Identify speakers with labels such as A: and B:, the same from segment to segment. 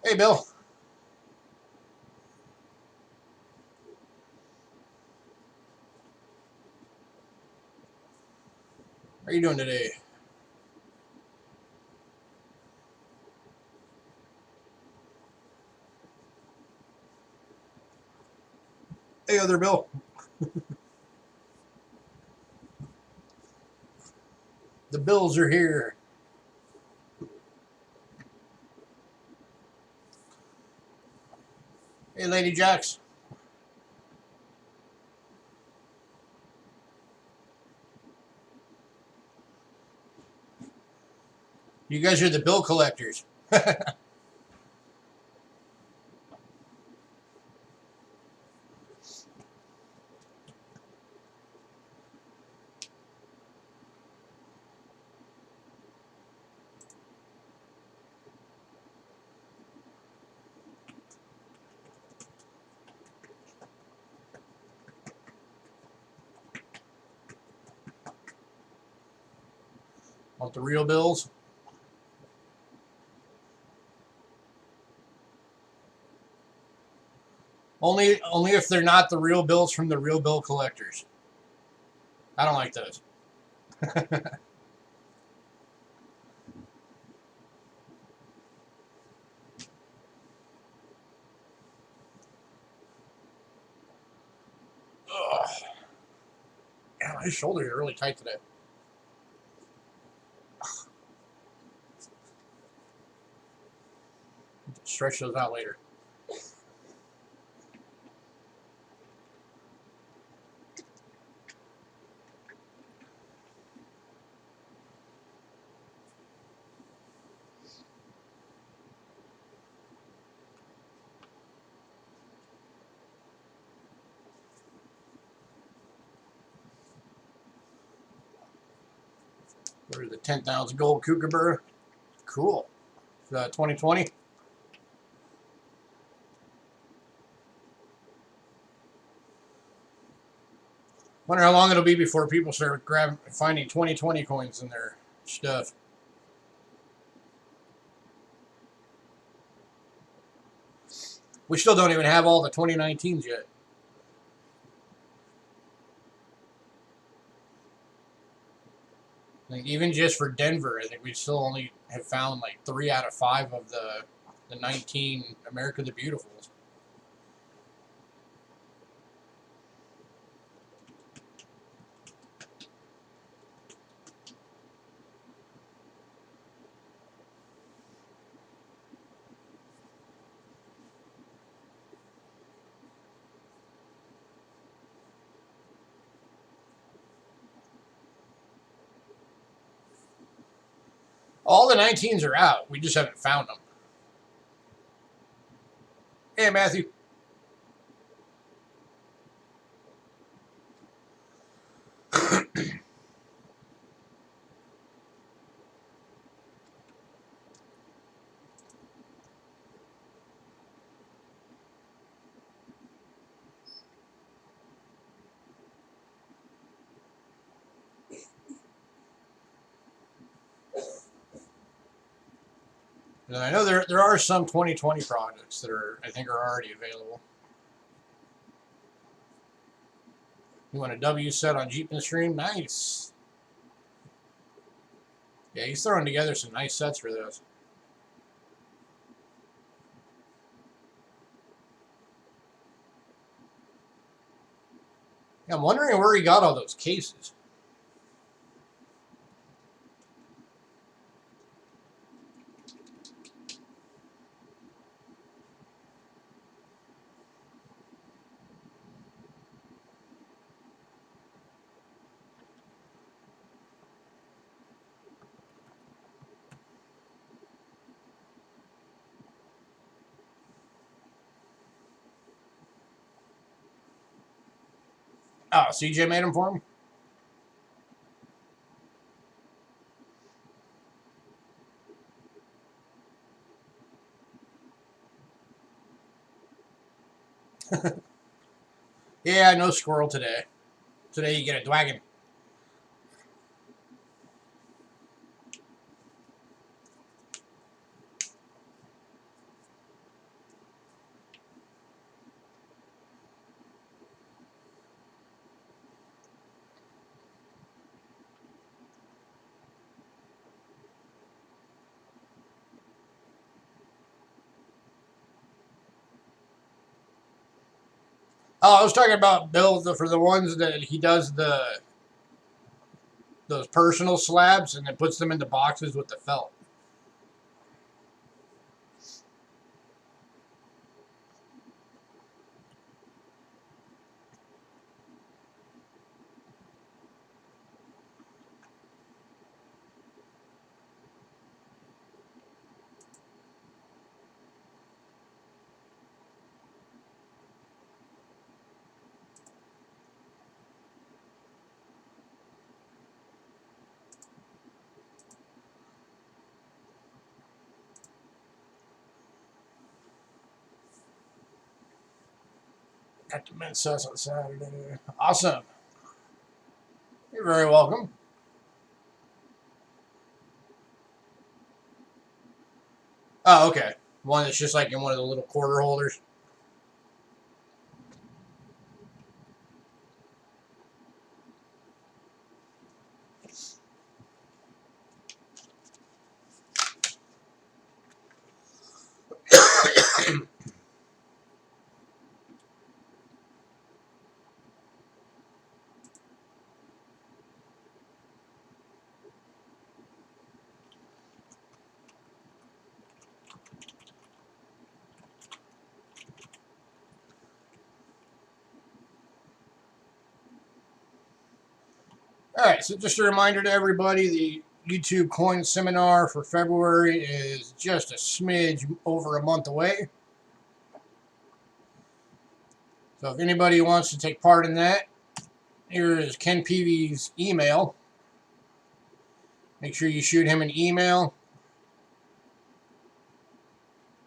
A: Hey, Bill. How are you doing today? Hey, other Bill. The Bills are here. Hey, Lady Jacks. You guys are the bill collectors. Want the real bills? Only if they're not the real bills from the real bill collectors. I don't like those. Ugh. Yeah, my shoulders are really tight today. Stretch those out later. What are the 10,000 gold kookaburra? Cool. 2020. Wonder how long it'll be before people start finding 2020 coins in their stuff. We still don't even have all the 2019s yet. Like even just for Denver, I think we still only have found like 3 out of 5 of the 19 America the Beautifuls. All the 19s are out. We just haven't found them. Hey, Matthew. And I know there are some 2020 products that I think are already available. You want a W set on Jeep and Stream? Nice. Yeah, he's throwing together some nice sets for those. Yeah, I'm wondering where he got all those cases. Oh, CJ made them for him? Yeah, no squirrel today. Today you get a dragon. Oh, I was talking about Bill for the ones that he does those personal slabs and then puts them into boxes with the felt. Got the mint sauce on Saturday. Awesome. You're very welcome. Oh, okay. One that's just like in one of the little quarter holders. All right, so just a reminder to everybody, the YouTube coin seminar for February is just a smidge over a month away. So if anybody wants to take part in that, here is Ken Peavy's email. Make sure you shoot him an email.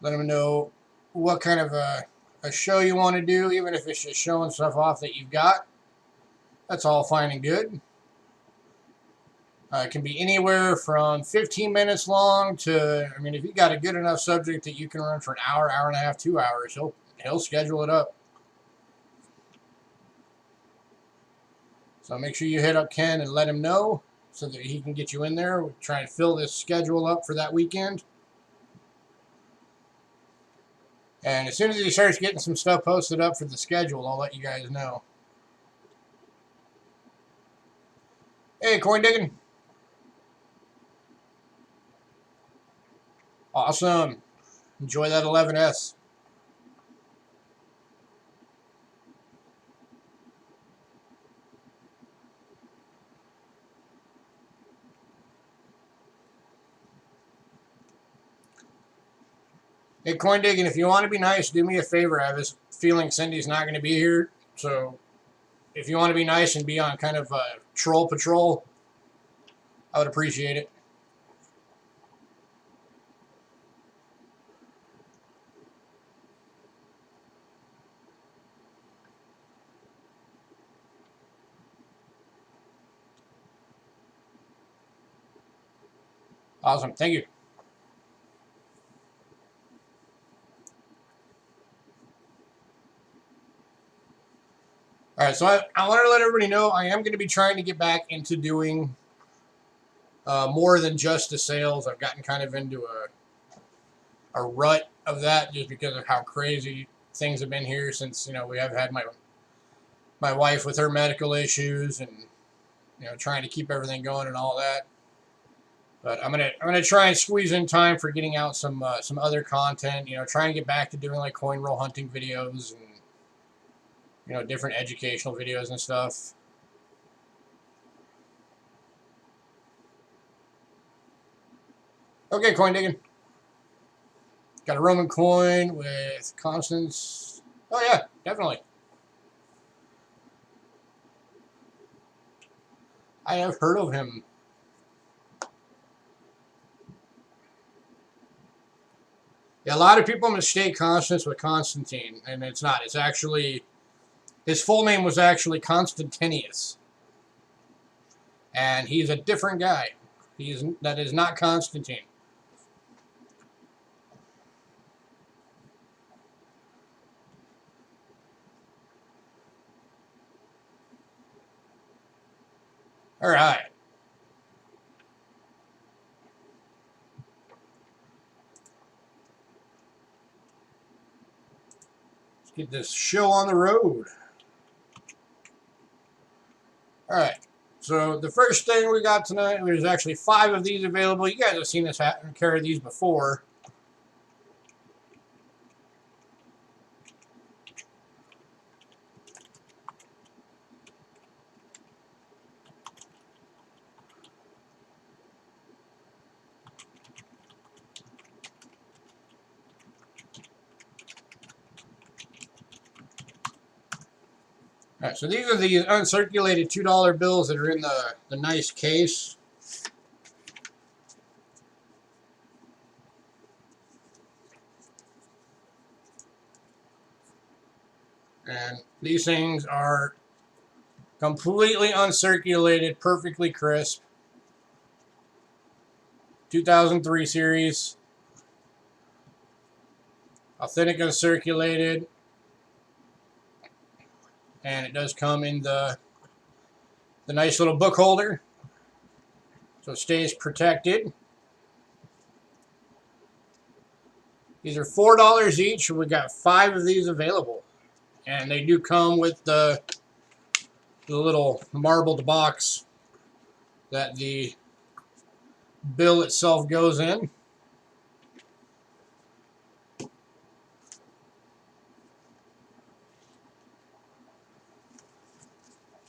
A: Let him know what kind of a show you want to do, even if it's just showing stuff off that you've got. That's all fine and good. It can be anywhere from 15 minutes long to, I mean, if you got a good enough subject that you can run for an hour, hour and a half, 2 hours, he'll schedule it up. So make sure you hit up Ken and let him know so that he can get you in there. We're trying to fill this schedule up for that weekend. And as soon as he starts getting some stuff posted up for the schedule, I'll let you guys know. Hey, coin digging. Awesome. Enjoy that 11S. Hey, coin digging, if you want to be nice, do me a favor. I have this feeling Cindy's not going to be here. So if you want to be nice and be on kind of a troll patrol, I would appreciate it. Awesome. Thank you. All right, so I wanted to let everybody know I am going to be trying to get back into doing more than just the sales. I've gotten kind of into a rut of that just because of how crazy things have been here since, we have had my wife with her medical issues and, trying to keep everything going and all that. But I'm gonna try and squeeze in time for getting out some other content. Trying to get back to doing like coin roll hunting videos and different educational videos and stuff. Okay, coin digging. Got a Roman coin with constants. Oh yeah, definitely. I have heard of him. Yeah, a lot of people mistake Constance with Constantine, and it's not. It's actually, his full name was actually Constantinius. And he's a different guy. That is not Constantine. All right. Let's get this show on the road. Alright, so the first thing we got tonight, there's actually 5 of these available. You guys have seen us carry these before. Alright, so these are the uncirculated $2 bills that are in the nice case. And these things are completely uncirculated, perfectly crisp. 2003 series. Authentic uncirculated. And it does come in the nice little book holder. So it stays protected. These are $4 each. We got 5 of these available. And they do come with the little marbled box that the bill itself goes in.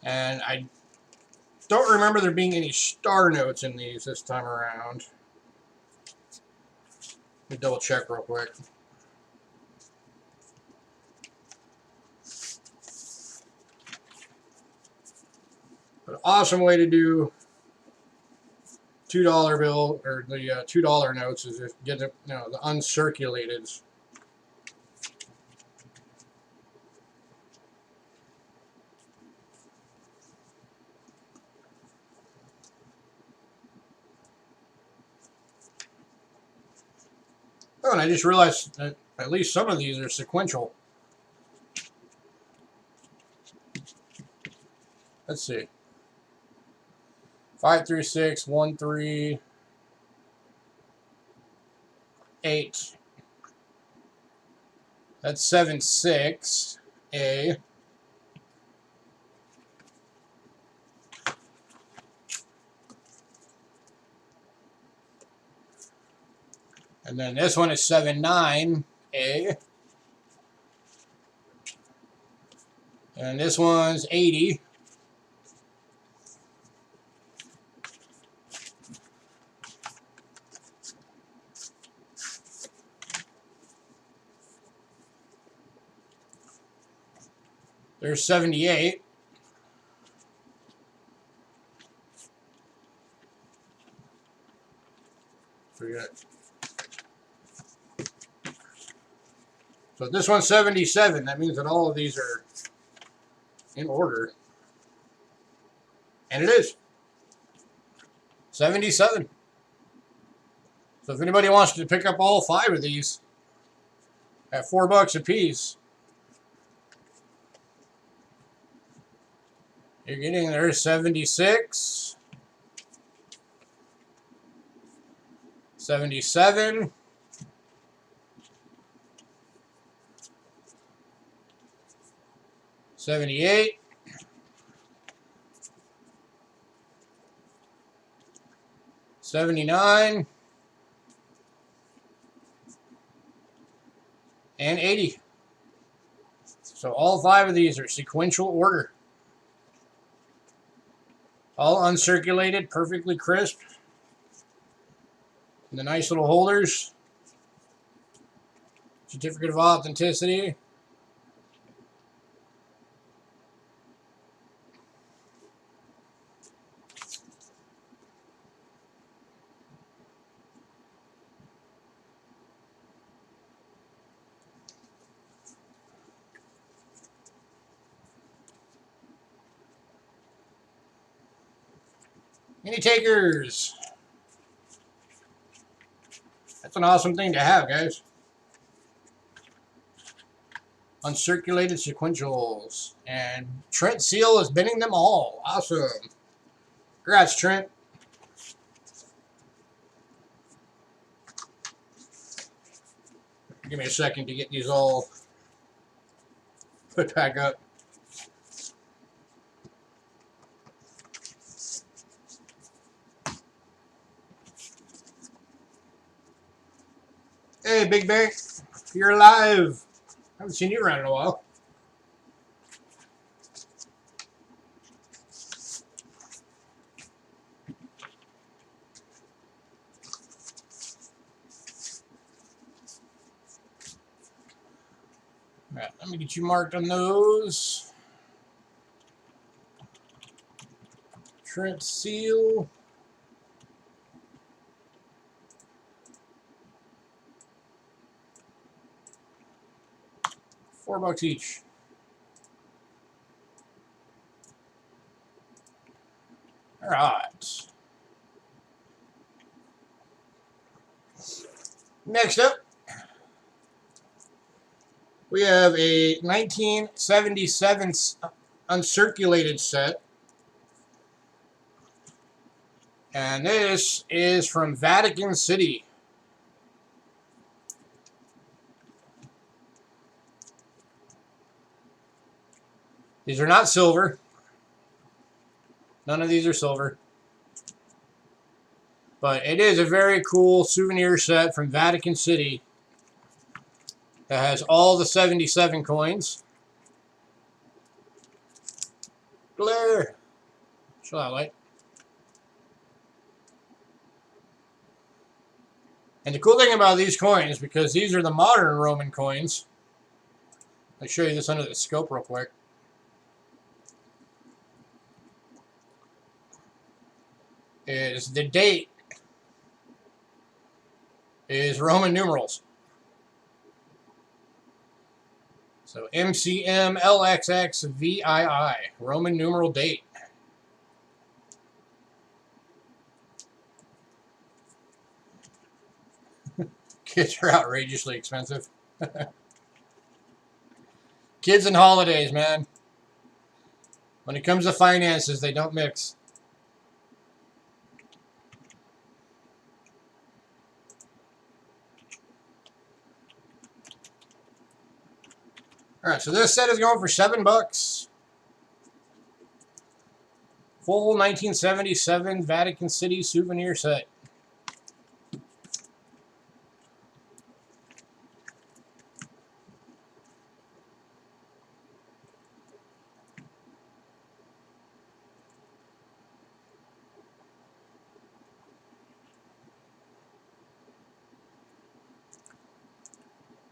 A: And I don't remember there being any star notes in these this time around. Let me double check real quick. But an awesome way to do $2 bill or the $2 notes is just get the uncirculated. Oh, and I just realized that at least some of these are sequential. Let's see. 5 through 6, 1, 3, 8. That's 7, 6, A. And then this one is 7, 9, A. And this one's 80. There's 78. Forget. So this one's 77. That means that all of these are in order. And it is. 77. So if anybody wants to pick up all 5 of these at $4 a piece, you're getting there 76, 77, 78, 79, and 80. So all 5 of these are sequential order. All uncirculated, perfectly crisp. And the nice little holders. Certificate of authenticity. Any takers? That's an awesome thing to have, guys. Uncirculated sequentials. And Trent Seal is binning them all. Awesome. Congrats, Trent. Give me a second to get these all put back up. Hey, Big Bank, you're alive. I haven't seen you around in a while. All right, let me get you marked on those. Trent Seal. $4 each. All right. Next up, we have a 1977 uncirculated set. And this is from Vatican City. These are not silver. None of these are silver. But it is a very cool souvenir set from Vatican City that has all the 77 coins. Glare. Show that light. And the cool thing about these coins, because these are the modern Roman coins, I'll show you this under the scope real quick. Is the date is Roman numerals. So MCM LXX VII, Roman numeral date. Kids are outrageously expensive. Kids and holidays, man. When it comes to finances, they don't mix. All right, so this set is going for $7. Full 1977 Vatican City souvenir set.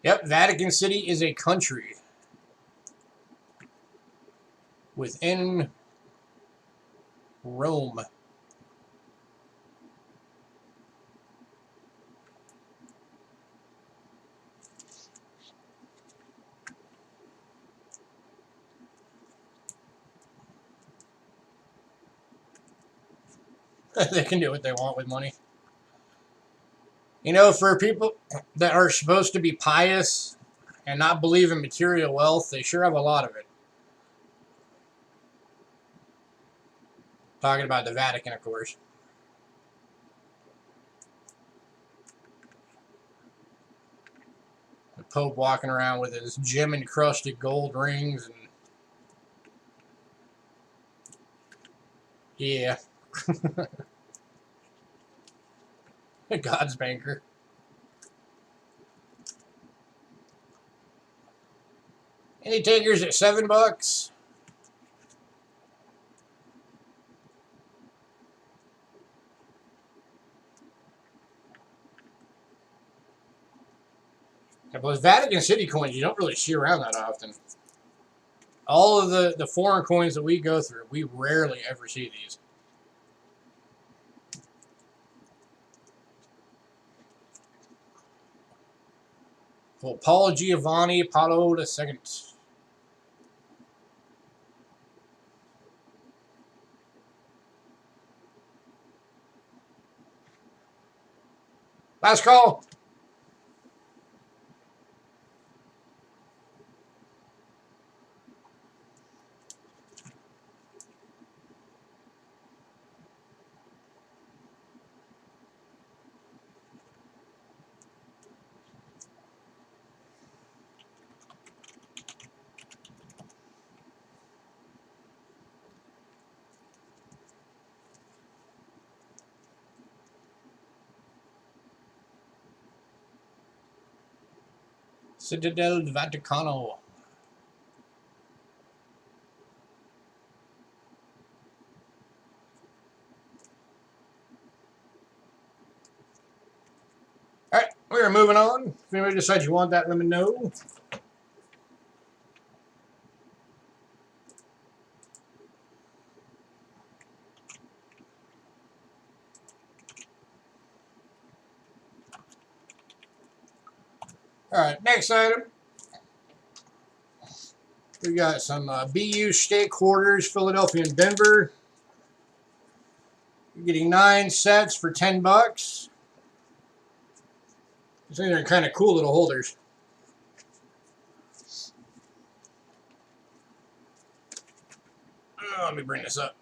A: Yep, Vatican City is a country within Rome. They can do what they want with money. You know, for people that are supposed to be pious and not believe in material wealth, they sure have a lot of it. Talking about the Vatican, of course. The Pope walking around with his gem-encrusted gold rings and yeah. God's banker. Any takers at $7? Yeah, but Vatican City coins you don't really see around that often. All of the foreign coins that we go through, we rarely ever see these. Well, Paul Giovanni Paolo II. Last call. Citadel Vaticano. Alright, we are moving on. If anybody decides you want that, let me know. Alright, next item. We got some BU state quarters, Philadelphia and Denver. You're getting 9 sets for $10. These things are kind of cool little holders. Let me bring this up.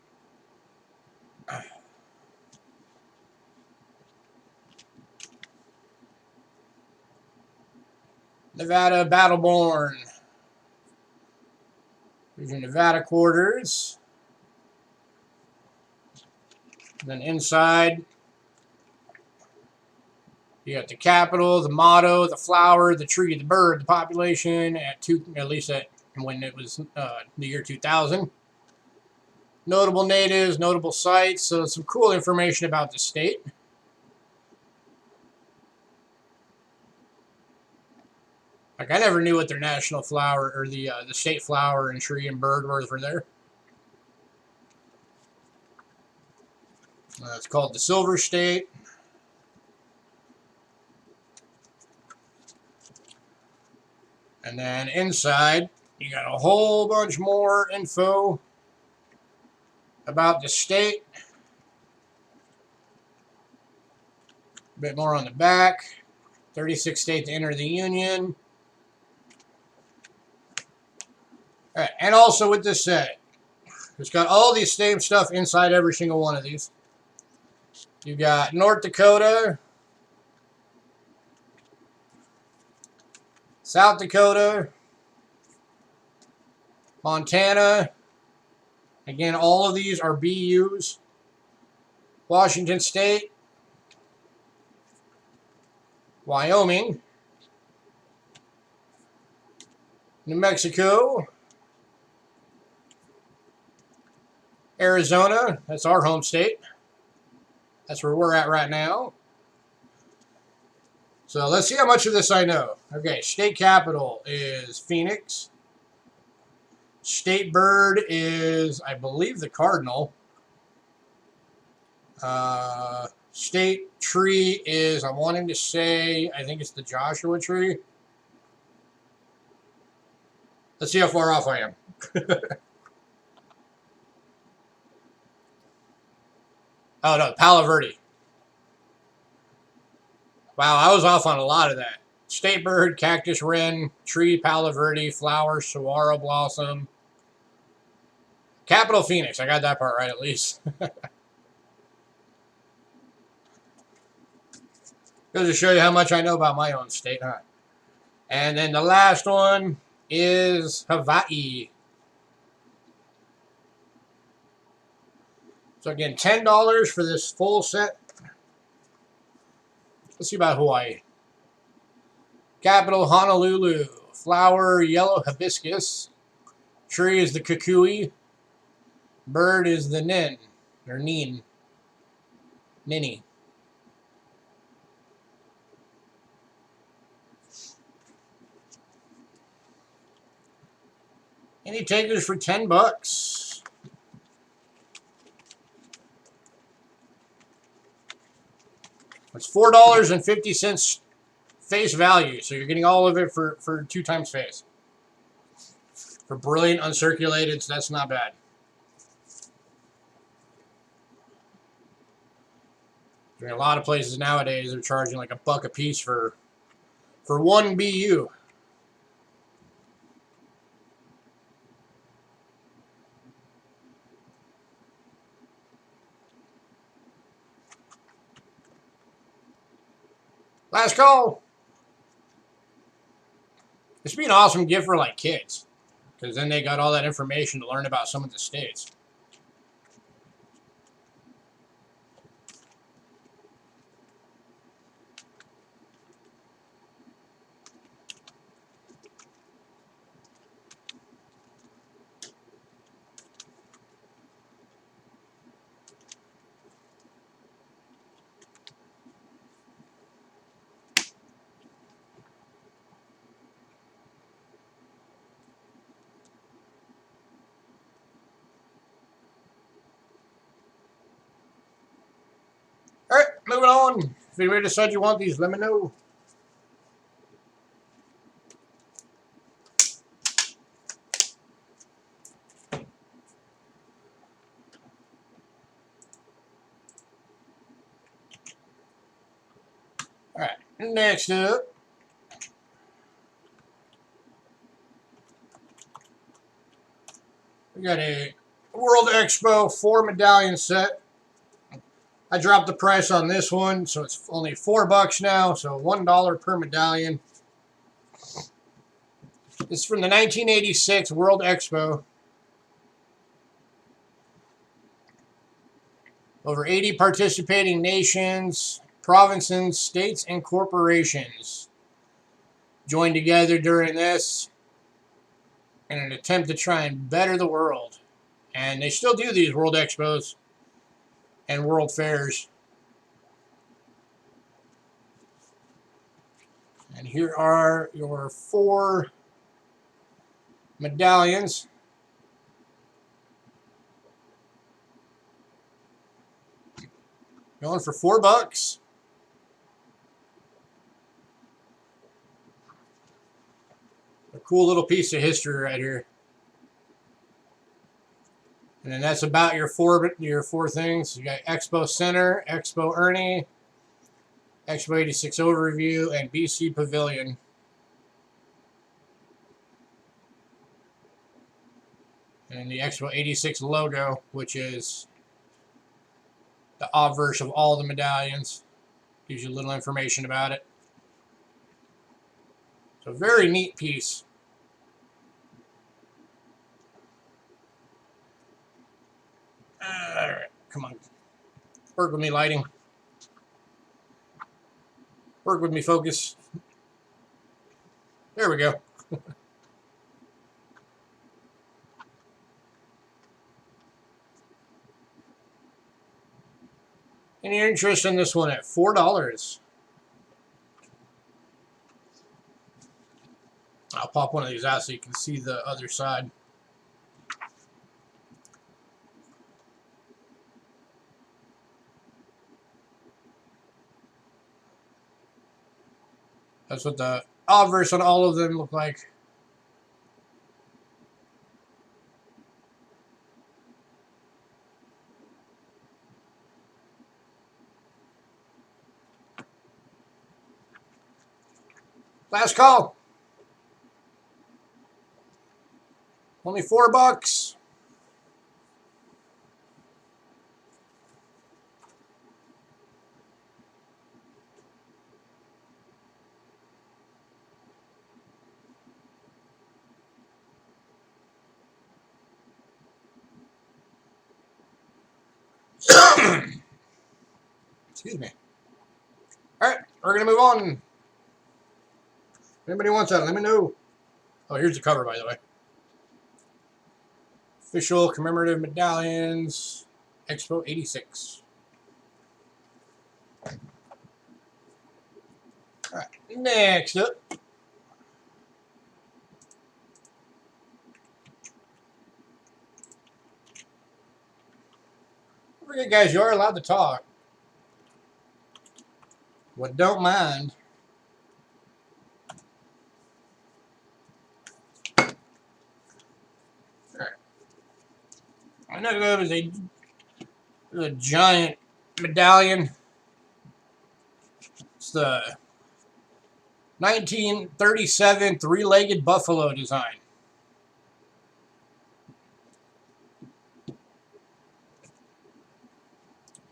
A: Nevada Battleborn. Here's your Nevada quarters. And then inside, you got the capital, the motto, the flower, the tree, the bird, the population at least when it was the year 2000. Notable natives, notable sites, so some cool information about the state. Like, I never knew what their national flower or the state flower and tree and bird were for there. It's called the Silver State. And then inside, you got a whole bunch more info about the state. A bit more on the back. 36 states to enter the Union. All right, and also with this set, it's got all these same stuff inside every single one of these. You got North Dakota, South Dakota, Montana. Again, all of these are BUs. Washington State, Wyoming, New Mexico, Arizona, that's our home state. That's where we're at right now. So let's see how much of this I know. Okay, state capital is Phoenix. State bird is, I believe, the cardinal. State tree is, I'm wanting to say, I think it's the Joshua tree. Let's see how far off I am. Oh, no, Palo Verde. Wow, I was off on a lot of that. State bird, cactus wren, tree, Palo Verde, flower, saguaro blossom. Capital Phoenix. I got that part right at least. Goes to show you how much I know about my own state, huh? And then the last one is Hawaii. So again, $10 for this full set. Let's see about Hawaii. Capital, Honolulu. Flower, yellow hibiscus. Tree is the kukui. Bird is the nin, or neen. Ninny. Any takers for $10? It's $4.50 face value, so you're getting all of it for 2 times face. For brilliant uncirculated, so that's not bad. I mean, a lot of places nowadays are charging like $1 a piece for 1 BU. Last call. This would be an awesome gift for like kids, because then they got all that information to learn about some of the states. on. If anybody decides you want these, let me know. Alright, next up, we got a World Expo 4 medallion set. I dropped the price on this one, so it's only $4 now, so $1 per medallion. This is from the 1986 World Expo. Over 80 participating nations, provinces, states, and corporations joined together during this in an attempt to try and better the world. And they still do these World Expos and World Fairs. And here are your 4 medallions. Going for $4. A cool little piece of history right here. And then that's about your four things. You got Expo Center, Expo Ernie, Expo 86 Overview, and BC Pavilion. And the Expo 86 logo, which is the obverse of all the medallions. Gives you a little information about it. So very neat piece. Alright, come on. Work with me, lighting. Work with me, focus. There we go. Any interest in this one at $4? I'll pop one of these out so you can see the other side. That's what the obverse on all of them look like. Last call. Only $4. Excuse me. All right, we're gonna move on. If anybody wants that, let me know. Oh, here's the cover, by the way. Official commemorative medallions, Expo 86. All right, next up. Don't forget, guys, you are allowed to talk. But don't mind. I know that was a giant medallion. It's the 1937 three-legged buffalo design.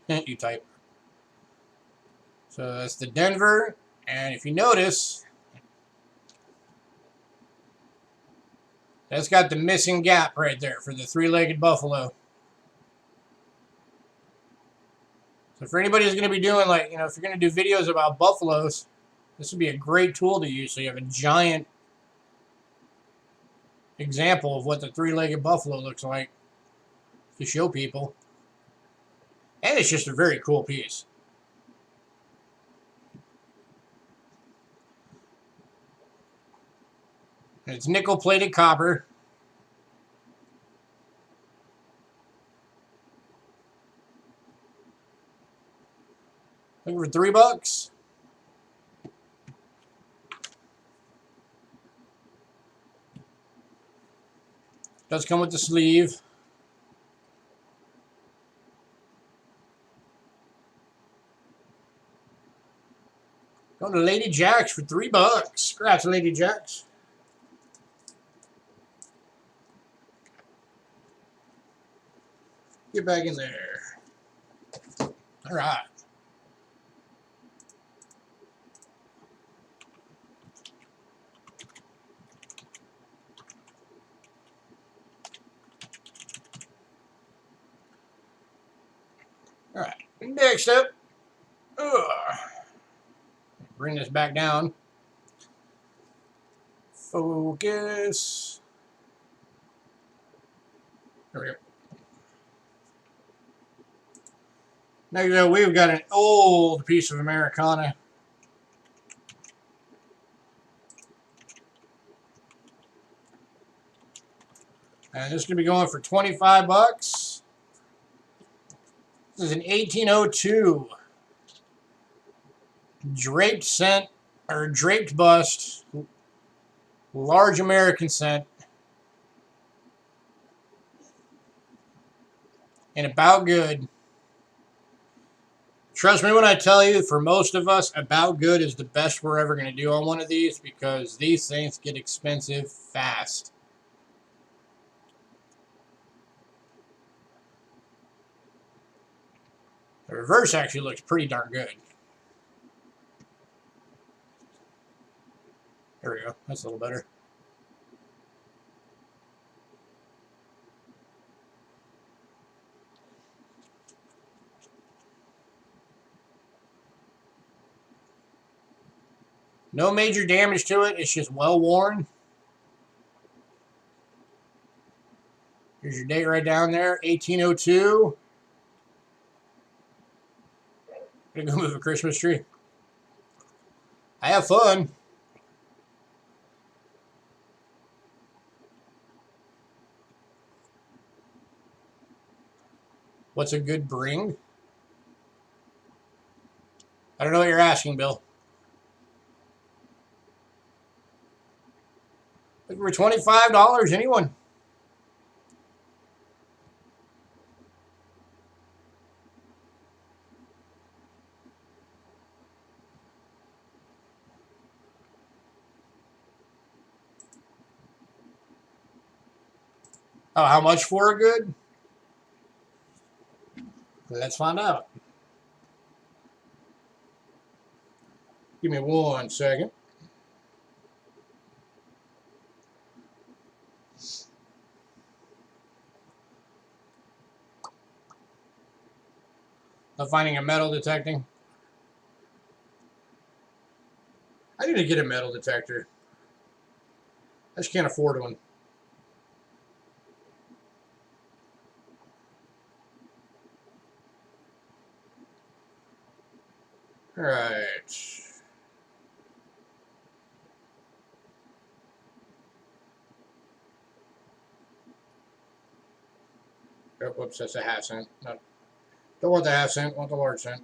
A: You type. So that's the Denver, and if you notice, that's got the missing gap right there for the three-legged buffalo. So for anybody who's going to be doing, like, you know, if you're going to do videos about buffaloes, this would be a great tool to use. So you have a giant example of what the three-legged buffalo looks like to show people. And it's just a very cool piece. And it's nickel-plated copper. Looking for $3. Does come with the sleeve. Going to Lady Jacks for $3. Scratch, Lady Jacks. Get back in there. All right. All right. Next up. Bring this back down. Focus. There we go. Next up, we've got an old piece of Americana. And this is going to be going for $25. This is an 1802 draped cent, or draped bust, large American cent, and about good. Trust me when I tell you, for most of us, about good is the best we're ever going to do on one of these, because these things get expensive fast. The reverse actually looks pretty darn good. There we go. That's a little better. No major damage to it. It's just well worn. Here's your date right down there. 1802. Gonna go move a Christmas tree. I have fun. What's a good bring? I don't know what you're asking, Bill. Looking for $25, anyone? Oh, how much for a good? Let's find out. Give me 1 second. I'm finding a metal detecting. I need to get a metal detector. I just can't afford one. All right. Oh, whoops, that's a half cent. No, don't want the half cent, want the large cent.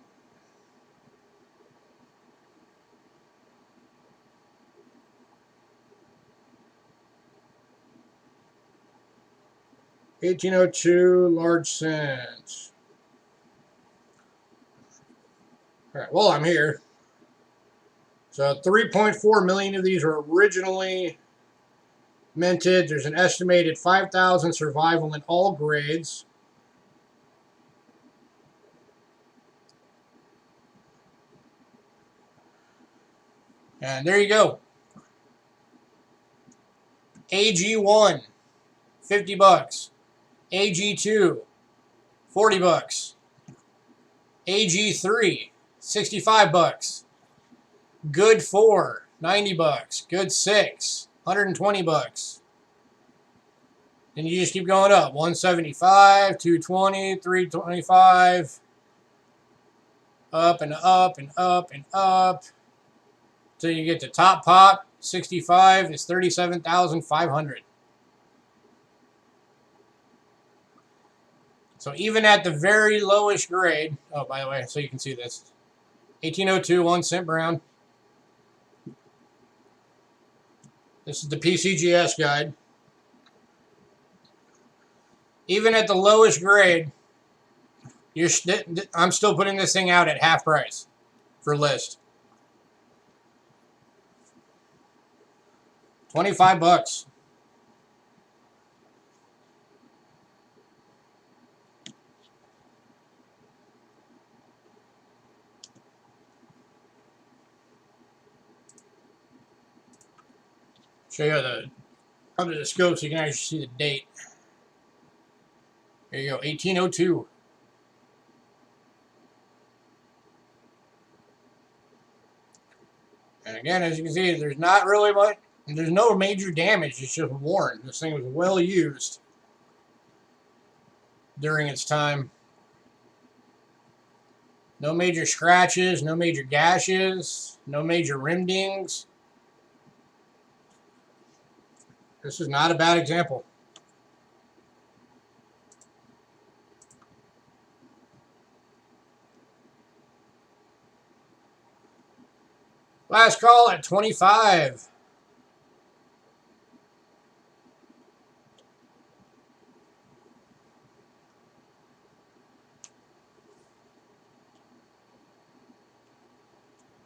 A: $18.02 large cent. All right, well, I'm here. So 3.4 million of these were originally minted. There's an estimated 5,000 survival in all grades. And there you go. AG1, $50. AG2, $40. AG3, $65. Good 4, $90. Good 6, $120. Then you just keep going up. 175, 220, 325. Up and up and up and up. Till you get to top pop. 65 is 37,500. So even at the very lowest grade, oh, by the way, so you can see this. 1802, 1 cent brown. This is the PCGS guide. Even at the lowest grade, I'm still putting this thing out at half price for list. 25 bucks. Show you under the scope so you can actually see the date. There you go, 1802. And again, as you can see, there's not really much, there's no major damage. It's just worn. This thing was well used during its time. No major scratches, no major gashes, no major rim dings. This is not a bad example. Last call at 25.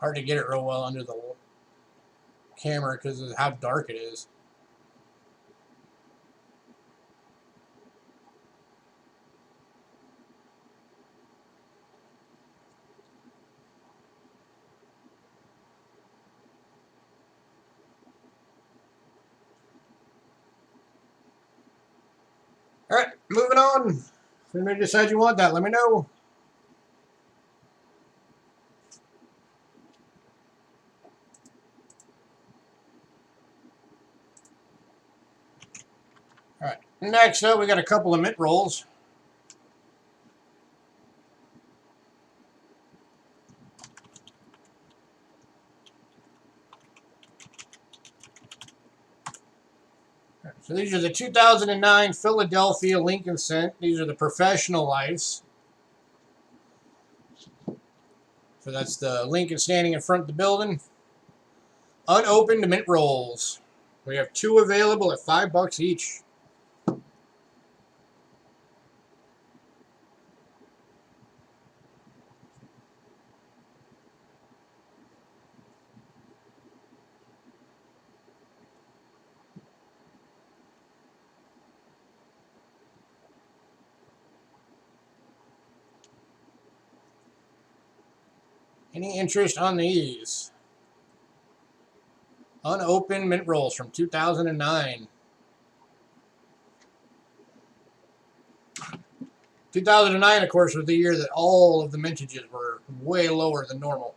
A: Hard to get it real well under the camera because of how dark it is. All right, moving on. If anybody decides you want that, let me know. All right, next up, we got a couple of mint rolls. So these are the 2009 Philadelphia Lincoln Cent. These are the professional lives. So that's the Lincoln standing in front of the building. Unopened mint rolls. We have 2 available at $5 each. Any interest on these? Unopened mint rolls from 2009. 2009, of course, was the year that all of the mintages were way lower than normal,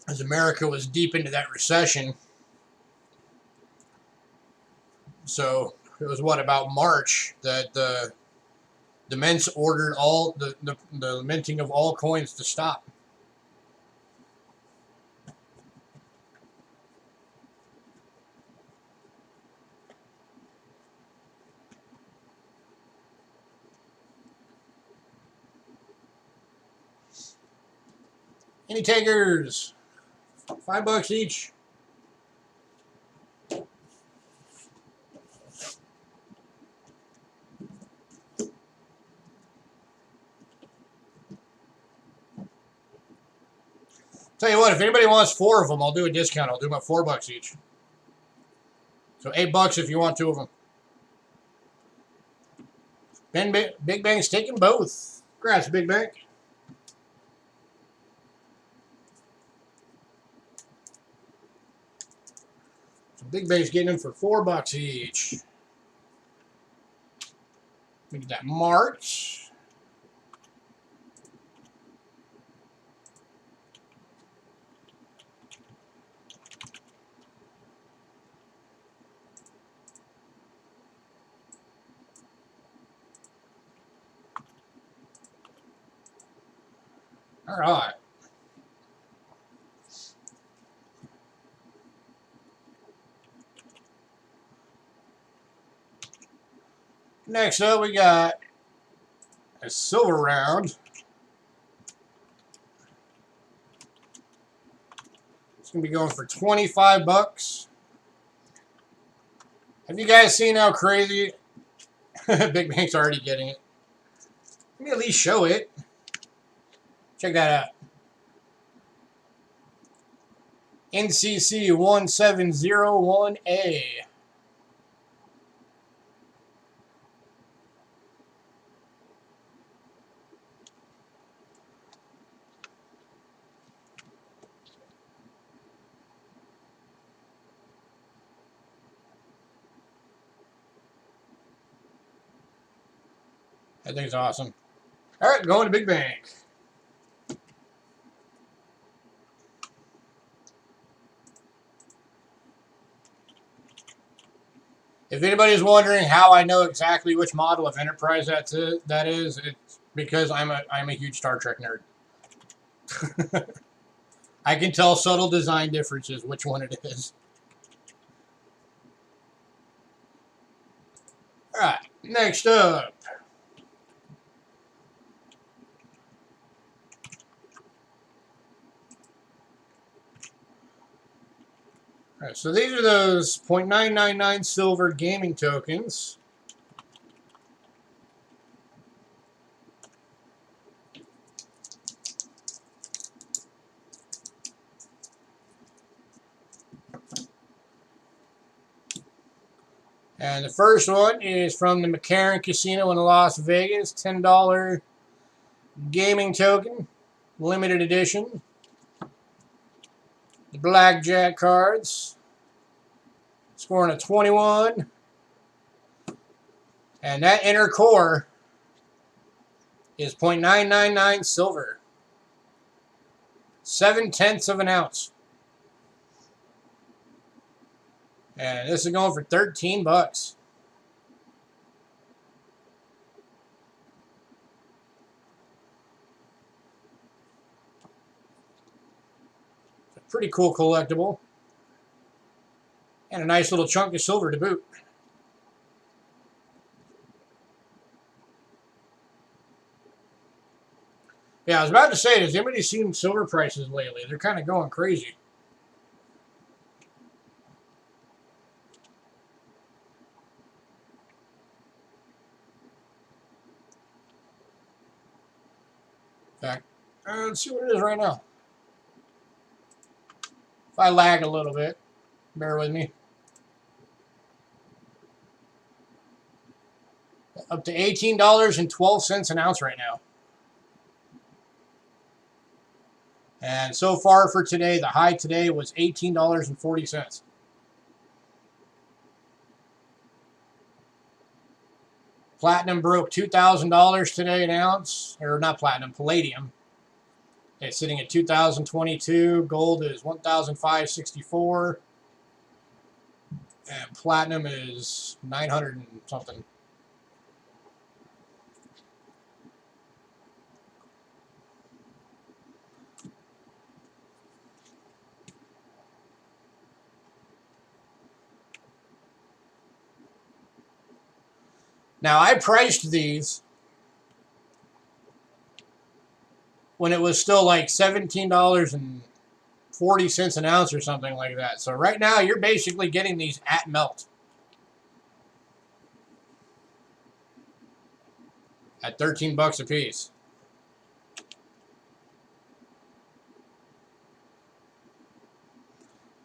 A: as America was deep into that recession. So it was about March that the mints ordered all the minting of all coins to stop. Any takers? $5 each. Tell you what, if anybody wants 4 of them, I'll do a discount. I'll do about $4 each. So $8 if you want 2 of them. Big Bang's taking both. Congrats, Big Bang. So Big Bang's getting them for $4 each. Let me get that marked. All right. Next up, we got a silver round. It's going to be going for 25 bucks. Have you guys seen how crazy Big Bank's already getting it? Let me at least show it. Check that out. NCC 1701A. That thing's awesome. All right, going to Big Bank. If anybody's wondering how I know exactly which model of Enterprise that is, it's because I'm a huge Star Trek nerd. I can tell subtle design differences which one it is. All right, next up. All right, so these are those 0.999 silver gaming tokens. And the first one is from the McCarran Casino in Las Vegas, $10 gaming token, limited edition. The blackjack cards, scoring a 21. And that inner core is 0.999 silver. 0.7 of an ounce. And this is going for 13 bucks. It's a pretty cool collectible. And a nice little chunk of silver to boot. Yeah, I was about to say, has anybody seen silver prices lately? They're kind of going crazy. In fact, let's see what it is right now. If I lag a little bit, bear with me. Up to $18.12 an ounce right now. And so far for today, the high today was $18.40. Platinum broke $2,000 today an ounce. Or not platinum, palladium. It's sitting at 2022. Gold is 1,564. And platinum is 900 and something. Now, I priced these when it was still like $17.40 an ounce or something like that. So right now, you're basically getting these at melt. At 13 bucks a piece.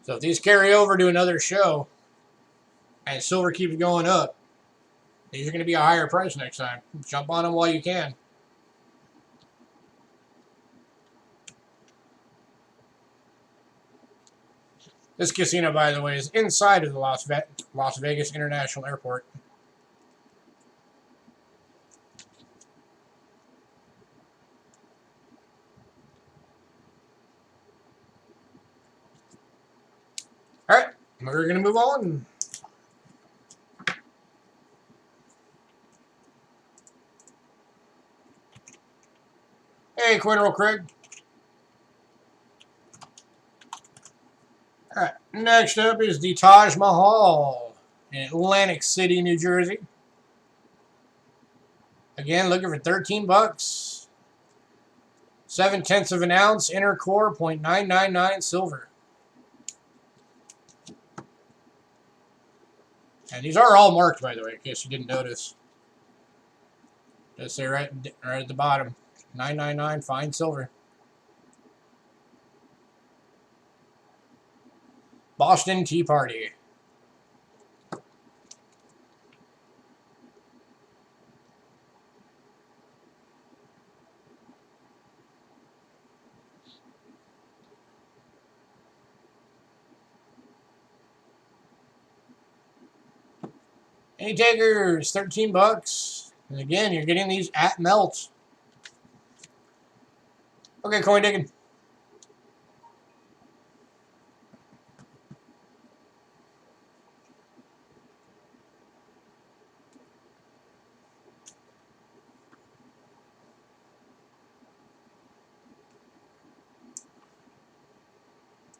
A: So if these carry over to another show and silver keeps going up, these are going to be a higher price next time. Jump on them while you can. This casino, by the way, is inside of the Las Vegas International Airport. All right, we're going to move on. Hey, Quinrell Craig. All right, next up is the Taj Mahal in Atlantic City, New Jersey. Again, looking for 13 bucks. 0.7 of an ounce, inner core, 0.999 silver. And these are all marked, by the way, in case you didn't notice. Just say right at the bottom, 999 fine silver. Boston Tea Party. Any takers? 13 bucks. And again, you're getting these at melt. Okay, coin digging.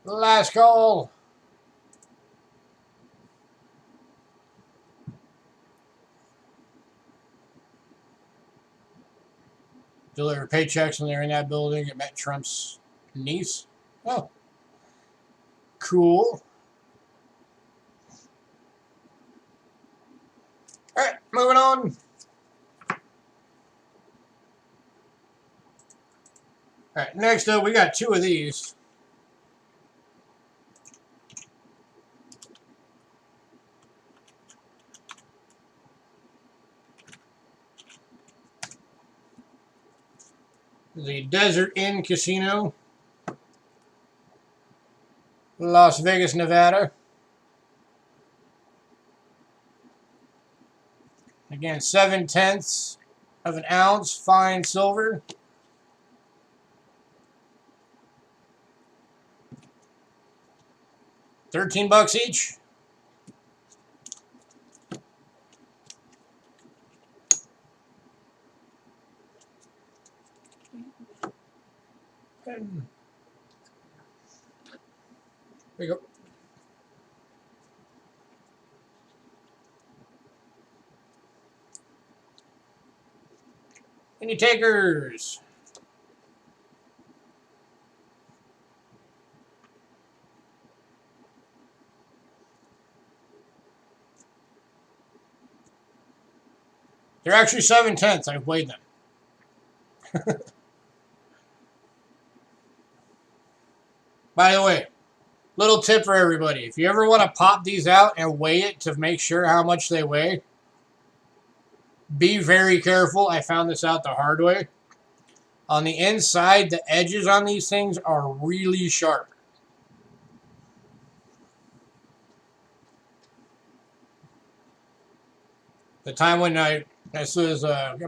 A: Last call. Deliver paychecks when they're in that building. I met Trump's niece. Oh, cool. All right, moving on. All right, next up, we got two of these. The Desert Inn Casino, Las Vegas, Nevada. Again, 0.7 of an ounce, fine silver. $13 each. There we go. Any takers? They're actually 0.7. I've weighed them. By the way, little tip for everybody. If you ever want to pop these out and weigh it to make sure how much they weigh, be very careful. I found this out the hard way. On the inside, the edges on these things are really sharp. The time when this was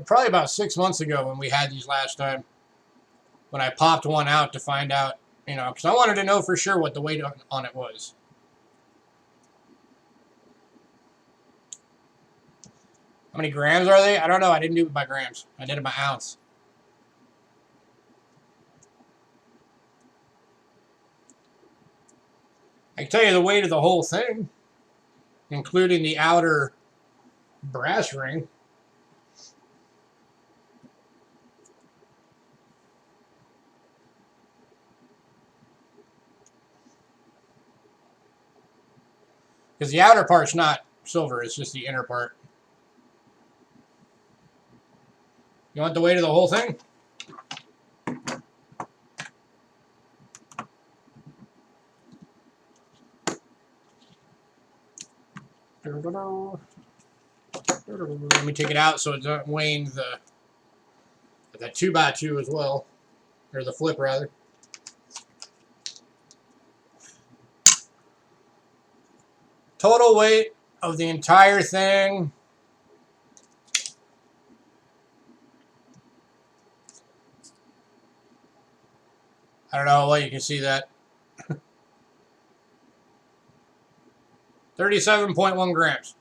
A: probably about 6 months ago when we had these last time, when I popped one out to find out, because I wanted to know for sure what the weight on it was. How many grams are they? I don't know. I didn't do it by grams. I did it by ounce. I can tell you the weight of the whole thing, including the outer brass ring. Because the outer part's not silver, it's just the inner part. You want the weight of the whole thing? Let me take it out so it's not weighing the 2x2 as well, or the flip rather. Total weight of the entire thing. I don't know how well you can see that. 37.1 grams.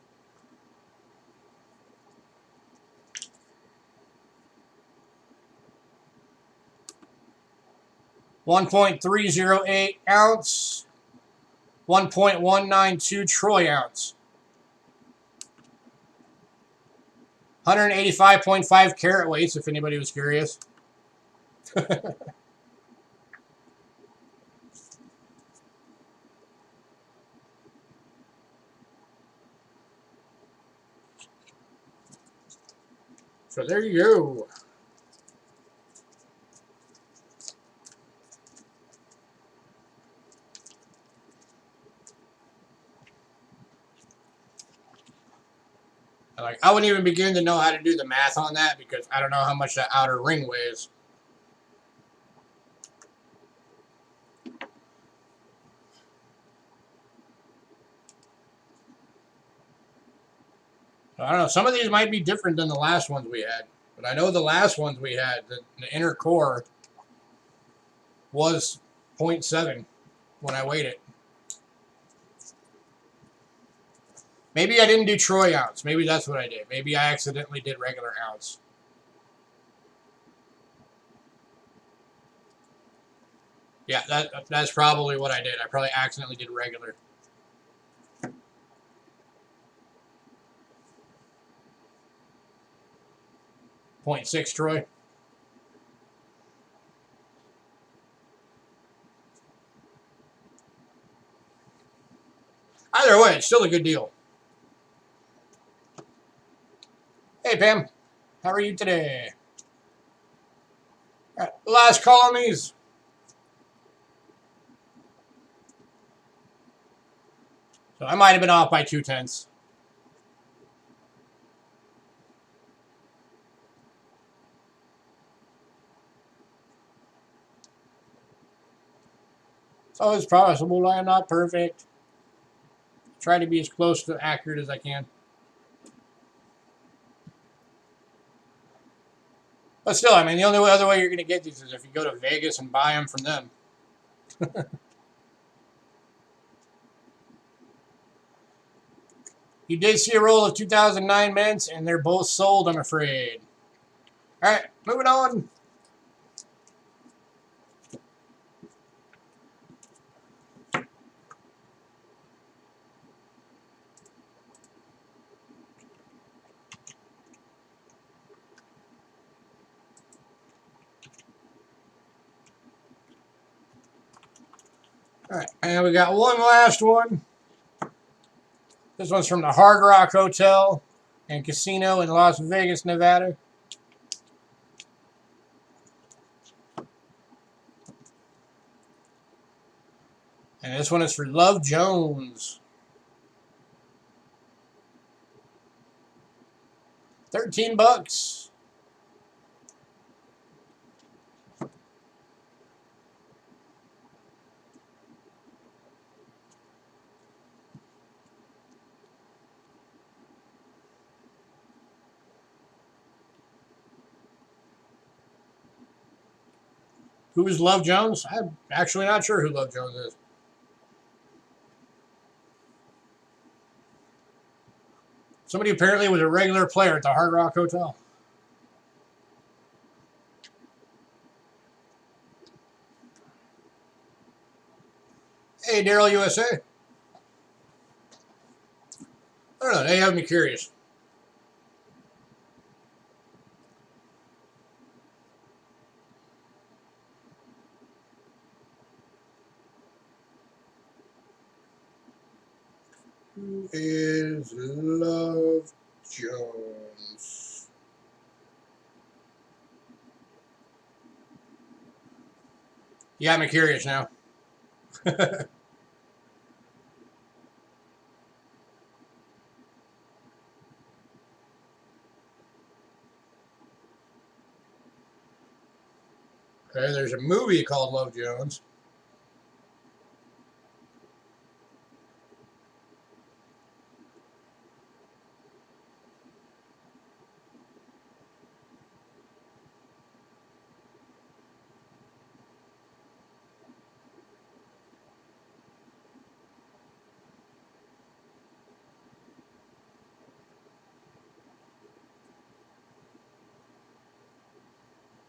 A: .308 ounce. 1.192 troy ounce. 185.5 carat weights, if anybody was curious. So there you go. Like, I wouldn't even begin to know how to do the math on that because I don't know how much that outer ring weighs. So I don't know. Some of these might be different than the last ones we had. But I know the last ones we had, the inner core was 0.7 when I weighed it. Maybe I didn't do troy ounce. Maybe that's what I did. Maybe I accidentally did regular ounce. Yeah, that's probably what I did. I probably accidentally did regular. 0.6 troy. Either way, it's still a good deal. Hey, Pam. How are you today? All right, last call on these. So I might have been off by 0.2. It's always possible. I am not perfect. Try to be as close to accurate as I can. But still, I mean, the only other way you're going to get these is if you go to Vegas and buy them from them. You did see a roll of 2009 mints, and they're both sold, I'm afraid. All right, moving on. All right, and we got one last one. This one's from the Hard Rock Hotel and Casino in Las Vegas, Nevada. And this one is for Love Jones. 13 bucks. Who is Love Jones? I'm actually not sure who Love Jones is. Somebody apparently was a regular player at the Hard Rock Hotel. Hey, Daryl USA. I don't know. They have me curious. Who is Love Jones? Yeah, I'm curious now. Okay, there's a movie called Love Jones.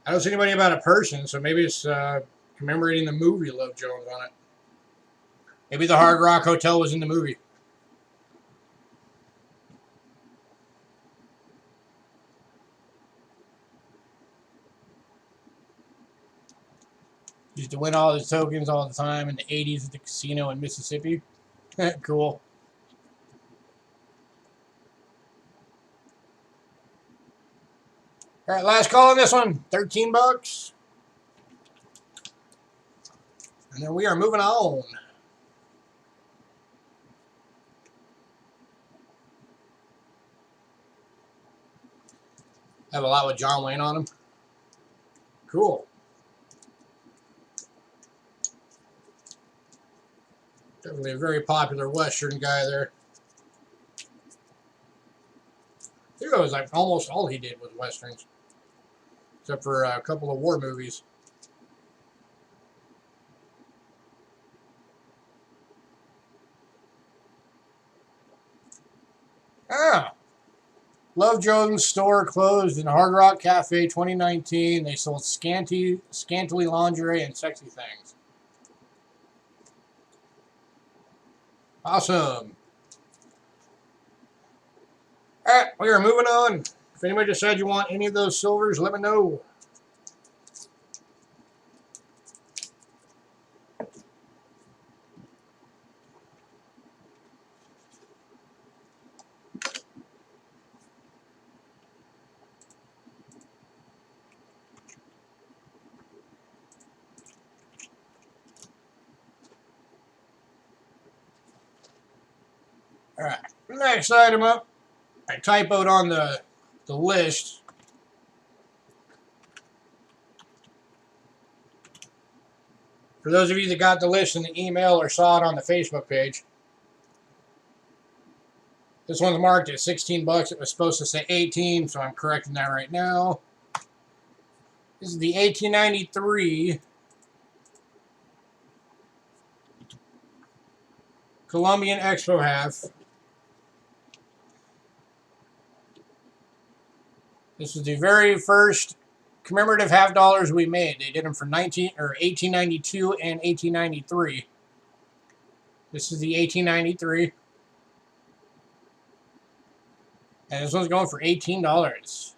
A: I don't see anybody about a person, so maybe it's commemorating the movie Love Jones on it. Maybe the Hard Rock Hotel was in the movie. Used to win all his tokens all the time in the 80s at the casino in Mississippi. Cool. All right, last call on this one. 13 bucks. And then we are moving on. Have a lot with John Wayne on them. Cool. Definitely a very popular Western guy there. I think it was like almost all he did was Westerns. Except for a couple of war movies. Ah! Love Jones store closed in Hard Rock Cafe 2019. They sold scantily lingerie and sexy things. Awesome. Alright, we are moving on. If anybody decides you want any of those silvers, let me know. Alright, next item up. I typoed on the list. For those of you that got the list in the email or saw it on the Facebook page, this one's marked at 16 bucks. It was supposed to say 18, so I'm correcting that right now. This is the 1893 Colombian Expo half. This is the very first commemorative half dollars we made. They did them for 1892 and 1893. This is the 1893. And this one's going for $18.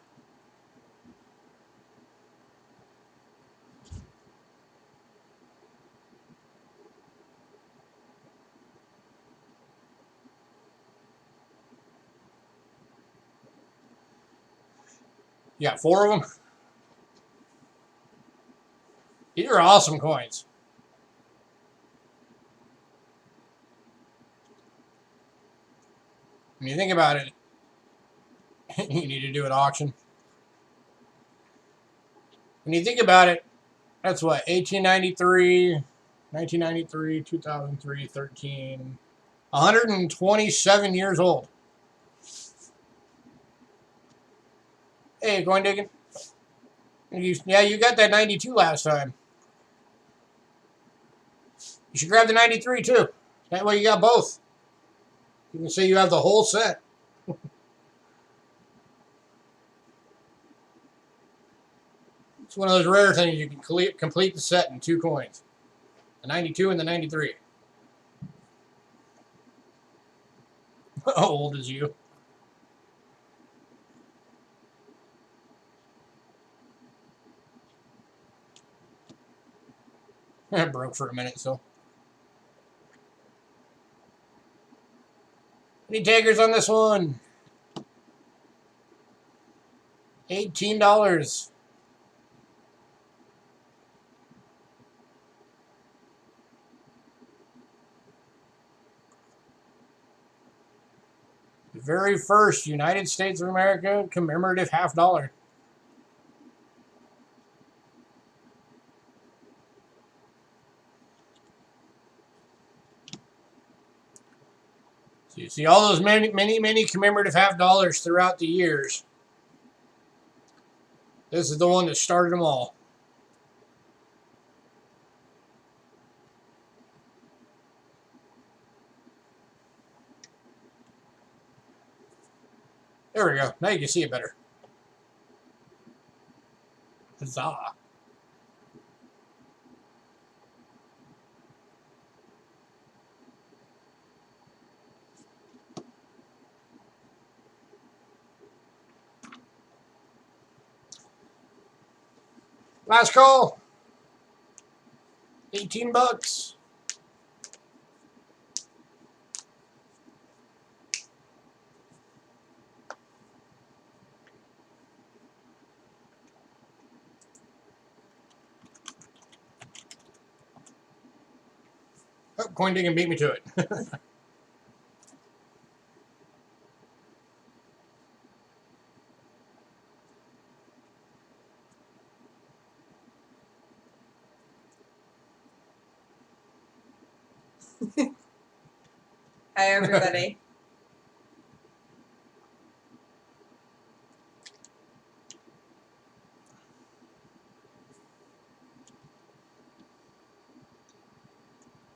A: You got 4 of them. These are awesome coins. When you think about it, you need to do an auction. When you think about it, that's what, 1893, 1993, 2003, 13, 127 years old. Hey, coin digging. Yeah, you got that 92 last time. You should grab the 93 too. That way you got both. You can say you have the whole set. It's one of those rare things you can complete the set in 2 coins. The 92 and the 93. How old is you? It broke for a minute, so. Any takers on this one? $18. The very first United States of America commemorative half dollar. So you see all those many commemorative half dollars throughout the years. This is the one that started them all. There we go. Now you can see it better. Huzzah. Last call. $18. Oh, Coin Digging beat me to it.
B: Hi, everybody.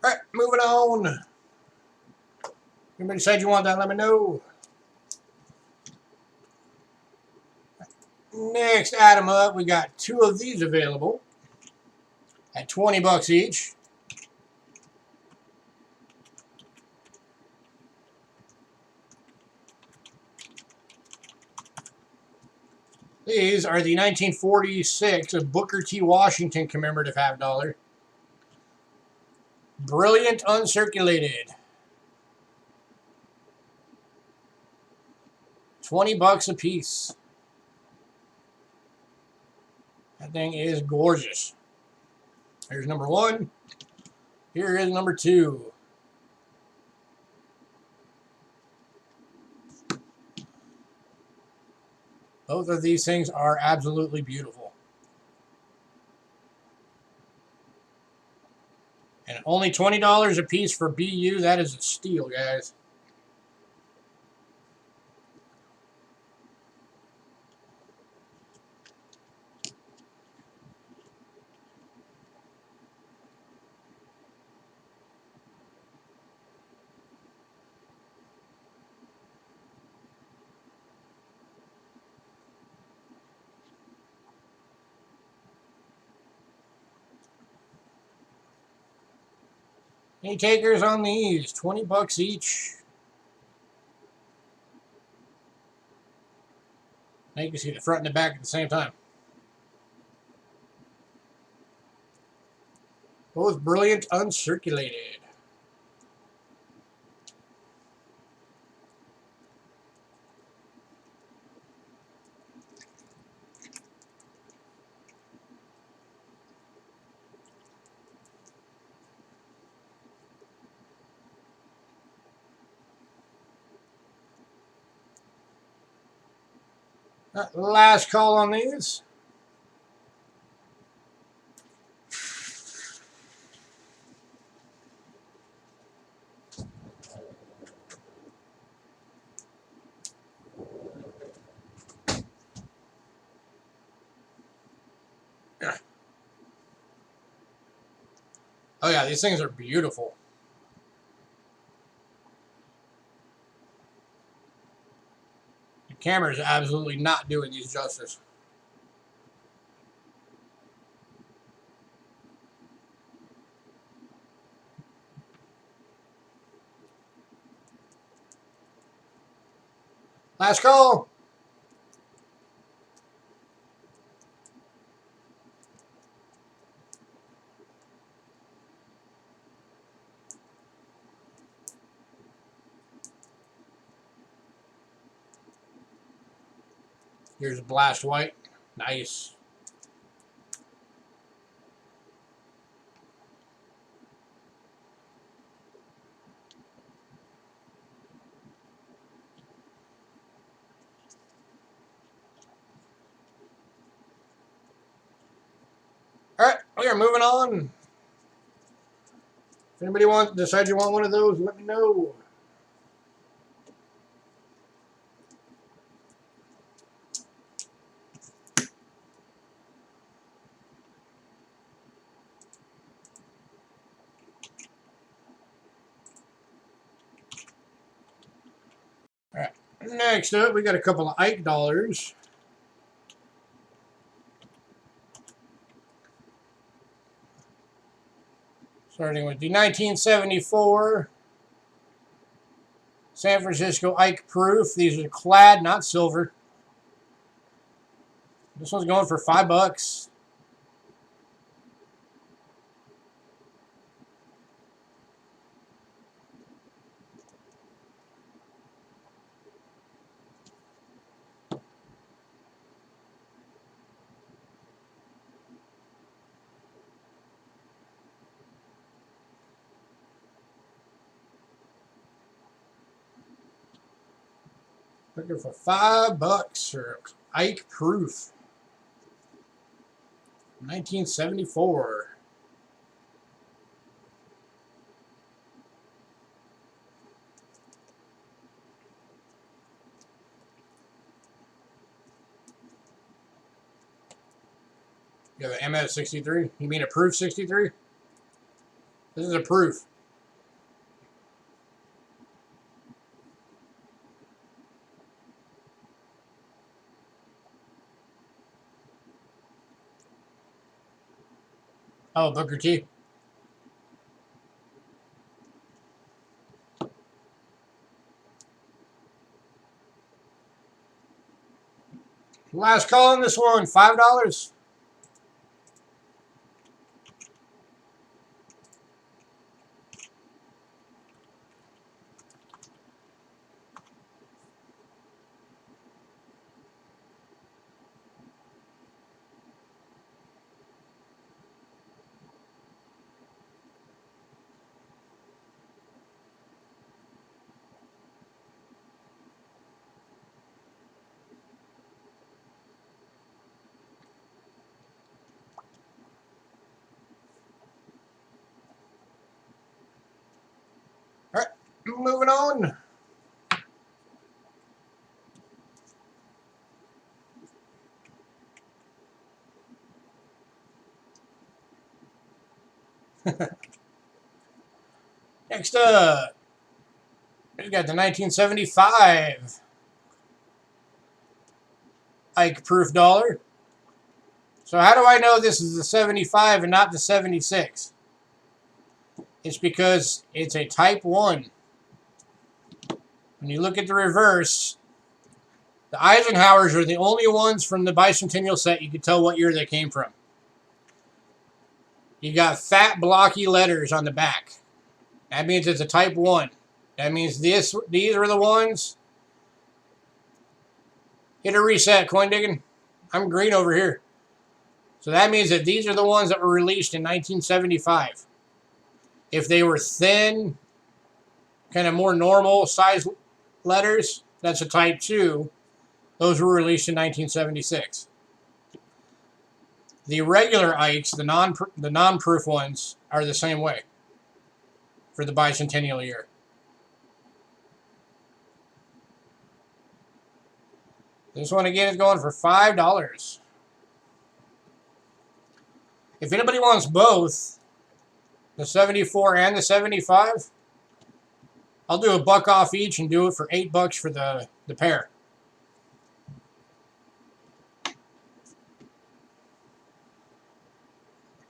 A: All right, moving on. Anybody decide you want that, let me know. Next item up, we got 2 of these available at $20 each. These are the 1946 Booker T. Washington commemorative half dollar. Brilliant uncirculated. $20 a piece. That thing is gorgeous. Here's number 1. Here is number 2. Both of these things are absolutely beautiful. And only $20 a piece for BU. That is a steal, guys. Any takers on these? $20 each. Now you can see the front and the back at the same time. Both brilliant uncirculated. Last call on these. Oh yeah, these things are beautiful. The camera is absolutely not doing these justice. Last call. Here's Blast White. Nice. All right, we are moving on. If anybody decide you want one of those, let me know. All right. Next up, we got a couple of Ike dollars. Starting with the 1974 San Francisco Ike Proof. These are clad, not silver. This one's going for $5. Looking for $5 for Ike Proof. 1974. You have an MS 63? You mean a proof 63? This is a proof. Oh, Booker T. Last call on this one, $5. All right, moving on. Next up, we got the 1975 Ike Proof dollar. So how do I know this is the 75 and not the 76? It's because it's a type 1. When you look at the reverse, the Eisenhowers are the only ones from the bicentennial set you can tell what year they came from. You got fat blocky letters on the back. That means it's a type 1. That means these are the ones. Hit a reset, coin digging. I'm green over here. So that means that these are the ones that were released in 1975. If they were thin, kind of more normal size letters, that's a type 2. Those were released in 1976. The regular Ikes, the non-proof ones, are the same way for the bicentennial year. This one again is going for $5. If anybody wants both, the 74 and the 75, I'll do $1 off each and do it for $8 for the pair.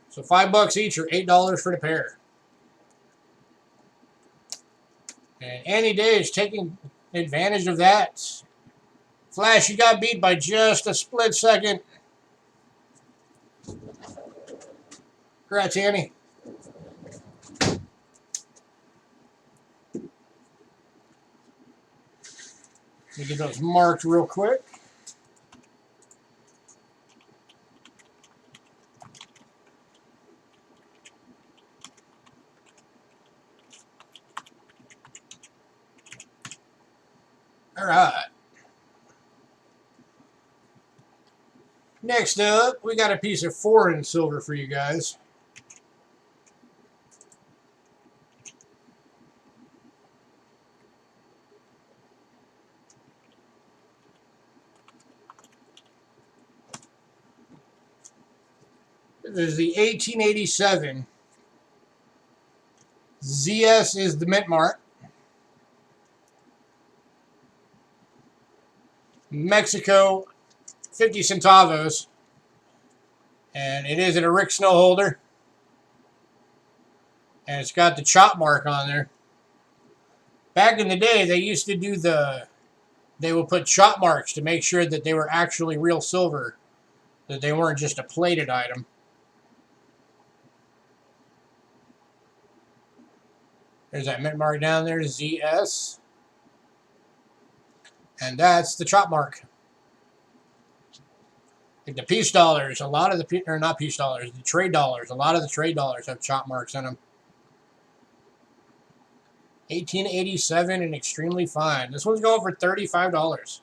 A: So $5 each or $8 for the pair. And Andy Day is taking advantage of that. Flash, you got beat by just a split second. Congrats, Annie. Let me get those marked real quick. All right. Next up, we got a piece of foreign silver for you guys. This is the 1887. ZS is the mint mark. Mexico, 50 centavos. And it is in a Rick Snow holder. And it's got the chop mark on there. Back in the day, they used to do they would put chop marks to make sure that they were actually real silver. That they weren't just a plated item. There's that mint mark down there, ZS. And that's the chop mark. Like the peace dollars, a lot of the, or not peace dollars, the trade dollars, a lot of the trade dollars have chop marks in them. 1887 and extremely fine. This one's going for $35.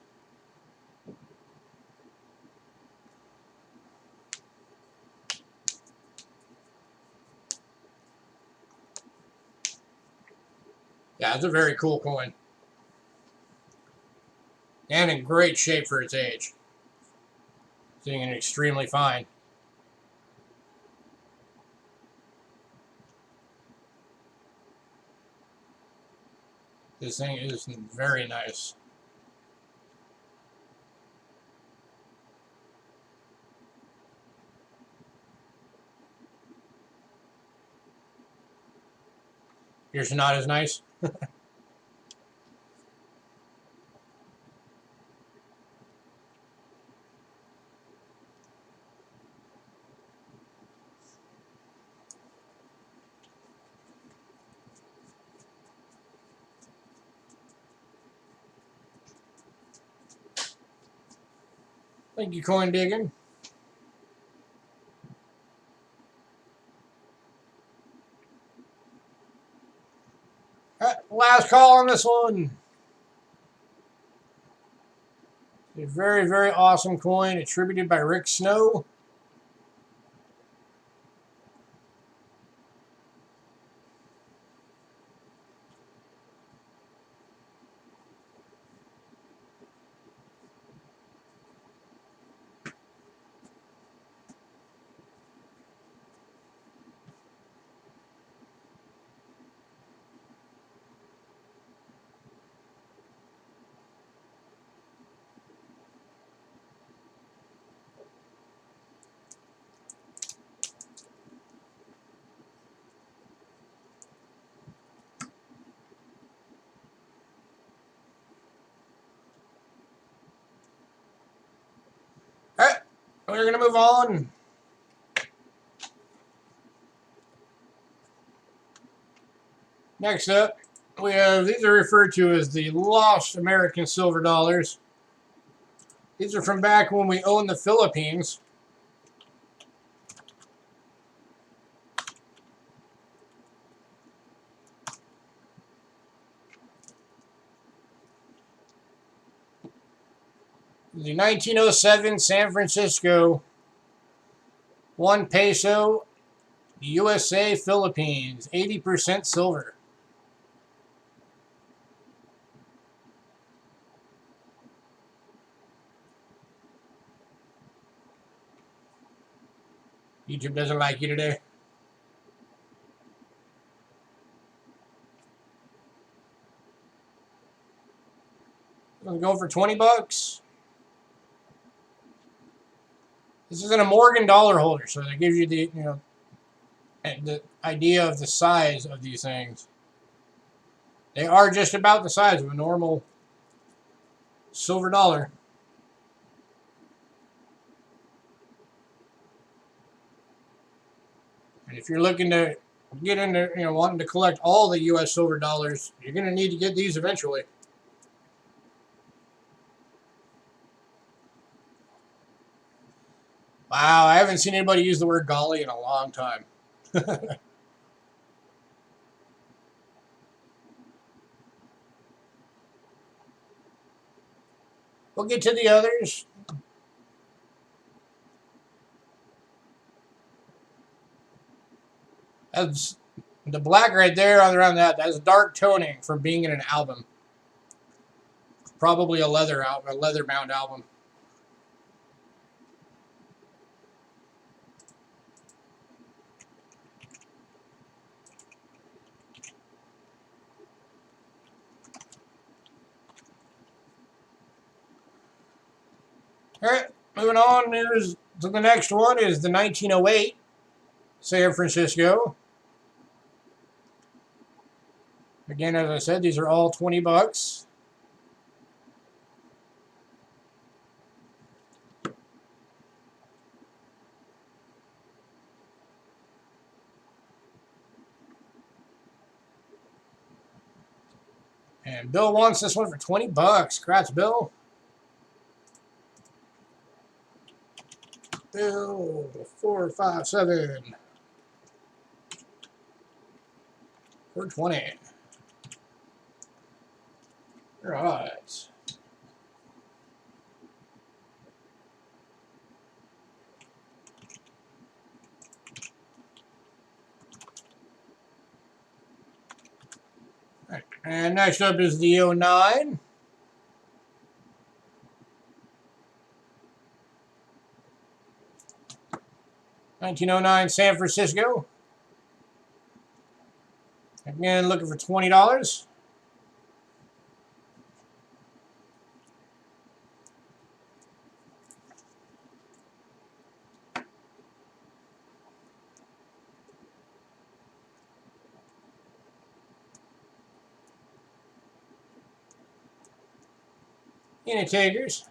A: Yeah, it's a very cool coin. And in great shape for its age. Sitting in extremely fine. This thing is very nice. Yours not as nice. Thank you, coin digging. Last call on this one. A very, very awesome coin attributed by Rick Snow. All right, we're going to move on. Next up, we have, these are referred to as the lost American silver dollars. These are from back when we owned the Philippines. The 1907 San Francisco 1 peso USA Philippines, 80% silver. YouTube doesn't like you today. I'm going for 20 bucks. This isn't a Morgan dollar holder, so that gives you the, the idea of the size of these things. They are just about the size of a normal silver dollar. And if you're looking to get into, wanting to collect all the U.S. silver dollars, you're going to need to get these eventually. Wow, I haven't seen anybody use the word golly in a long time. We'll get to the others. That's the black right there around that. That's dark toning from being in an album. Probably a leather album, a leather bound album. All right, moving on. Here's to the next one is the 1908 San Francisco. Again, as I said, these are all 20 bucks. And Bill wants this one for 20 bucks. Congrats, Bill. Bill, 457. 420. Right. Right. And next up is the 09. 1909 San Francisco. Again, looking for $20. Any takers?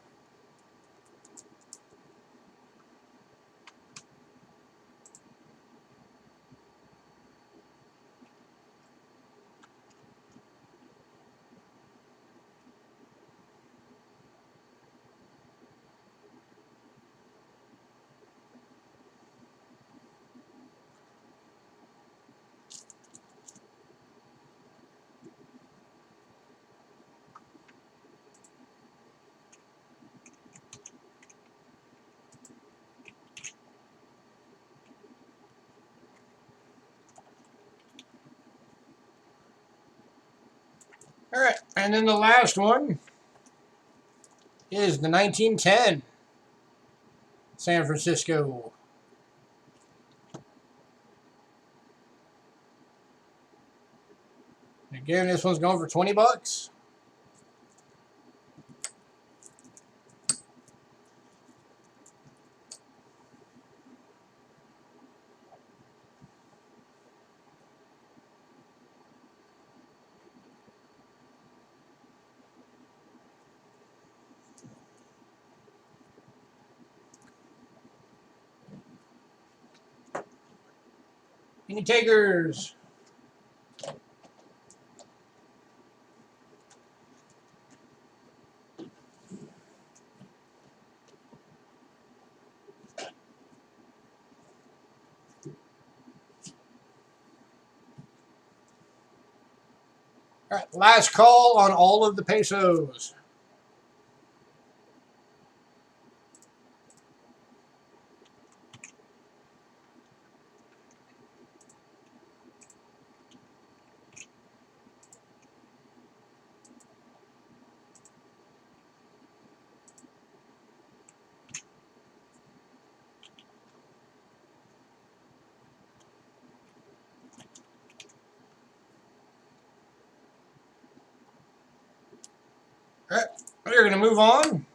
A: All right, and then the last one is the 1910 San Francisco. Again, this one's going for $20. Any takers? All right, last call on all of the pesos. All right, we're going to move on.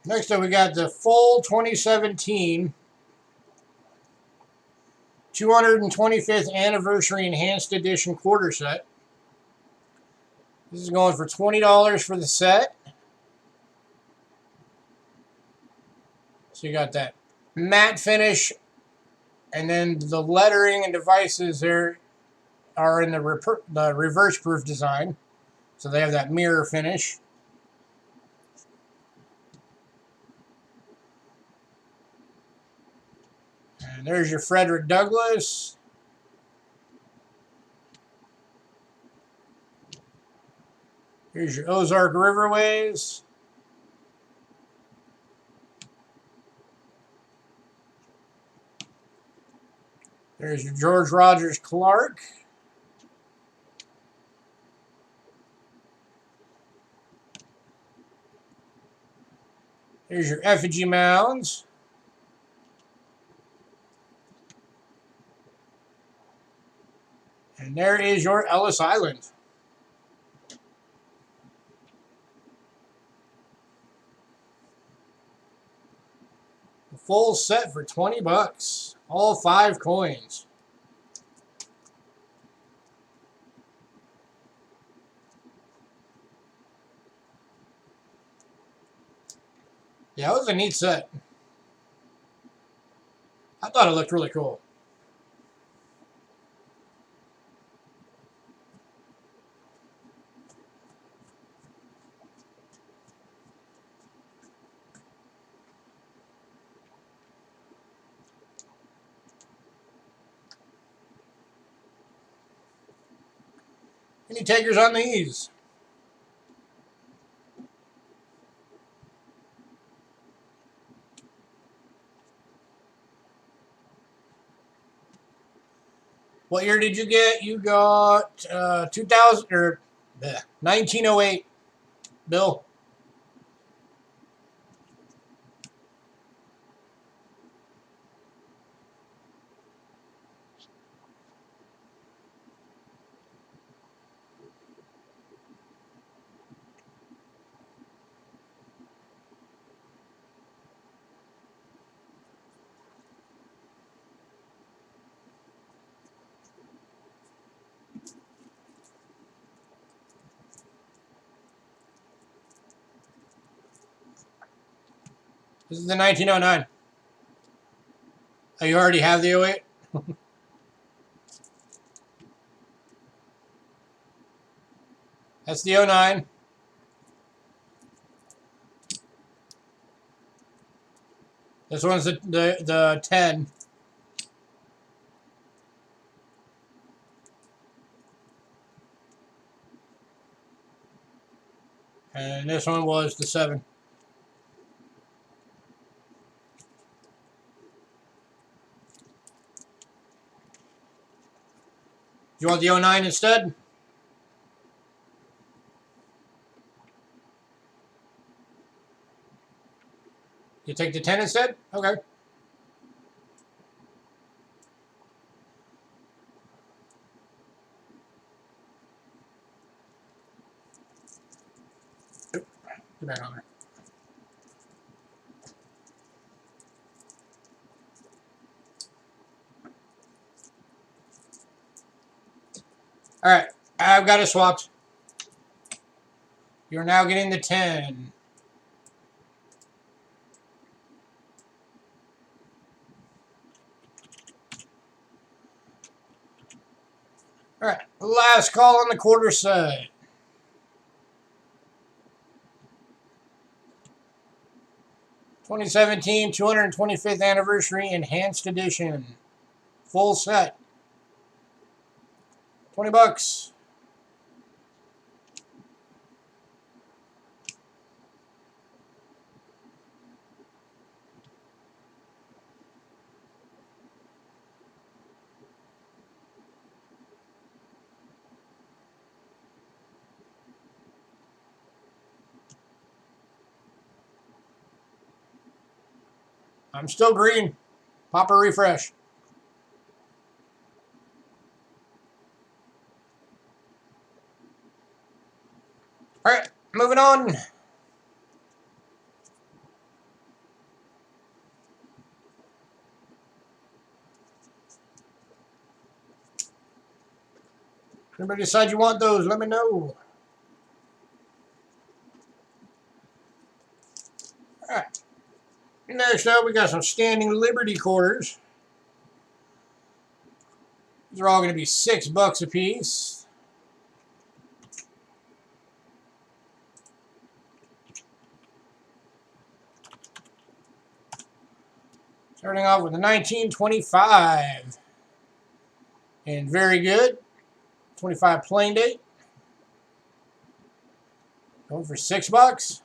A: Next up, we got the full 2017 225th Anniversary Enhanced Edition quarter set. This is going for $20 for the set. So you got that matte finish, and then the lettering and devices there are in the reverse proof design. So they have that mirror finish. And there's your Frederick Douglass. Here's your Ozark Riverways. There's your George Rogers Clark. Here's your effigy mounds. And there is your Ellis Island. The full set for $20. All 5 coins. Yeah, it was a neat set. I thought it looked really cool. Any takers on these? What year did you get? You got 2000 or 1908, Bill. This is the 1909. Oh, you already have the 08? That's the 09. This one's the 10. And this one was the 7. You want the 09 instead? You take the 10 instead? Okay. Get back on there. All right, I've got it swapped. You're now getting the 10. All right, last call on the quarter set. (2017) 225th anniversary enhanced edition, full set. $20. I'm still green. Pop a refresh. All right, moving on. Anybody decide you want those, let me know. All right. Next up, we got some standing Liberty quarters. These are all going to be $6 a piece. Starting off with the 1925. And very good. 25 plain date. Going for $6.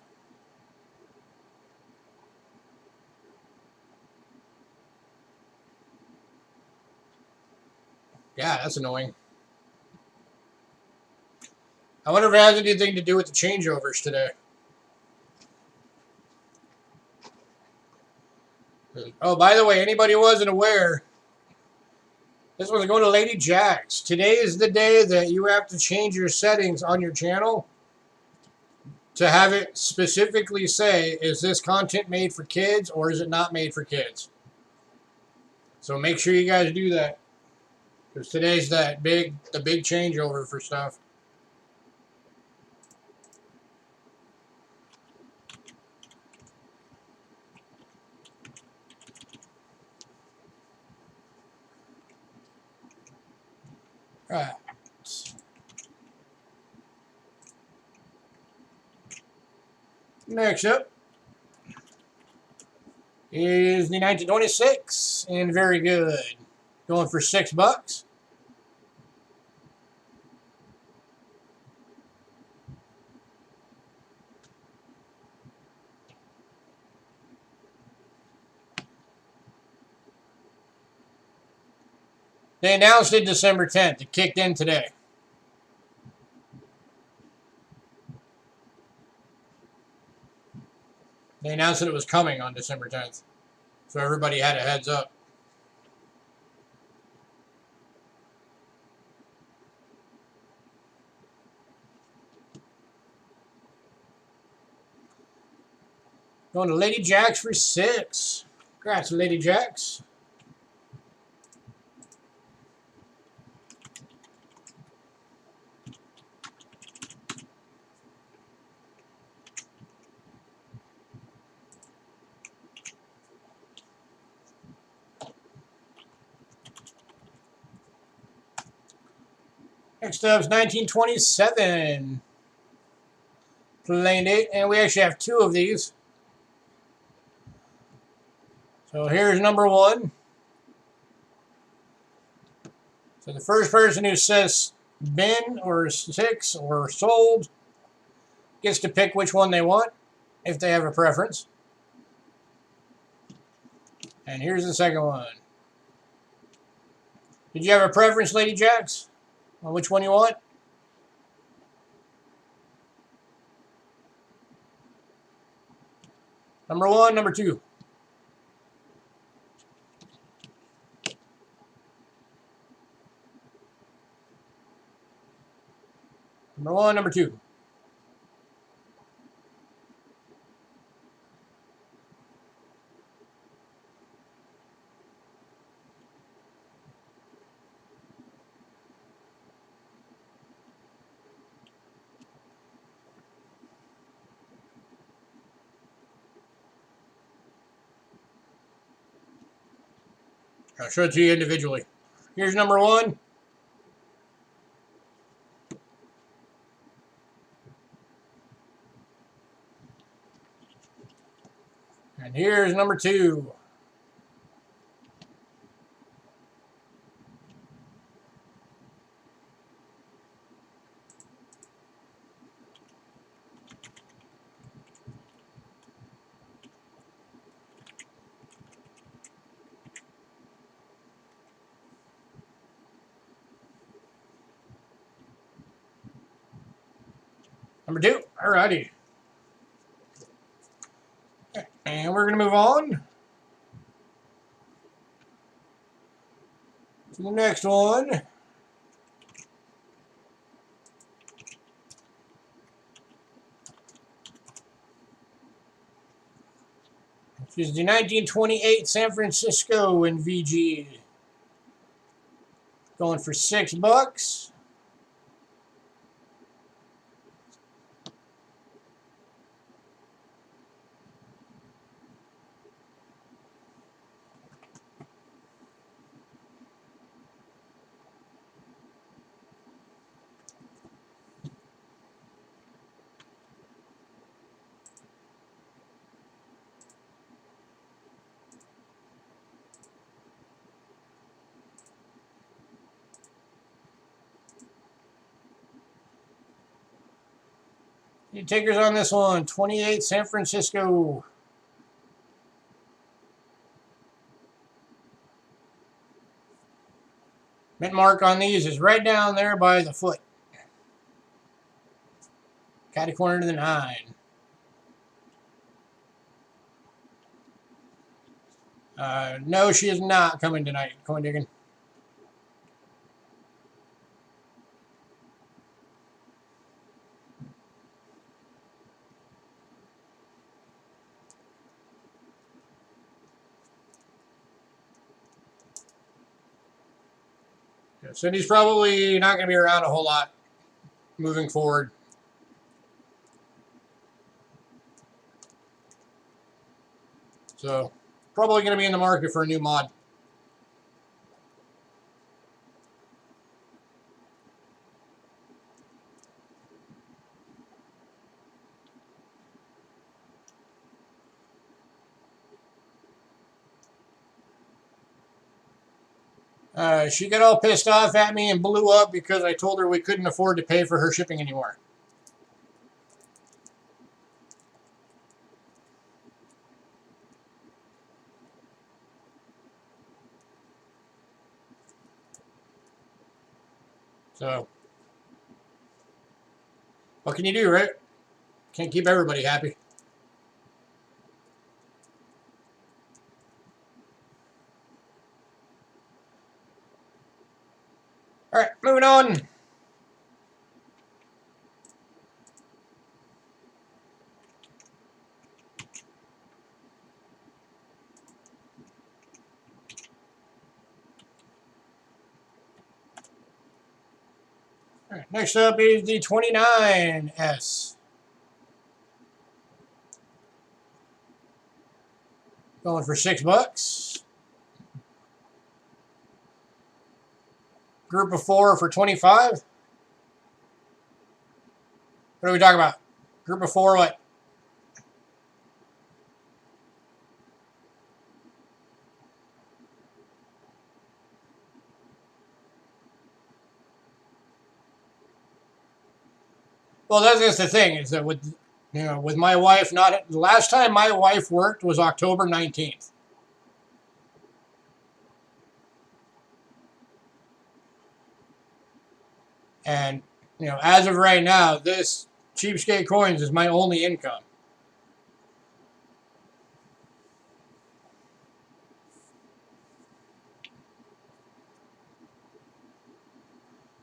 A: Yeah, that's annoying. I wonder if it has anything to do with the changeovers today. Oh, by the way, anybody who wasn't aware, this one's going to Lady Jack's. Today is the day that you have to change your settings on your channel to have it specifically say, is this content made for kids or is it not made for kids? So make sure you guys do that, because today's the big changeover for stuff. All right. Next up is the 1926, and very good. Going for $6. They announced it December 10th. It kicked in today. They announced that it was coming on December 10th. So everybody had a heads up. Going to Lady Jacks for 6. Congrats, Lady Jacks. Next up is 1927. Plain date. And we actually have 2 of these. So here's number 1. So the first person who says bin or 6 or sold gets to pick which one they want, if they have a preference. And here's the second one. Did you have a preference, Lady Jacks, on which one you want? Number 1, number 2. Number 1, number 2. I'll show it to you individually. Here's number 1. And here's number 2. Number 2. Alrighty. And we're going to move on to the next one. Which is the 1928 San Francisco in VG. Going for $6. Any takers on this one? 28 San Francisco. Mint mark on these is right down there by the foot. Catty corner to the 9. No, she is not coming tonight, coin digging. Yeah, Cindy's probably not going to be around a whole lot moving forward. So, probably going to be in the market for a new mod. She got all pissed off at me and blew up because I told her we couldn't afford to pay for her shipping anymore. So, what can you do, right? Can't keep everybody happy. All right, moving on. All right, next up is the 29S. Going for $6. Group of 4 for 25. What are we talking about? Group of 4, what? Well, that's just the thing is that with with my wife, not the last time my wife worked was October 19th. And as of right now, this Cheapskate Coins is my only income.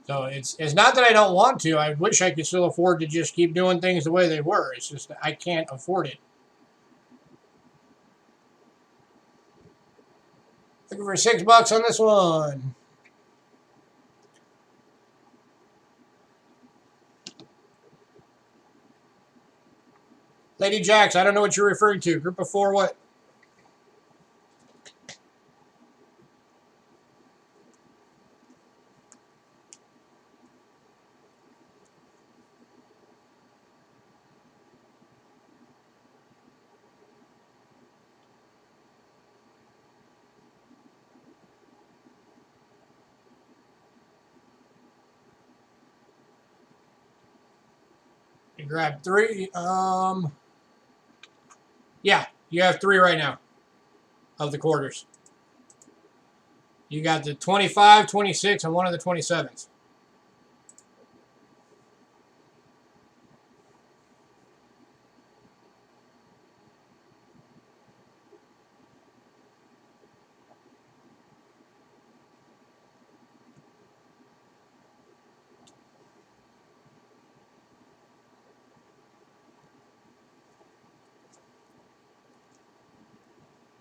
A: So it's not that I don't want to. I wish I could still afford to just keep doing things the way they were. It's just that I can't afford it. Looking for $6 on this one. Lady Jacks, I don't know what you're referring to. Group of 4, what? You grab 3. Yeah, you have 3 right now of the quarters. You got the 25, 26, and one of the 27s.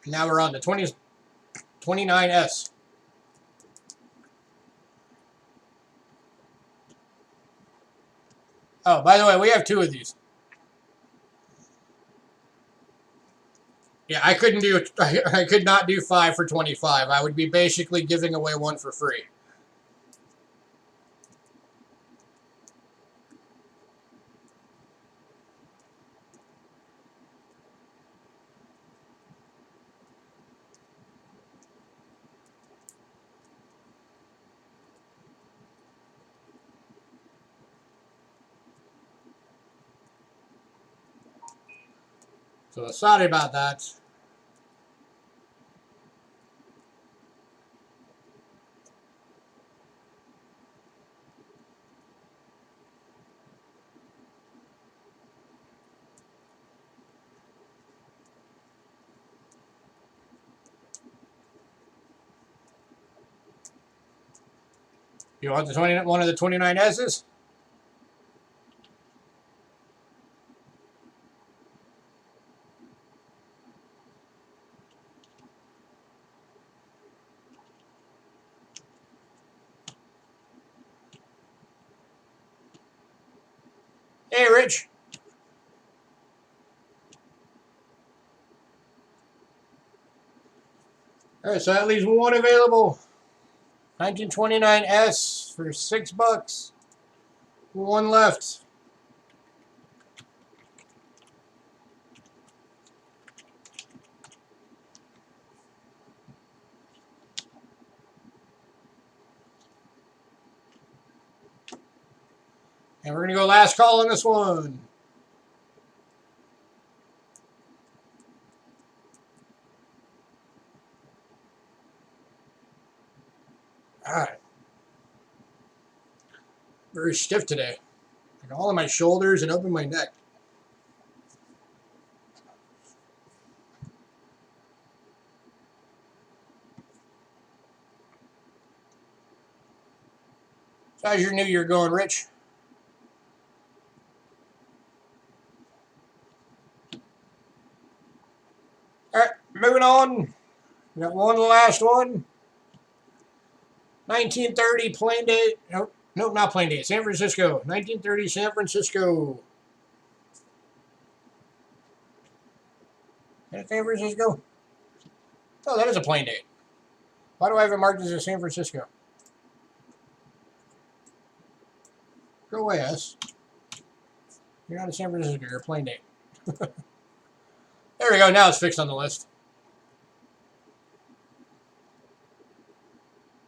A: Now we're on the 29S. Oh, by the way, we have 2 of these. Yeah, I couldn't do. I could not do 5 for 25. I would be basically giving away 1 for free. So sorry about that. You want the one of the 29S's? Hey, Rich. All right, so that leaves 1 available. 1929S for $6. 1 left. And we're going to go last call on this one. All right. Very stiff today. Like all of my shoulders and up in my neck. So how's your new year going, Rich? Alright, moving on. We got one last one. 1930 plane date. Nope, nope, not plane date. San Francisco. 1930 San Francisco. Is that San Francisco? Oh, that is a plane date. Why do I have it marked as a San Francisco? Go away, S. You're not a San Francisco. You're a plane date. There we go. Now it's fixed on the list.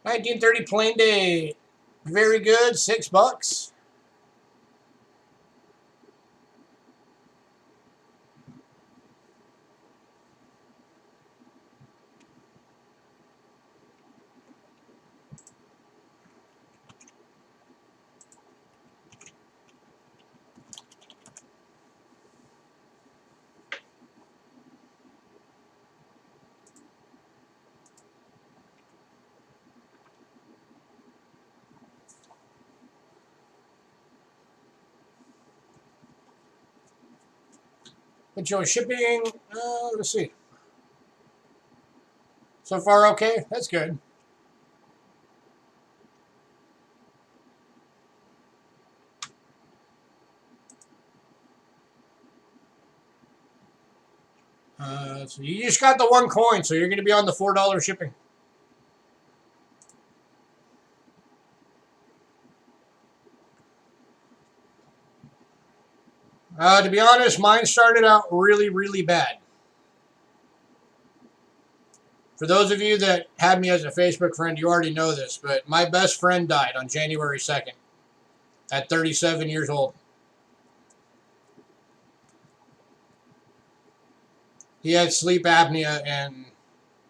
A: 1930 plane date. Very good. $6. But your shipping, let's see. So far, okay. That's good. So you just got the one coin, so you're going to be on the $4 shipping. To be honest, mine started out really, really bad. For those of you that had me as a Facebook friend, you already know this, but my best friend died on January 2nd at 37 years old. He had sleep apnea, and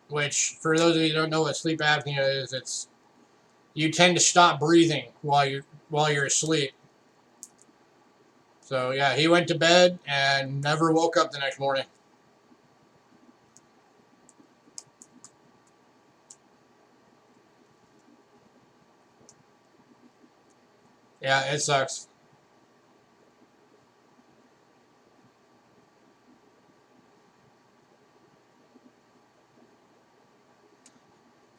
A: which, for those of you who don't know what sleep apnea is, it's you tend to stop breathing while you're asleep. So yeah, he went to bed and never woke up the next morning. Yeah, it sucks.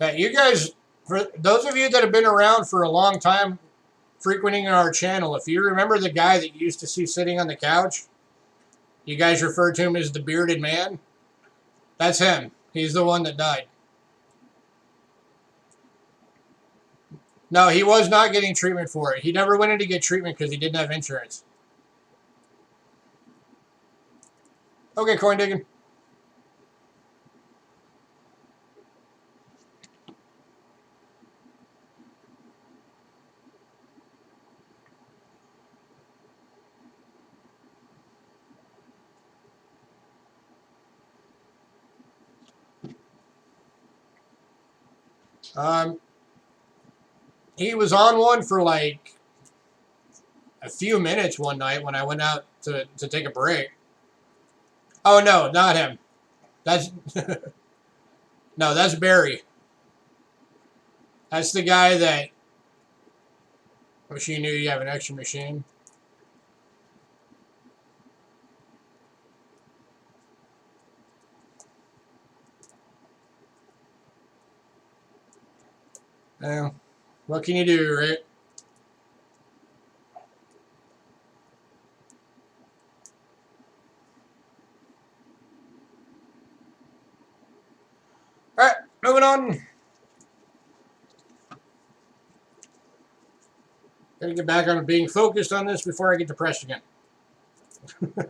A: Yeah, you guys, for those of you that have been around for a long time, frequenting our channel, if you remember the guy that you used to see sitting on the couch, you guys refer to him as the bearded man. That's him. He's the one that died. No, he was not getting treatment for it. He never went in to get treatment because he didn't have insurance. Okay, coin digging. He was on one for like a few minutes one night when I went out to take a break. Oh, no, not him. That's no, that's Barry. That's the guy that wish you knew you have an extra machine. Well, what can you do, right? All right, moving on. Gotta get back on being focused on this before I get depressed again. All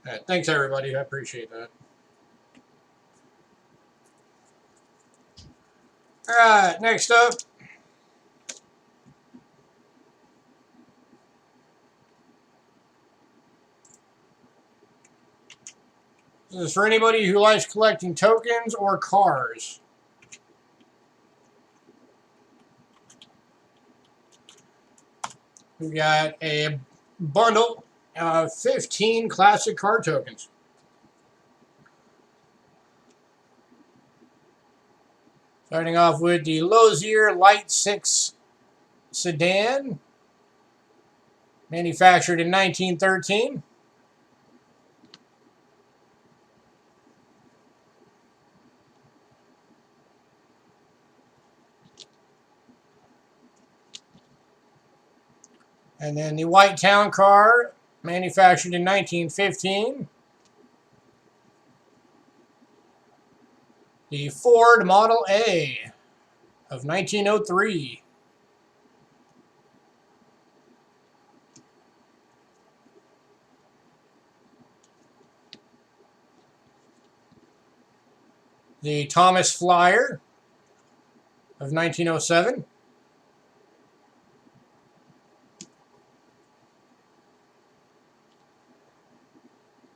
A: right, thanks, everybody. I appreciate that. All right, next up. This is for anybody who likes collecting tokens or cars. We got a bundle of 15 classic car tokens. Starting off with the Lozier Light 6 sedan, manufactured in 1913. And then the White Town Car, manufactured in 1915. The Ford Model A of 1903. The Thomas Flyer of 1907.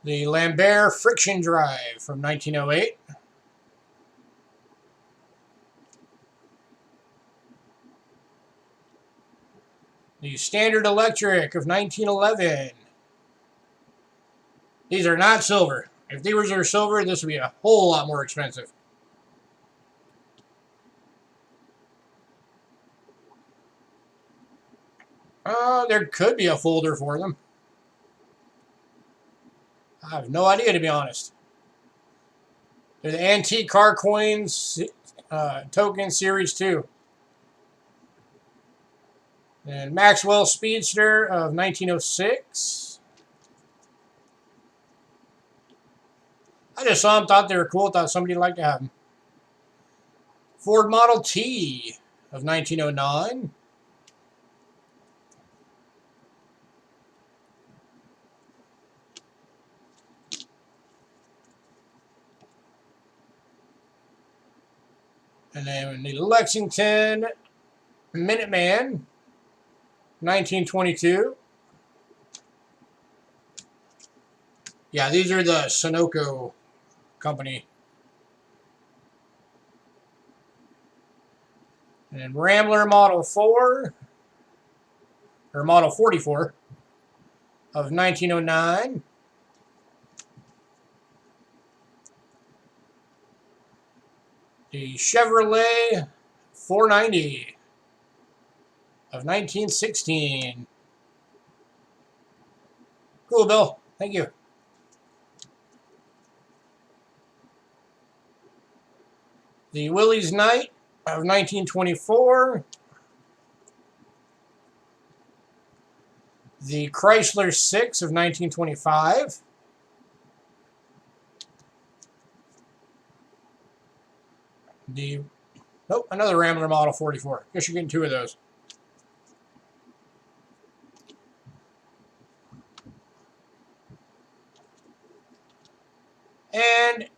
A: The Lambert Friction Drive from 1908. The Standard Electric of 1911. These are not silver. If these were silver, this would be a whole lot more expensive. There could be a folder for them. I have no idea, to be honest. They're the Antique Car Coins Token Series 2. And Maxwell Speedster of 1906. I just saw them, thought they were cool, thought somebody would like to have them. Ford Model T of 1909. And then the Lexington Minuteman, 1922. Yeah, these are the Sunoco company. And Rambler Model 4, or Model 44, of 1909. The Chevrolet 490 of 1916. Cool, Bill. Thank you. The Willys Knight of 1924. The Chrysler 6 of 1925. Another Rambler Model 44. Guess you're getting two of those. And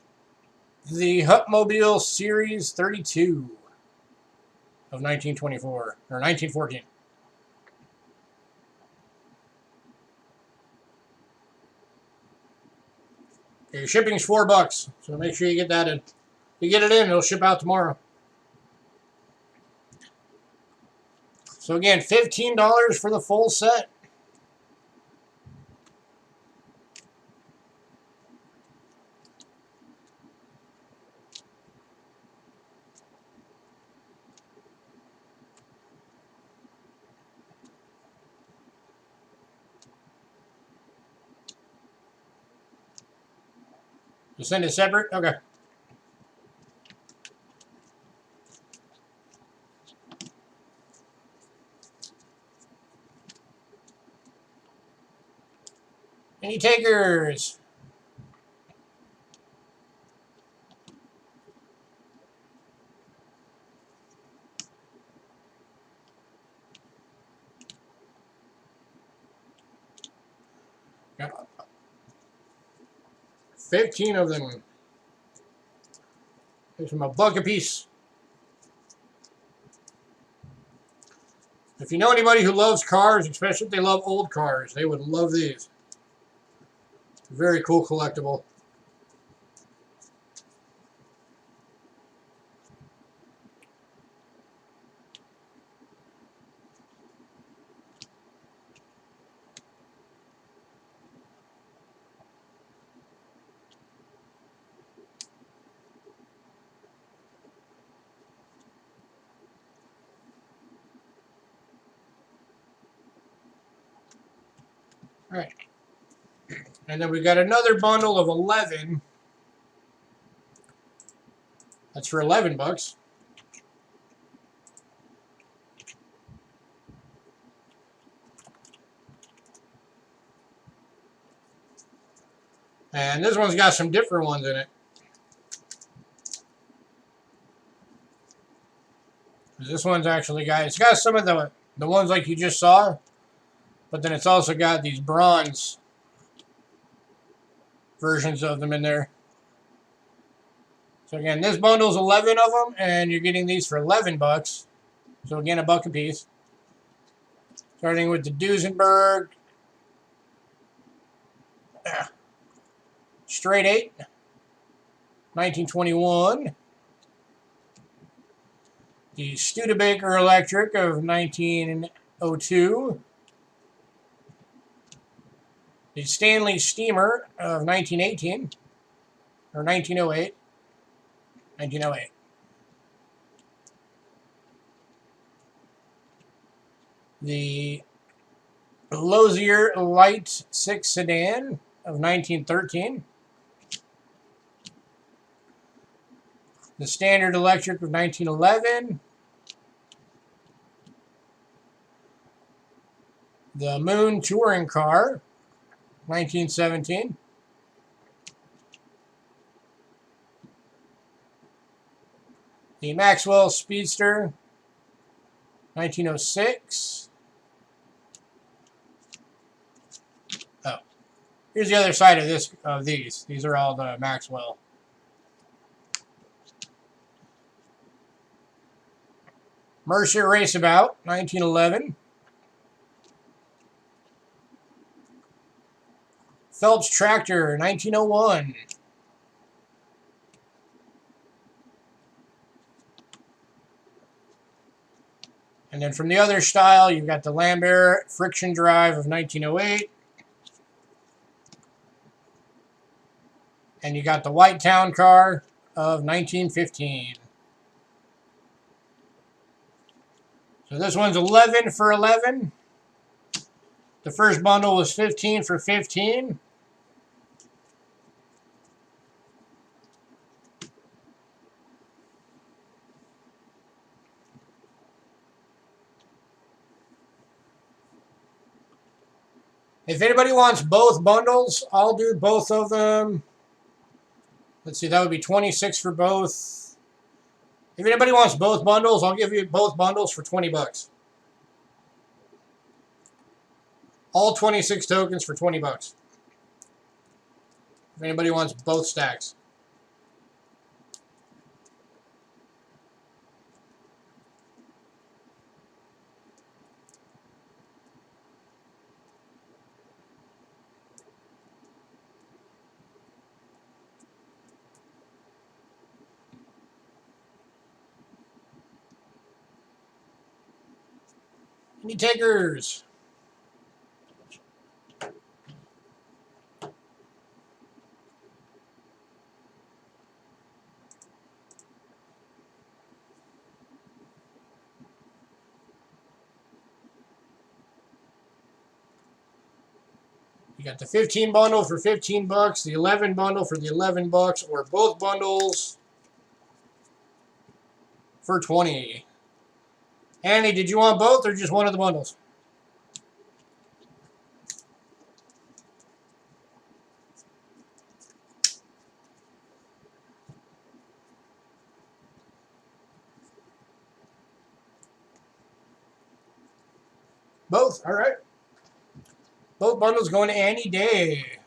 A: the Hupmobile Series 32 of 1924, or 1914. Okay, shipping's $4, so make sure you get that in. If you get it in, it'll ship out tomorrow. So again, $15 for the full set. You send it separate? Okay. Any takers? Got 15 of them. Takes them $1 a piece. If you know anybody who loves cars, especially if they love old cars, they would love these. Very cool collectible. All right. And then we got another bundle of 11. That's for 11 bucks. And this one's got some different ones in it. This one's actually got, it's got some of the ones like you just saw, but then it's also got these bronze versions of them in there. So again, this bundle's 11 of them, and you're getting these for 11 bucks. So again, a buck a piece. Starting with the Duesenberg. Straight 8. 1921. The Studebaker Electric of 1902. The Stanley Steamer of 1918. Or 1908. 1908. The Lozier Light 6 Sedan of 1913. The Standard Electric of 1911. The Moon Touring Car, 1917. The Maxwell Speedster, 1906. Oh, here's the other side of these. These are all the Maxwell. Mercer Raceabout, 1911. Phelps Tractor, 1901. And then from the other style, you've got the Lambert Friction Drive of 1908. And you got the White Town Car of 1915. So this one's 11 for 11. The first bundle was 15 for 15. If anybody wants both bundles, I'll do both of them. Let's see, that would be 26 for both. If anybody wants both bundles, I'll give you both bundles for 20 bucks. All 26 tokens for 20 bucks. If anybody wants both stacks. Any takers? You got the 15 bundle for 15 bucks, the 11 bundle for the 11 bucks, or both bundles for 20. Annie, did you want both or just one of the bundles? Both, all right. Both bundles going to Annie Day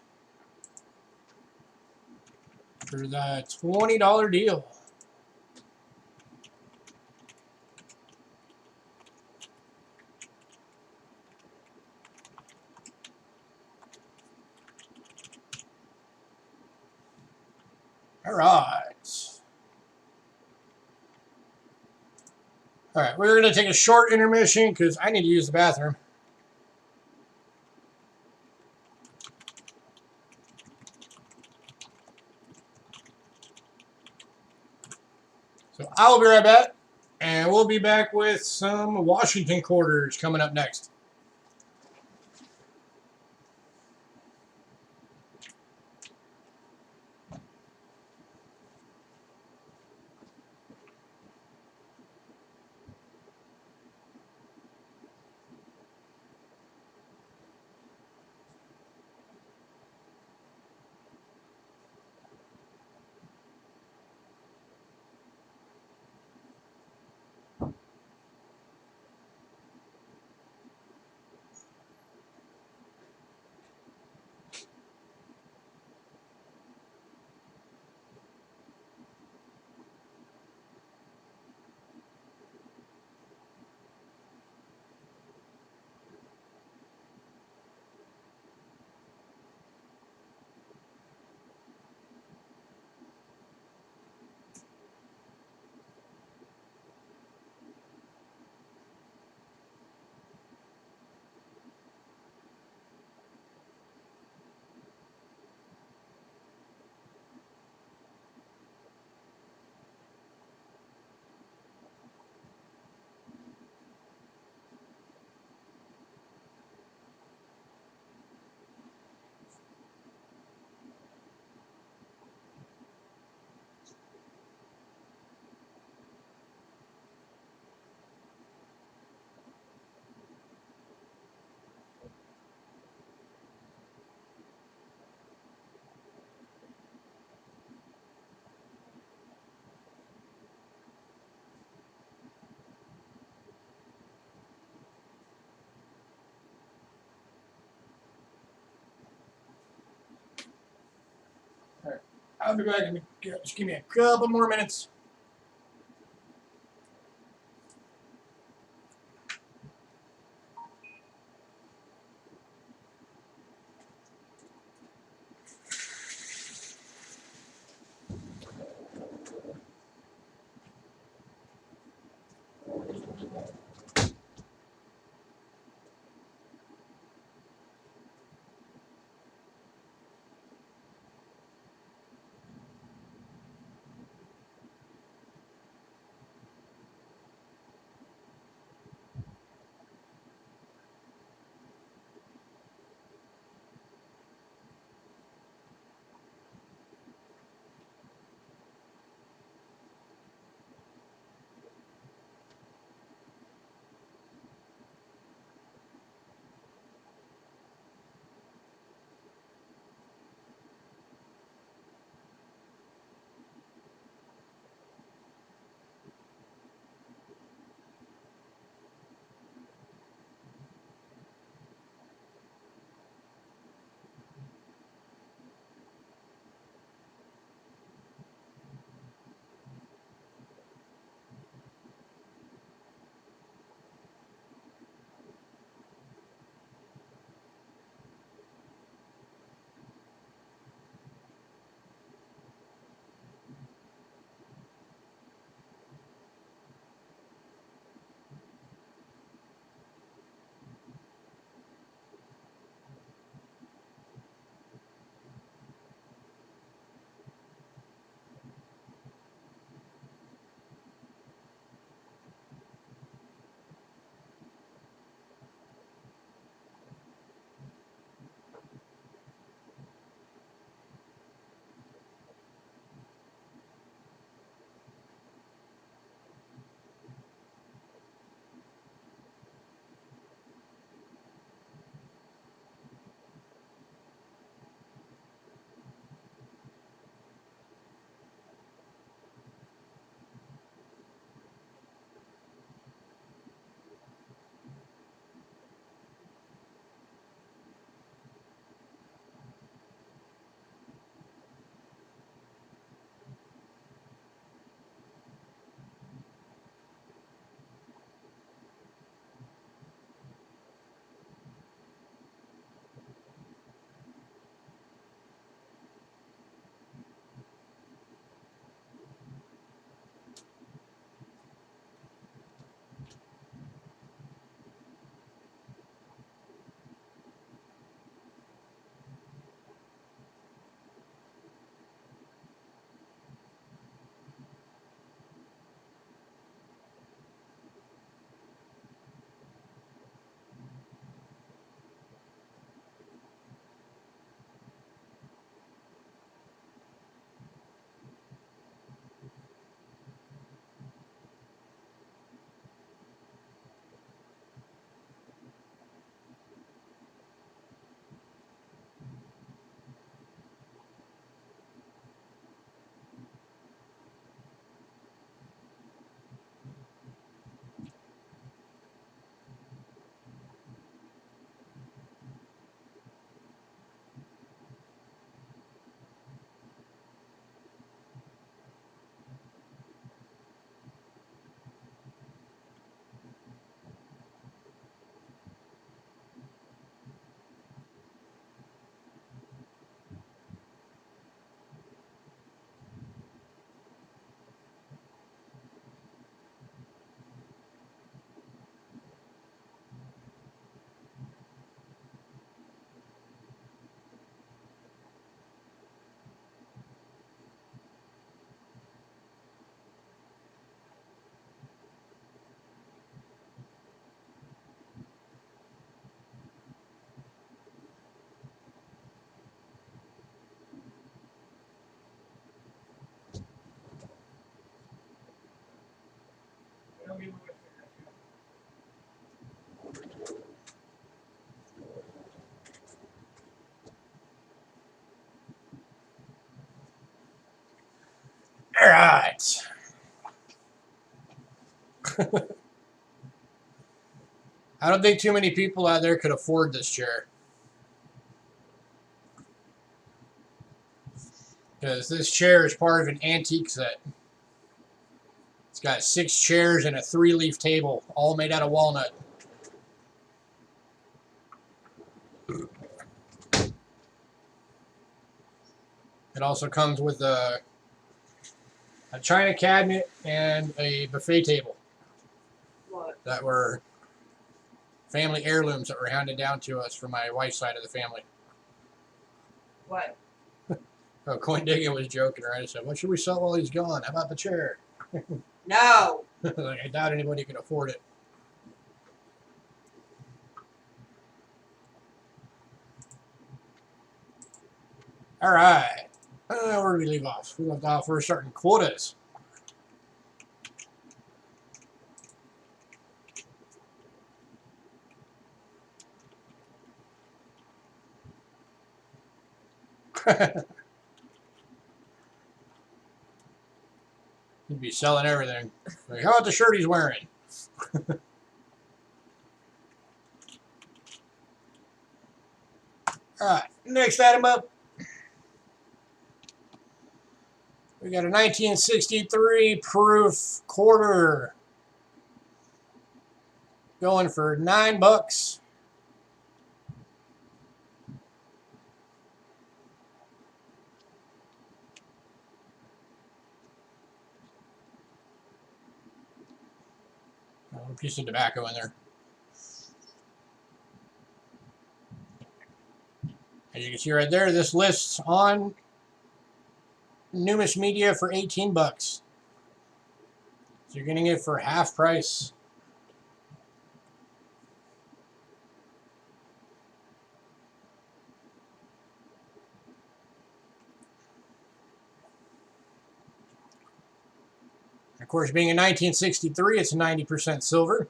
A: for the $20 deal. All right. All right, we're going to take a short intermission because I need to use the bathroom. So I'll be right back, and we'll be back with some Washington quarters coming up next. I'll be back. Just give me a couple more minutes. All right. I don't think too many people out there could afford this chair. because this chair is part of an antique set. It's got 6 chairs and a 3-leaf table, all made out of walnut. It also comes with a china cabinet and a buffet table.
B: What?
A: That were family heirlooms that were handed down to us from my wife's side of the family.
B: What?
A: Oh, Coin Digging was joking, right? I said, what should we sell while he's gone? How about the chair?
B: No.
A: Like, I doubt anybody can afford it. All right. Where did we leave off? We left off. We're starting quotas. He'd be selling everything. Like, how about the shirt he's wearing? All right. Next item up. We got a 1963 proof quarter going for $9. A little piece of tobacco in there. As you can see right there, this lists on Numis Media for $18. So you're getting it for half price. Of course, being a 1963, it's 90% silver.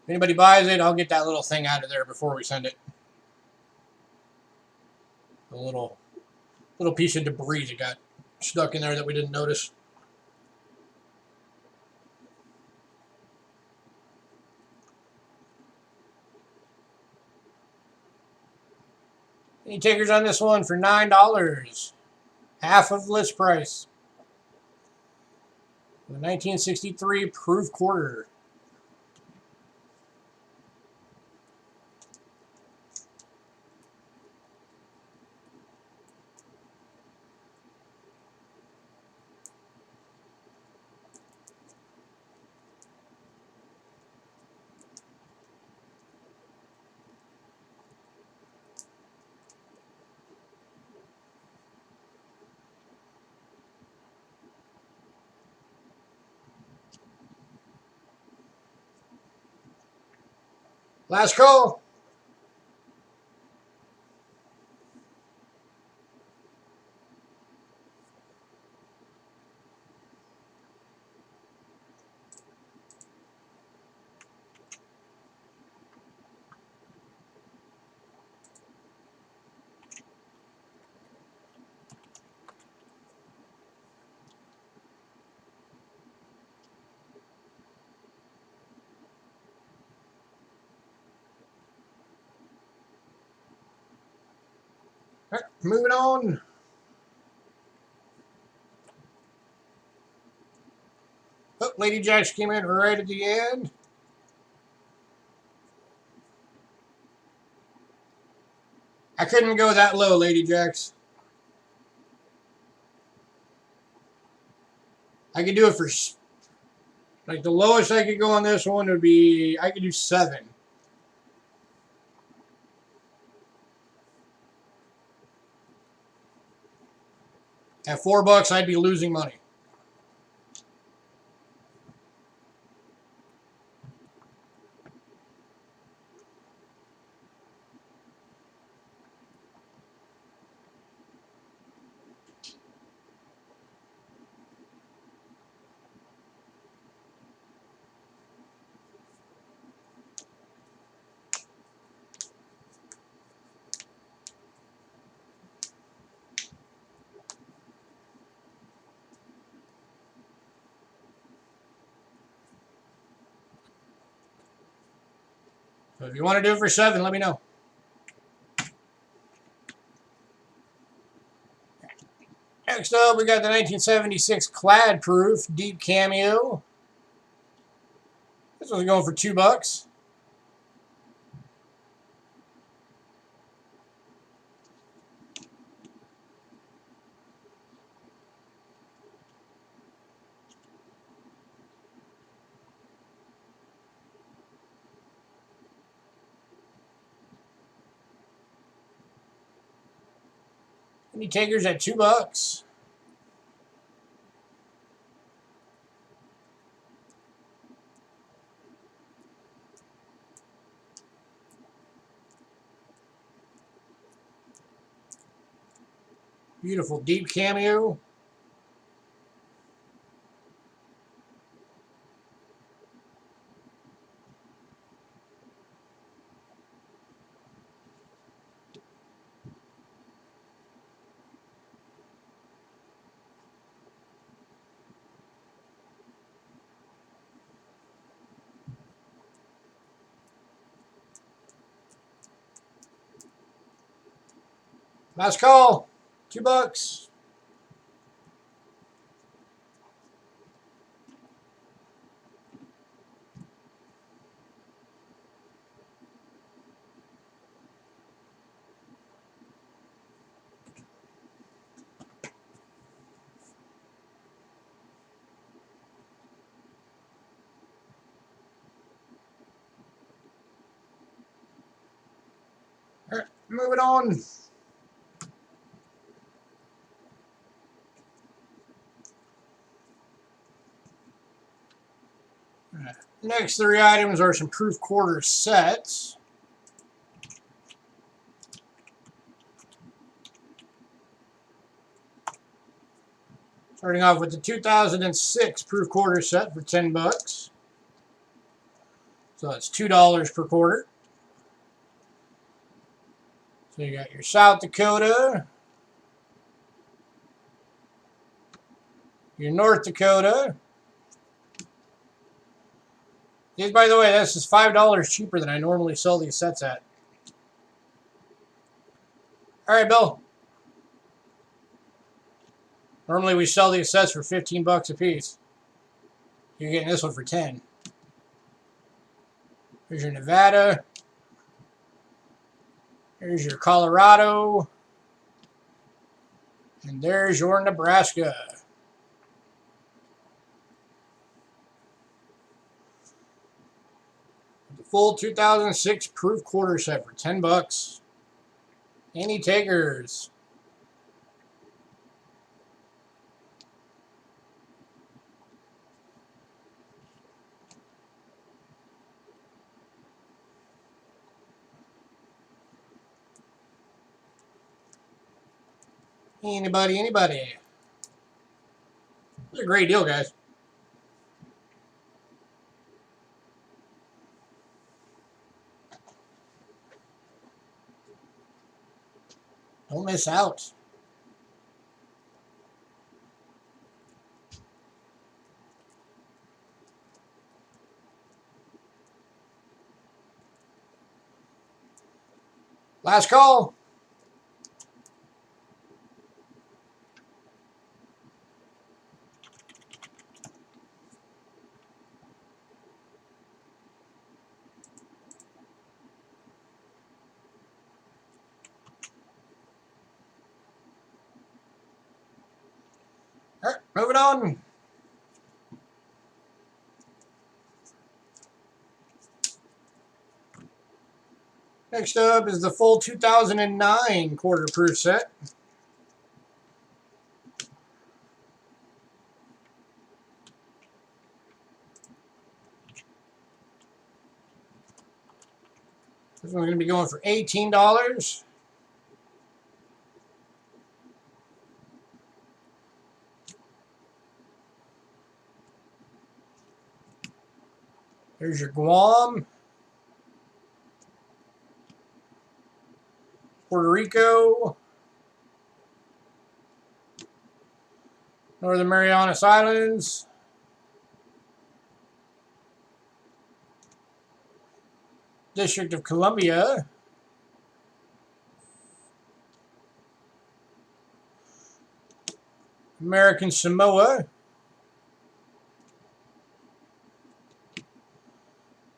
A: If anybody buys it, I'll get that little thing out of there before we send it. A little piece of debris that got stuck in there that we didn't notice. Any takers on this one for $9? Half of list price. The 1963 proof quarter. Last call. All right, moving on. Oh, Lady Jacks came in right at the end. I couldn't go that low, Lady Jacks. I could do it for, like, the lowest I could go on this one would be, I could do 7. At $4, I'd be losing money. So if you want to do it for 7, let me know. Next up, we got the 1976 Clad Proof Deep Cameo. This one's going for $2. Any takers at $2? Beautiful deep cameo. Last call. $2. All right, moving on. Next 3 items are some proof quarter sets. Starting off with the 2006 proof quarter set for $10. So that's $2 per quarter. So you got your South Dakota, your North Dakota. These, by the way, this is $5 cheaper than I normally sell these sets at. All right, Bill. Normally we sell these sets for $15 a piece. You're getting this one for 10. Here's your Nevada. Here's your Colorado. And there's your Nebraska. The full 2006 proof quarter set for $10. Any takers? Anybody, anybody? It's a great deal, guys. Don't miss out. Last call. All right, moving on. Next up is the full 2009 quarter proof set. This one's going to be going for $18. There's your Guam, Puerto Rico, Northern Marianas Islands, District of Columbia. American Samoa.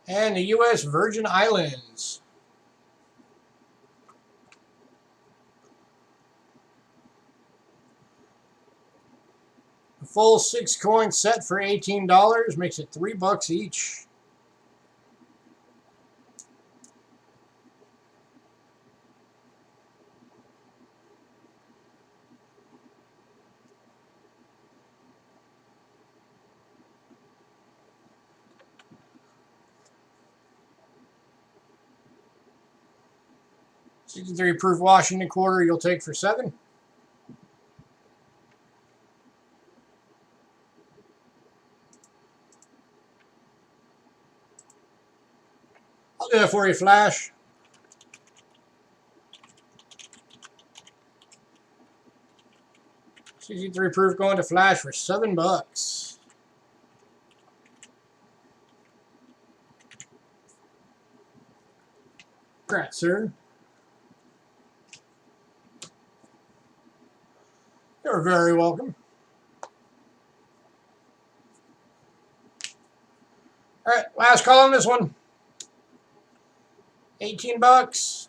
A: And the U.S. Virgin Islands. A full 6-coin set for $18 makes it $3 each. $63 proof Washington quarter you'll take for $7. I'll do that for you, Flash. $63 proof going to Flash for $7. Congrats, sir. You're very welcome. All right, last call on this one. $18.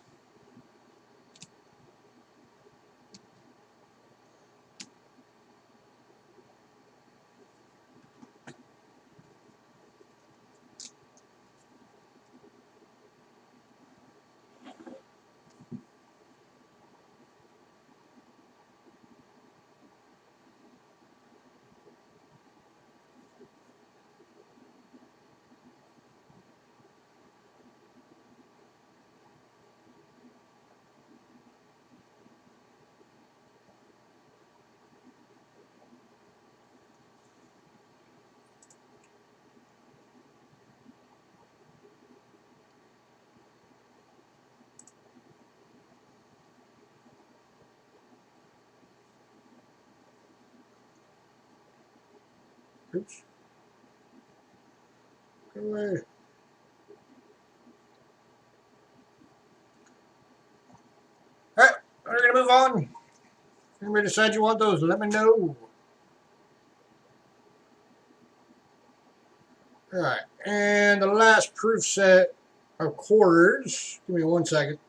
A: Oops. Go away. All right, we're going to move on. If anybody decides you want those, let me know. All right, and the last proof set of quarters. Give me 1 second.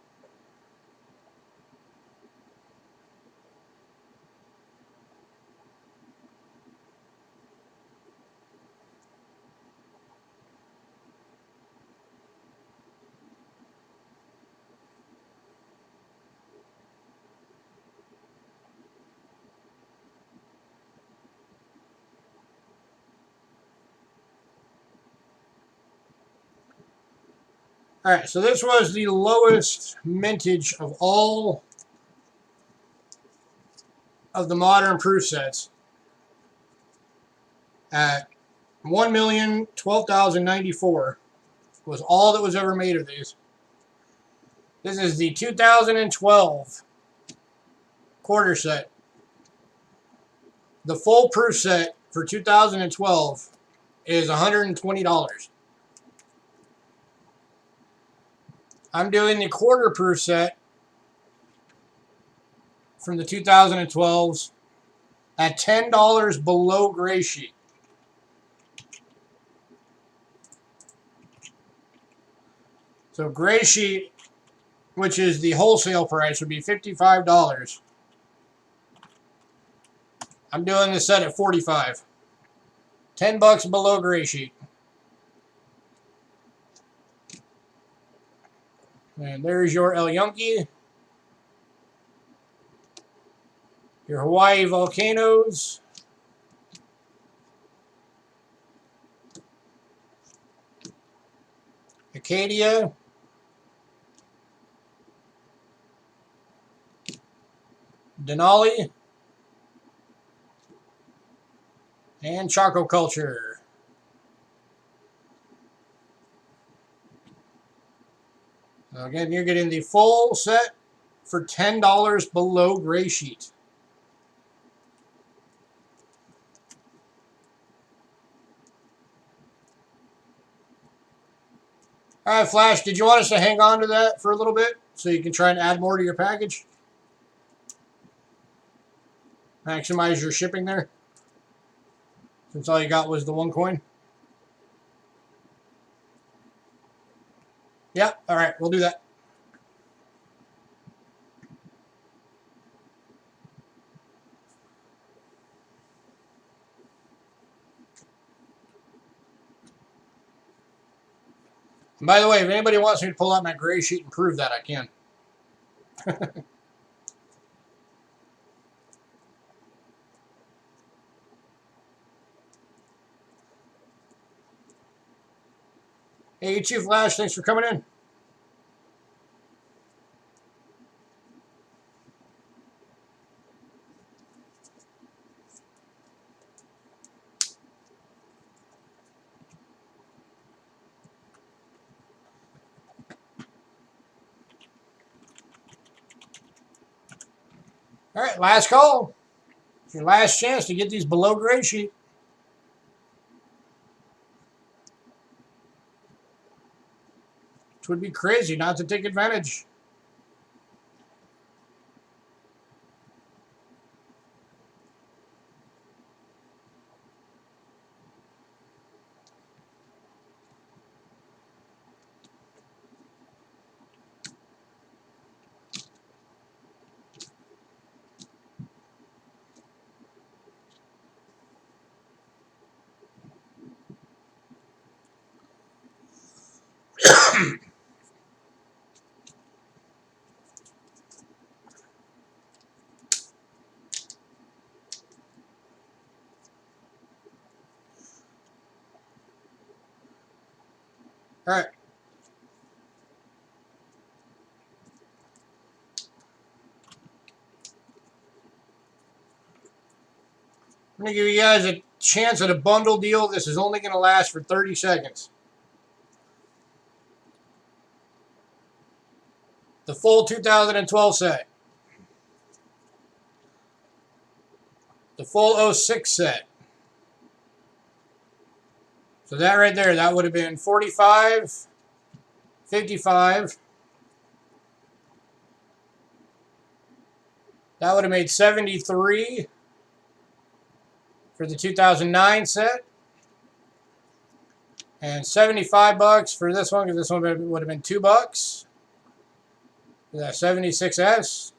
A: All right, so this was the lowest mintage of all of the modern proof sets at 1,012,094 was all that was ever made of these. This is the 2012 quarter set. The full proof set for 2012 is $120. I'm doing the quarter proof set from the 2012s at $10 below gray sheet. So gray sheet, which is the wholesale price, would be $55. I'm doing the set at $45. $10 below gray sheet. And there's your El Yunque, your Hawaii volcanoes, Acadia, Denali, and Choco Culture. So again, you're getting the full set for $10 below gray sheet. All right, Flash, did you want us to hang on to that for a little bit so you can try and add more to your package? Maximize your shipping there, since all you got was the 1 coin. Yeah, all right, we'll do that. And by the way, if anybody wants me to pull out my gray sheet and prove that, I can. Hey, Chief Flash, thanks for coming in. All right, last call. It's your last chance to get these below gray sheet. Which would be crazy not to take advantage. All right. I'm going to give you guys a chance at a bundle deal. This is only going to last for 30 seconds. The full 2012 set. The full 06 set. So that right there, that would have been 45, 55. That would have made 73 for the 2009 set. And 75 bucks for this one, because this one would have been $2. That 76S.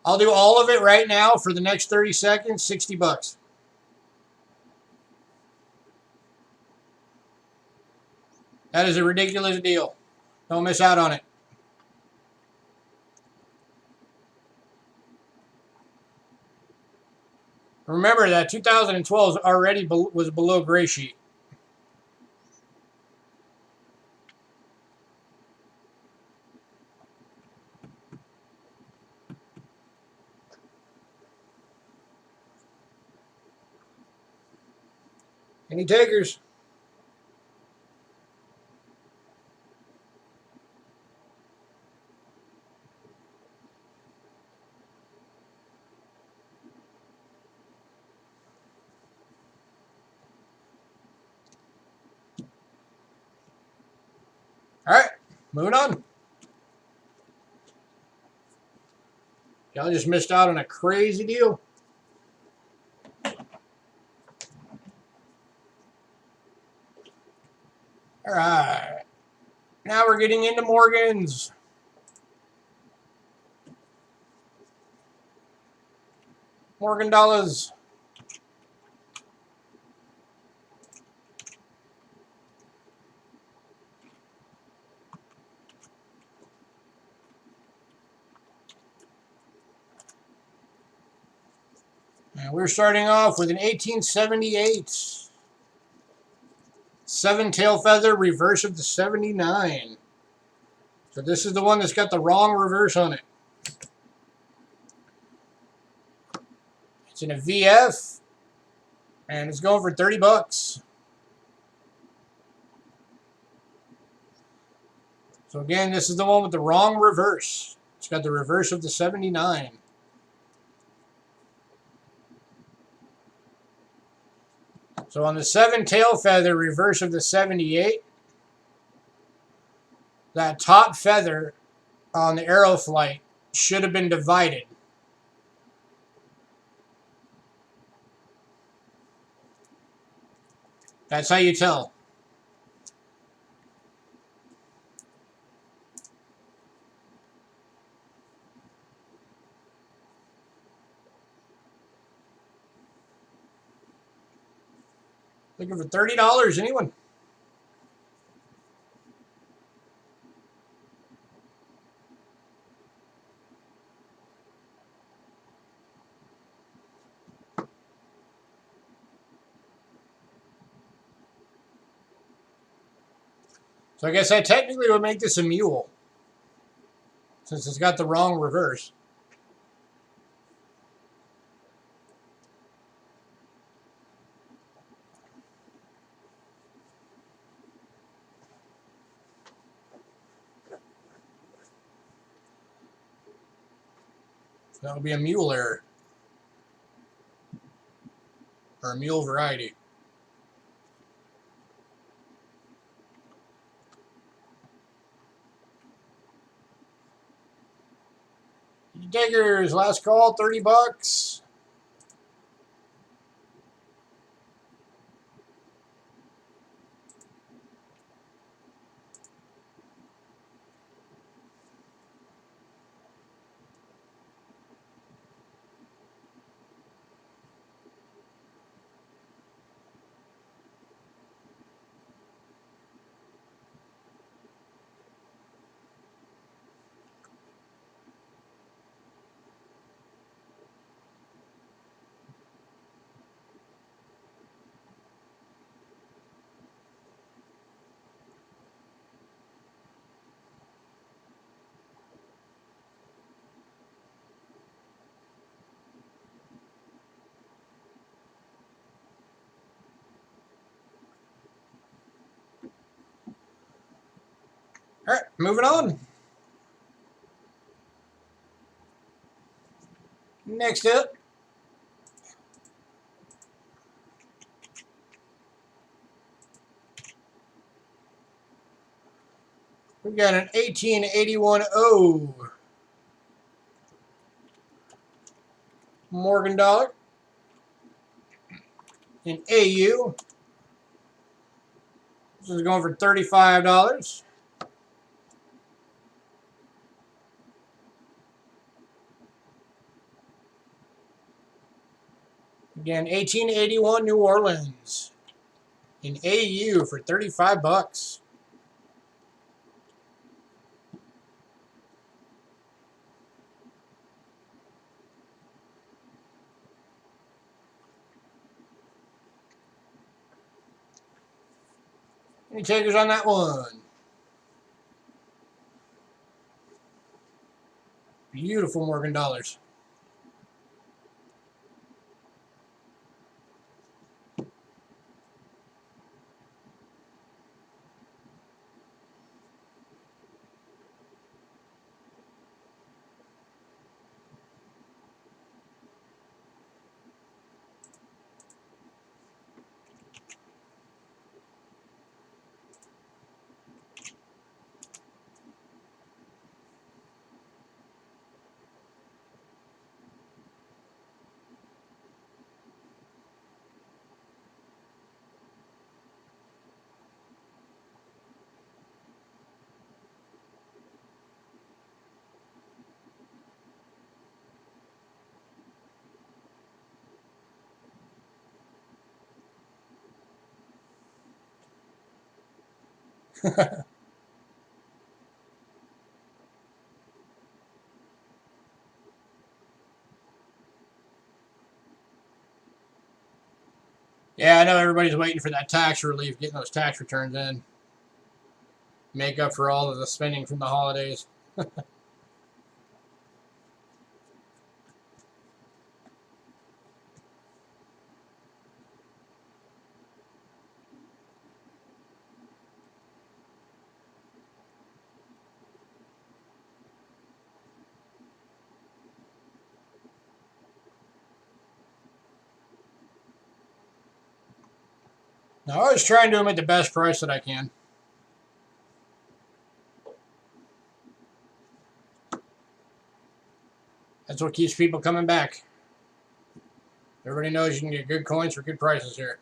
A: I'll do all of it right now for the next 30 seconds, 60 bucks. That is a ridiculous deal. Don't miss out on it. Remember that 2012 already was below gray sheet. Any takers? All right, moving on. Y'all just missed out on a crazy deal. All right. Now we're getting into Morgans. Morgan dollars. And we're starting off with an 1878 seven-tail feather reverse of the 79. So this is the one that's got the wrong reverse on it. It's in a VF, and it's going for 30 bucks. So again, this is the one with the wrong reverse. It's got the reverse of the 79. So on the 7 tail feather, reverse of the 78, that top feather on the arrow flight should have been divided. That's how you tell. Looking for $30, anyone? So I guess I technically would make this a mule, since it's got the wrong reverse. So that would be a mule error. Or a mule variety. Takers, last call, $30. All right, moving on. Next up, we've got an 1881 Morgan dollar in AU. This is going for $35. Again, 1881 New Orleans in AU for $35. Any takers on that one? Beautiful Morgan dollars. Yeah, I know everybody's waiting for that tax relief, getting those tax returns in. Make up for all of the spending from the holidays. Now, I always try and do them at the best price that I can. That's what keeps people coming back. Everybody knows you can get good coins for good prices here.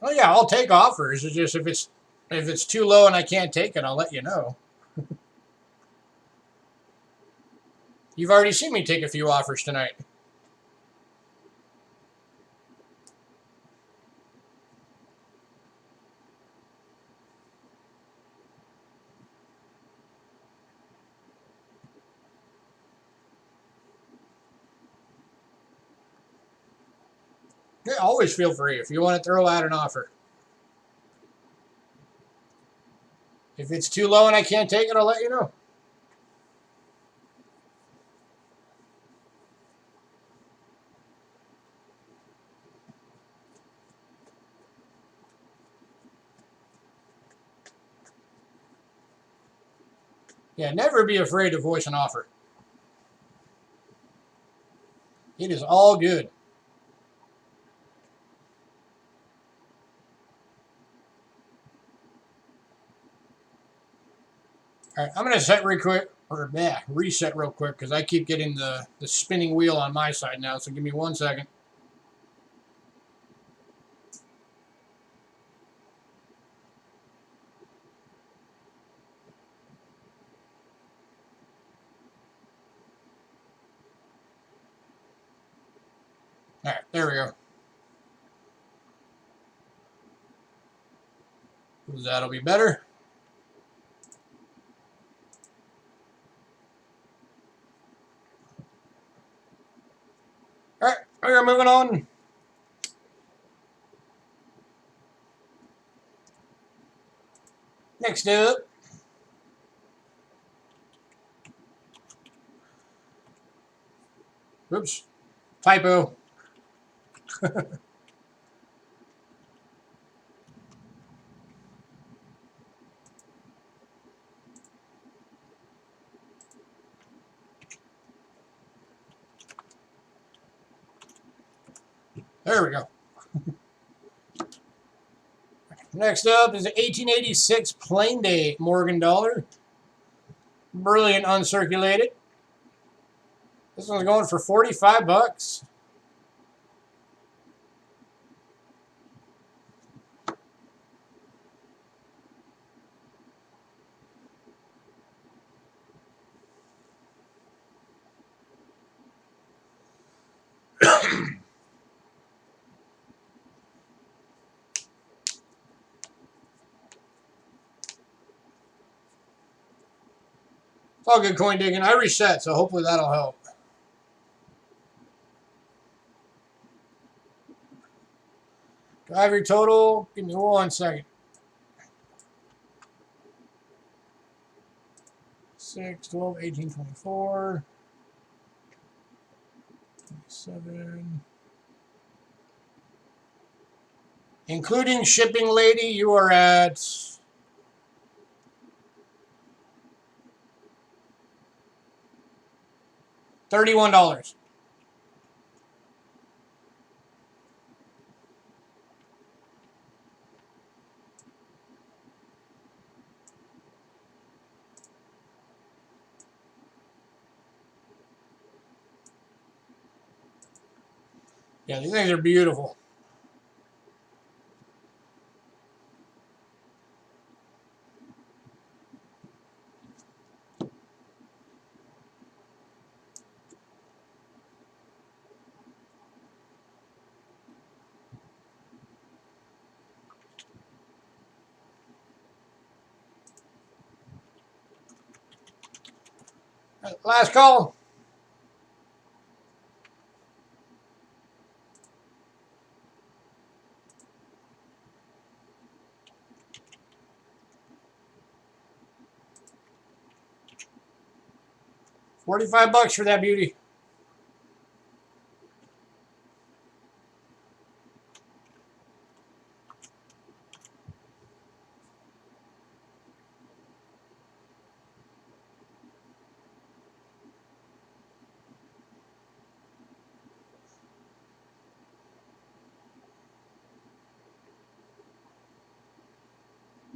A: Oh yeah, I'll take offers. It's just if it's too low and I can't take it, I'll let you know. You've already seen me take a few offers tonight. Yeah, always feel free if you want to throw out an offer. If it's too low and I can't take it, I'll let you know. Yeah, never be afraid to voice an offer. It is all good. All right, I'm going to set reset real quick because I keep getting the spinning wheel on my side now. So give me 1 second. All right, there we go. That'll be better. All right, we're moving on. Next up, oops, typo. There we go. Next up is an 1886 plain day Morgan dollar. Brilliant uncirculated. This one's going for 45 bucks. It's all good coin digging. I reset, so hopefully that'll help. Do I have your total? Give me 1 second. 6, 12, 18, 24, 27. Including shipping, lady, you are at $31. Yeah, these things are beautiful. Last call. $45 for that beauty.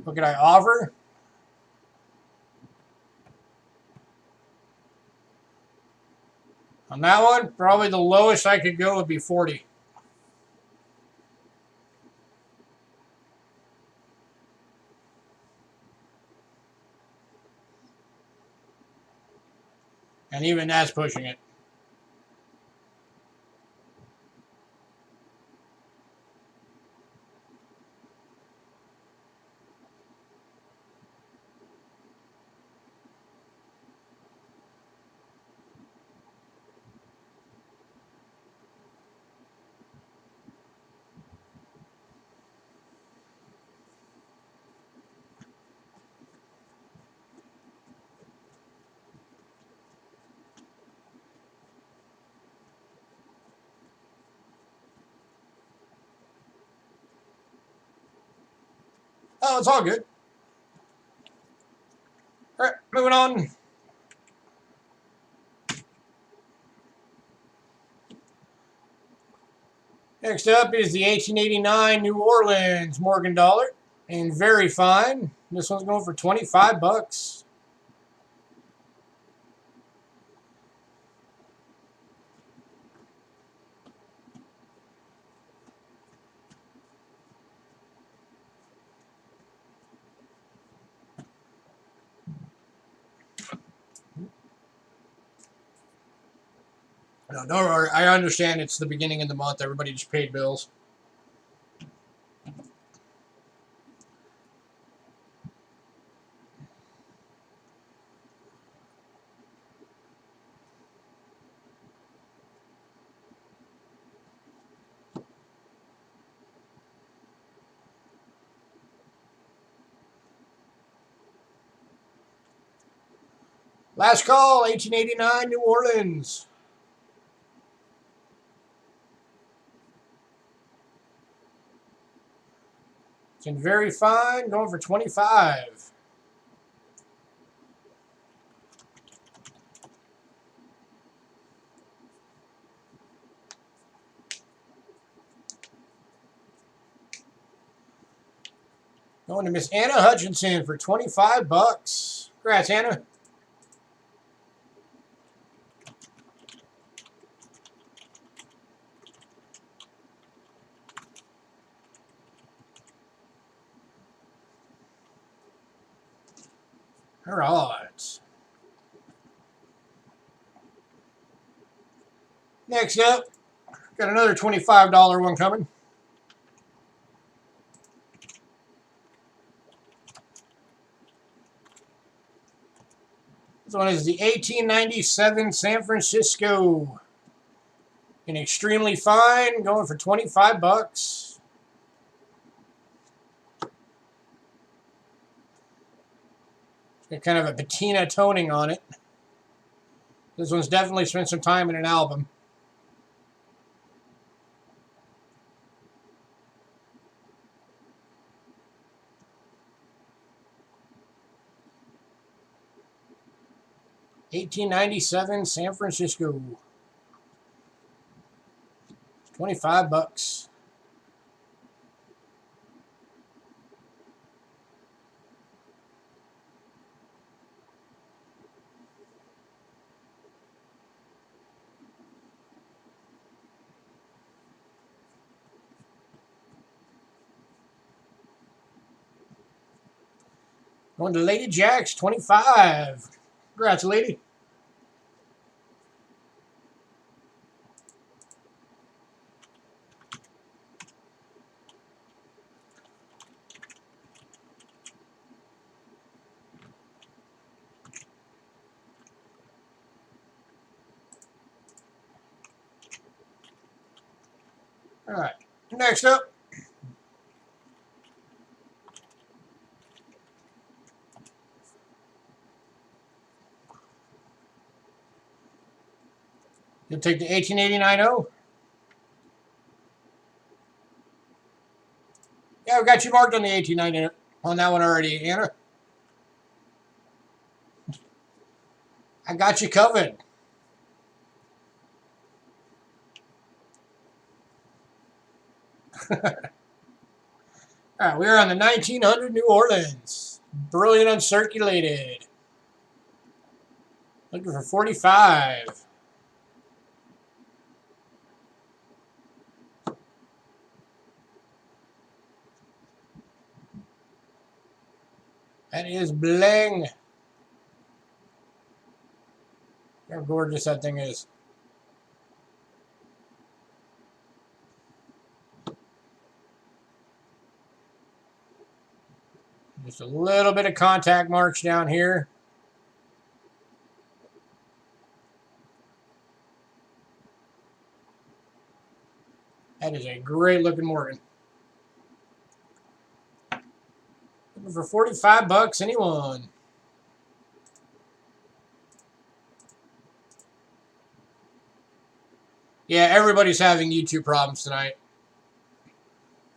A: What could I offer? On that one, probably the lowest I could go would be 40. And even that's pushing it. Oh, it's all good. All right, moving on. Next up is the 1889 New Orleans Morgan dollar, and very fine. This one's going for 25 bucks. No, don't worry. I understand it's the beginning of the month. Everybody just paid bills. Last call, 1889 New Orleans. It's in very fine, going for 25. Going to Miss Anna Hutchinson for 25 bucks. Congrats, Anna. All right. Next up, got another $25 one coming. This one is the 1897 San Francisco. In extremely fine, going for 25 bucks. Got kind of a patina toning on it. This one's definitely spent some time in an album. $18.97 San Francisco. 25 bucks. Going to Lady Jacks, 25. Congrats, lady. All right. Next up. You'll take the 1889-0. Yeah, I've got you marked on the 1890 on that one already, Anna. I got you covered. All All right, we are on the 1900 New Orleans. Brilliant uncirculated. Looking for 45. That is bling. How gorgeous that thing is. Just a little bit of contact marks down here. That is a great looking Morgan. Looking for 45 bucks, anyone? Yeah, everybody's having YouTube problems tonight.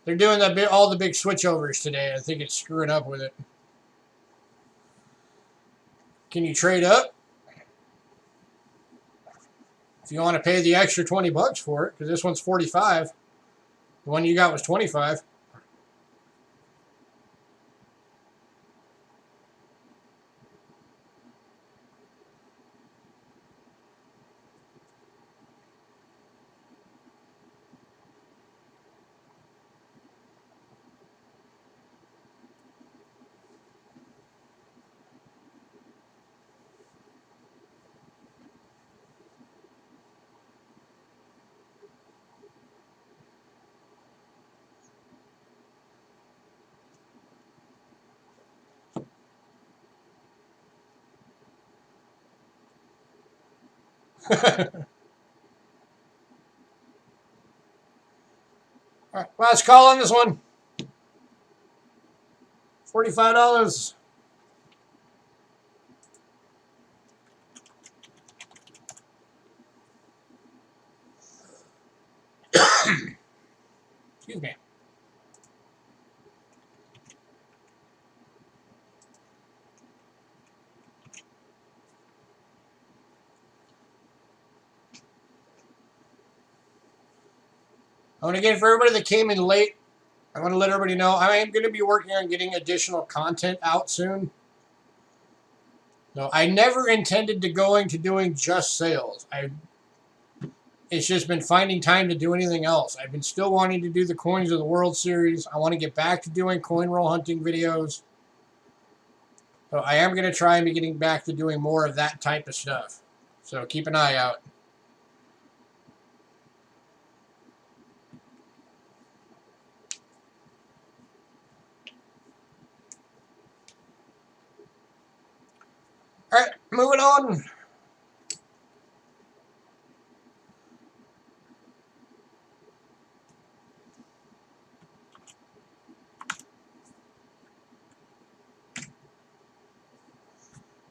A: They're doing all the big switchovers today. I think it's screwing up with it. Can you trade up? If you want to pay the extra 20 bucks for it, because this one's 45. The one you got was 25. All right, last call on this one. $45. Excuse me. I want to get for everybody that came in late. I want to let everybody know I am going to be working on getting additional content out soon. So I never intended to going to doing just sales. It's just been finding time to do anything else. I've been still wanting to do the Coins of the World series. I want to get back to doing coin roll hunting videos. So I am going to try and be getting back to doing more of that type of stuff. So keep an eye out. All right, moving on.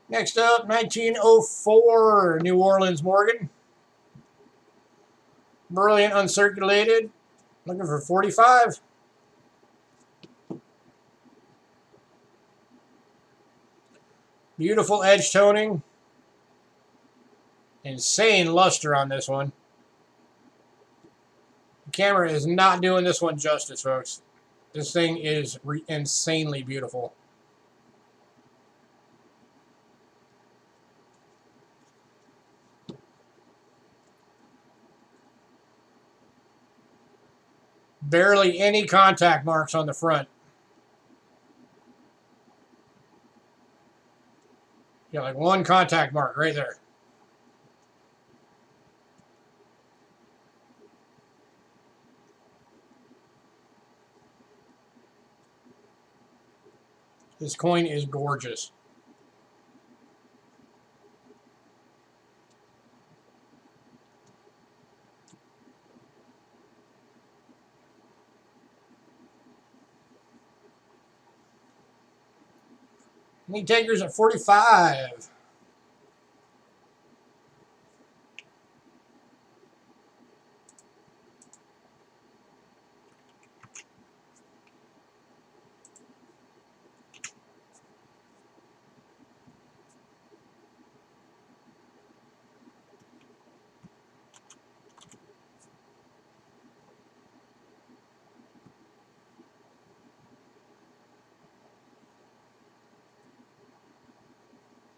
A: Next up, 1904 New Orleans Morgan. Brilliant uncirculated. Looking for 45. Beautiful edge toning. Insane luster on this one. The camera is not doing this one justice, folks. This thing is insanely beautiful. Barely any contact marks on the front. Yeah, like one contact mark right there. This coin is gorgeous. Any takers at 45.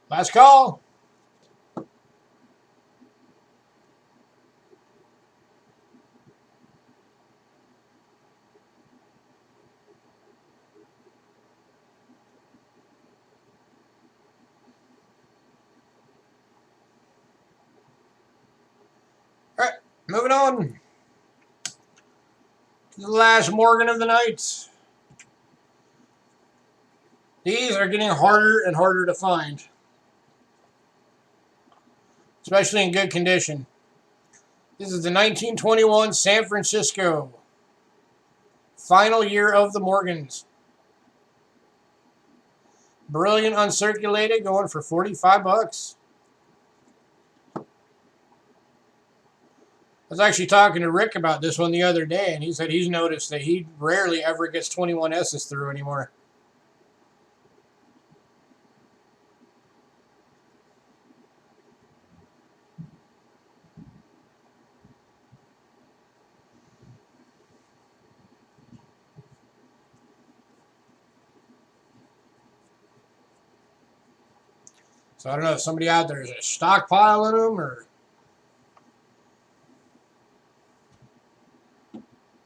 A: Last call. All right, moving on to the last Morgan of the night. These are getting harder and harder to find, especially in good condition. This is the 1921 San Francisco. Final year of the Morgans. Brilliant uncirculated, going for 45 bucks. I was actually talking to Rick about this one the other day, and he said he's noticed that he rarely ever gets 21S's through anymore. So I don't know if somebody out there is stockpiling them or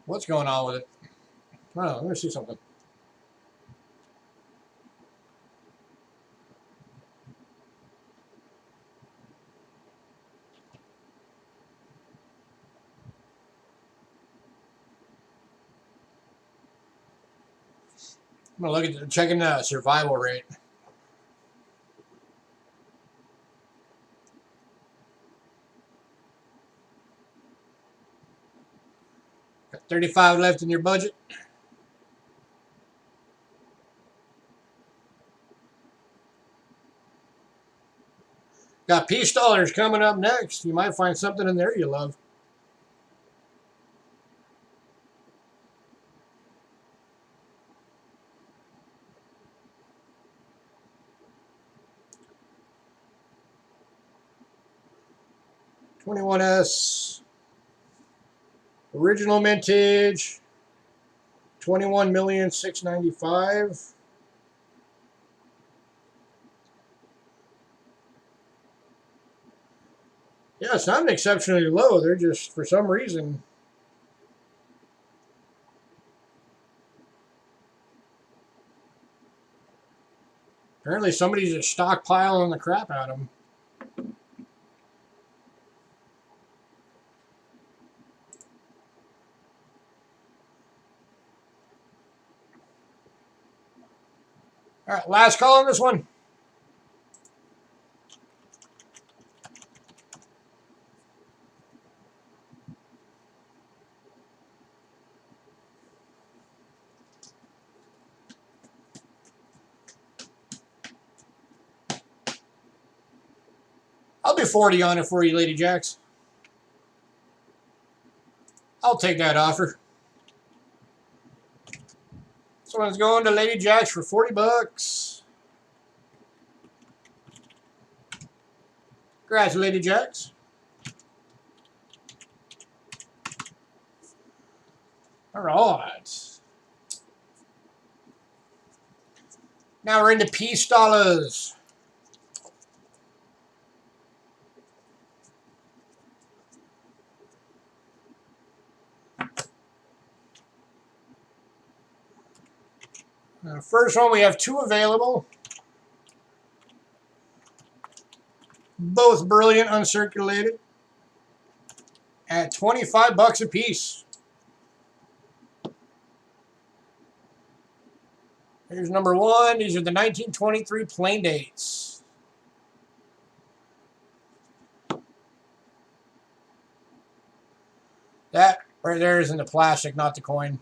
A: what's going on with it. I don't know. Let me see something. I'm going to look at checking the survival rate. Got 35 left in your budget. Got peace dollars coming up next. You might find something in there you love. $21S. Original mintage. 21,695,000. Yeah, it's not exceptionally low. They're just, for some reason, apparently somebody's just stockpiling the crap out of them. All right, last call on this one. I'll be 40 on it for you, Lady Jacks. I'll take that offer. This one's going to Lady Jacks for 40 bucks. Congrats, Lady Jacks. All right. Now we're into peace dollars. First one, we have two available. Both brilliant uncirculated at 25 bucks a piece. Here's number one. These are the 1923 plain dates. That right there is in the plastic, not the coin.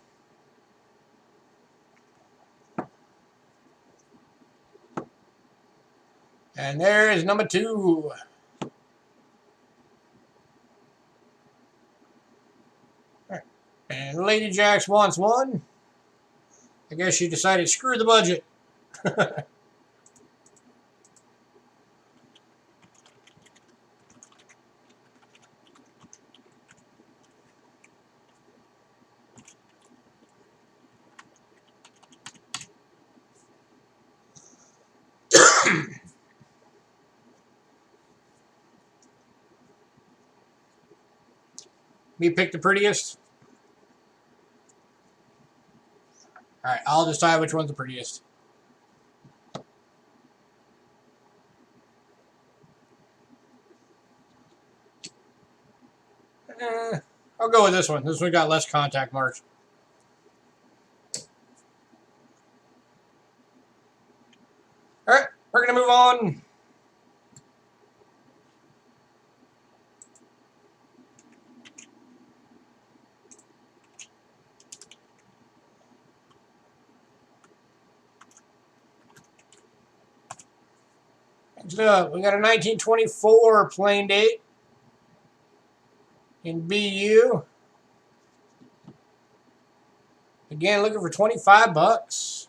A: And there is number two. Right. And Lady Jacks wants one. I guess she decided, screw the budget. Me pick the prettiest? Alright, I'll decide which one's the prettiest. I'll go with this one. This one got less contact marks. Alright, we're going to move on. Next up, we got a 1924 plain date in BU. Again, looking for 25 bucks.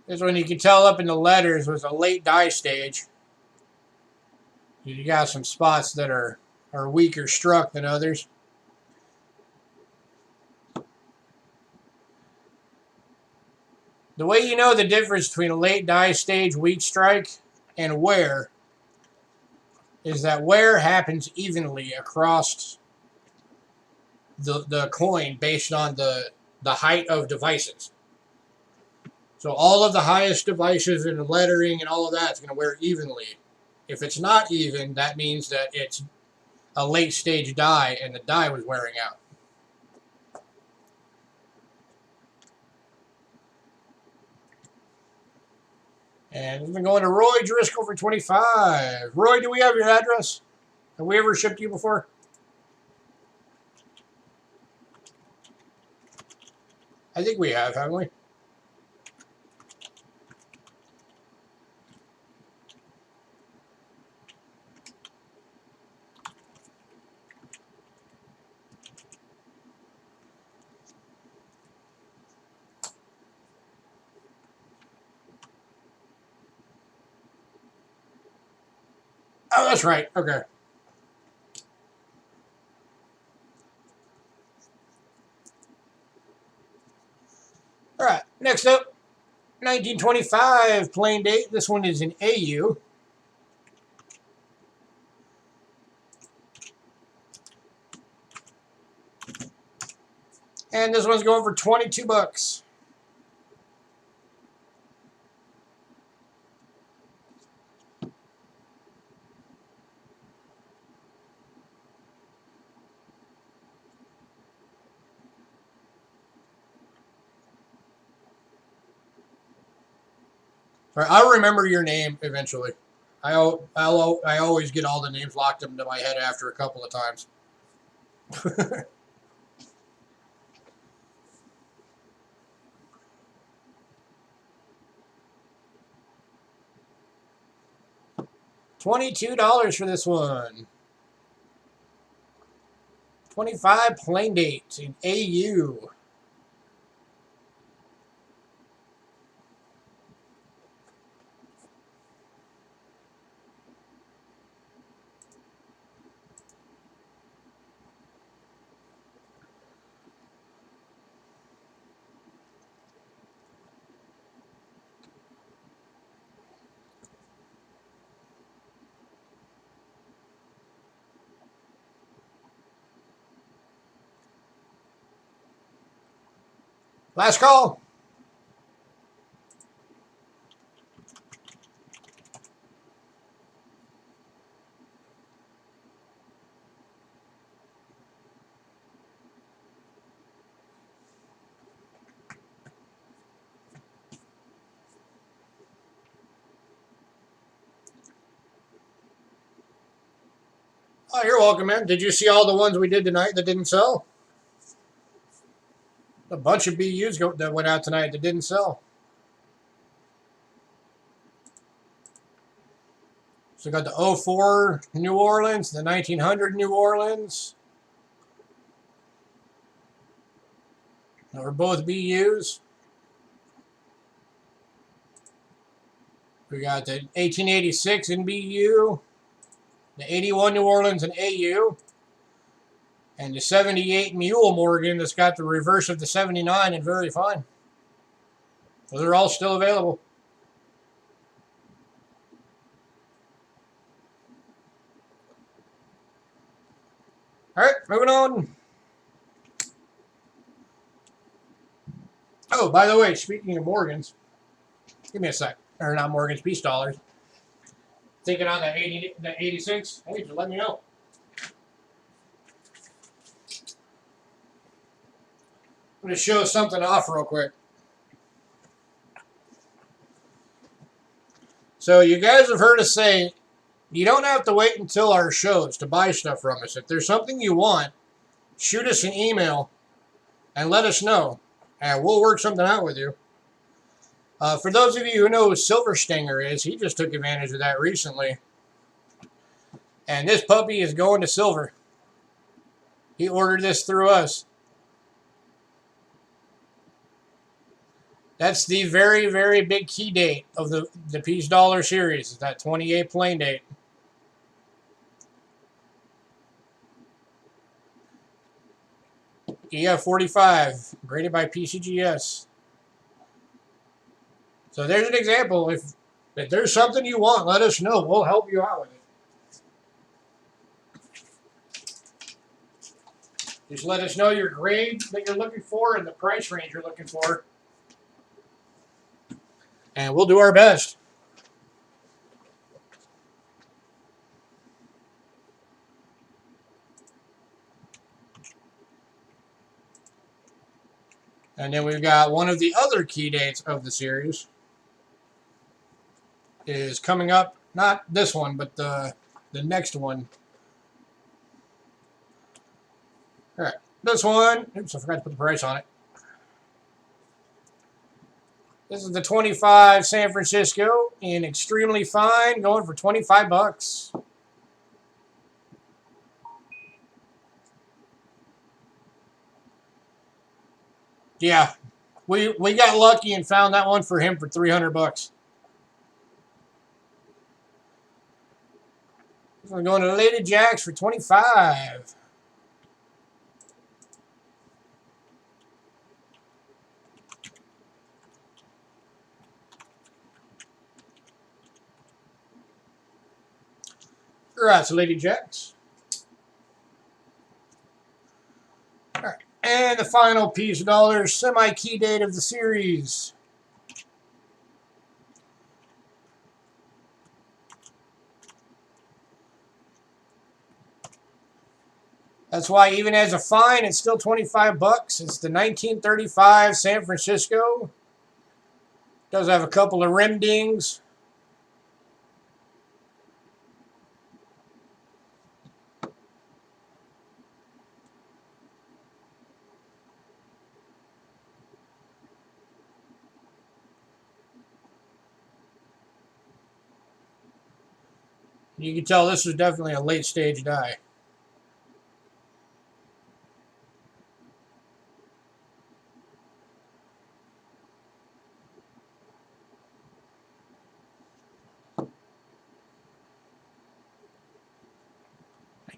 A: This one you can tell up in the letters was a late die stage. You got some spots that are weaker struck than others. The way you know the difference between a late die stage weak strike and wear is that wear happens evenly across the coin based on the height of devices. So all of the highest devices and the lettering and all of that is going to wear evenly. If it's not even, that means that it's a late stage die and the die was wearing out. And we've been going to Roy Driscoll for 25. Roy, do we have your address? Have we ever shipped you before? I think we have, haven't we? Oh, that's right. Okay. All right. Next up, 1925 plain date. This one is in AU. And this one's going for 22 bucks. All right, I'll remember your name eventually. I always get all the names locked into my head after a couple of times. $22 for this one. 25 plain date in AU. Last call. Oh, you're welcome, man. Did you see all the ones we did tonight that didn't sell? A bunch of BUs that went out tonight that didn't sell. So we got the 04 New Orleans, the 1900 New Orleans. They were both BUs. We got the 1886 in BU, the 81 New Orleans in AU, and the 78 Mule Morgan that's got the reverse of the 79 and very fine. So they're all still available. All right, moving on. Oh, by the way, speaking of Morgans, give me a sec. Or not Morgans, Peace Dollars. Thinking on the 80, the 86. Hey, just let me know. I'm going to show something off real quick. So you guys have heard us say you don't have to wait until our shows to buy stuff from us. If there's something you want, shoot us an email and let us know, and we'll work something out with you. For those of you who know who Silver Stinger is, he just took advantage of that recently. And this puppy is going to silver. He ordered this through us. That's the very, very big key date of the Peace Dollar series. That 28 plain date. EF45, graded by PCGS. So there's an example. If there's something you want, let us know. We'll help you out with it. Just let us know your grade that you're looking for and the price range you're looking for. And we'll do our best. And then we've got one of the other key dates of the series is coming up. Not this one, but the next one. All right, this one. Oops, I forgot to put the price on it. This is the 25 San Francisco in extremely fine, going for 25 bucks. Yeah, we got lucky and found that one for him for 300 bucks. This one's going to Lady Jacks for 25. Congrats, Lady Jacks. All right, and the final Peace Dollars semi-key date of the series. That's why even as a fine, it's still 25 bucks. It's the 1935 San Francisco. Does have a couple of rim dings. You can tell this was definitely a late stage die.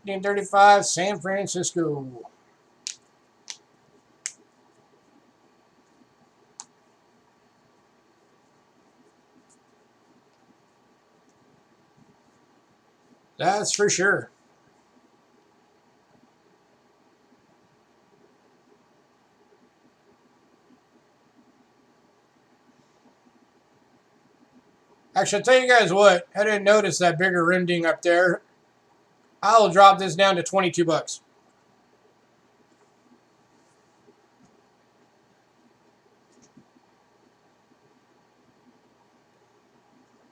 A: $1935 San Francisco. That's for sure. Actually, I'll tell you guys what. I didn't notice that bigger rim ding up there. I'll drop this down to 22 bucks.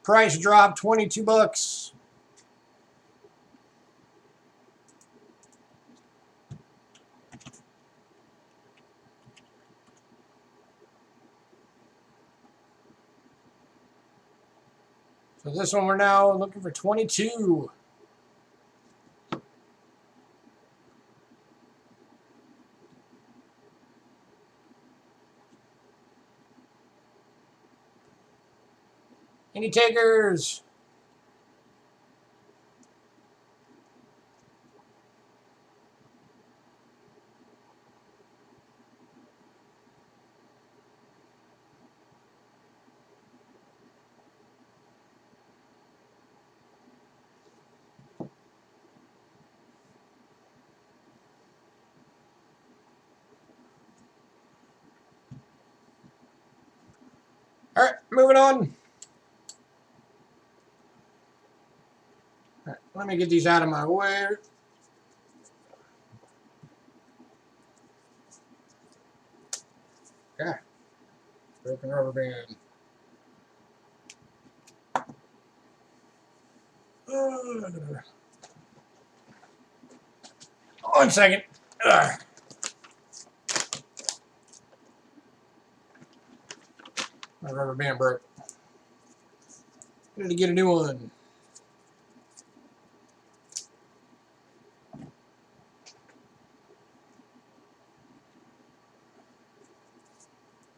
A: Price drop 22 bucks. So this one we're now looking for 22. Any takers? All right, moving on. All right, let me get these out of my way. Okay. Broken rubber band. 1 second. My rubber band broke. Need to get a new one.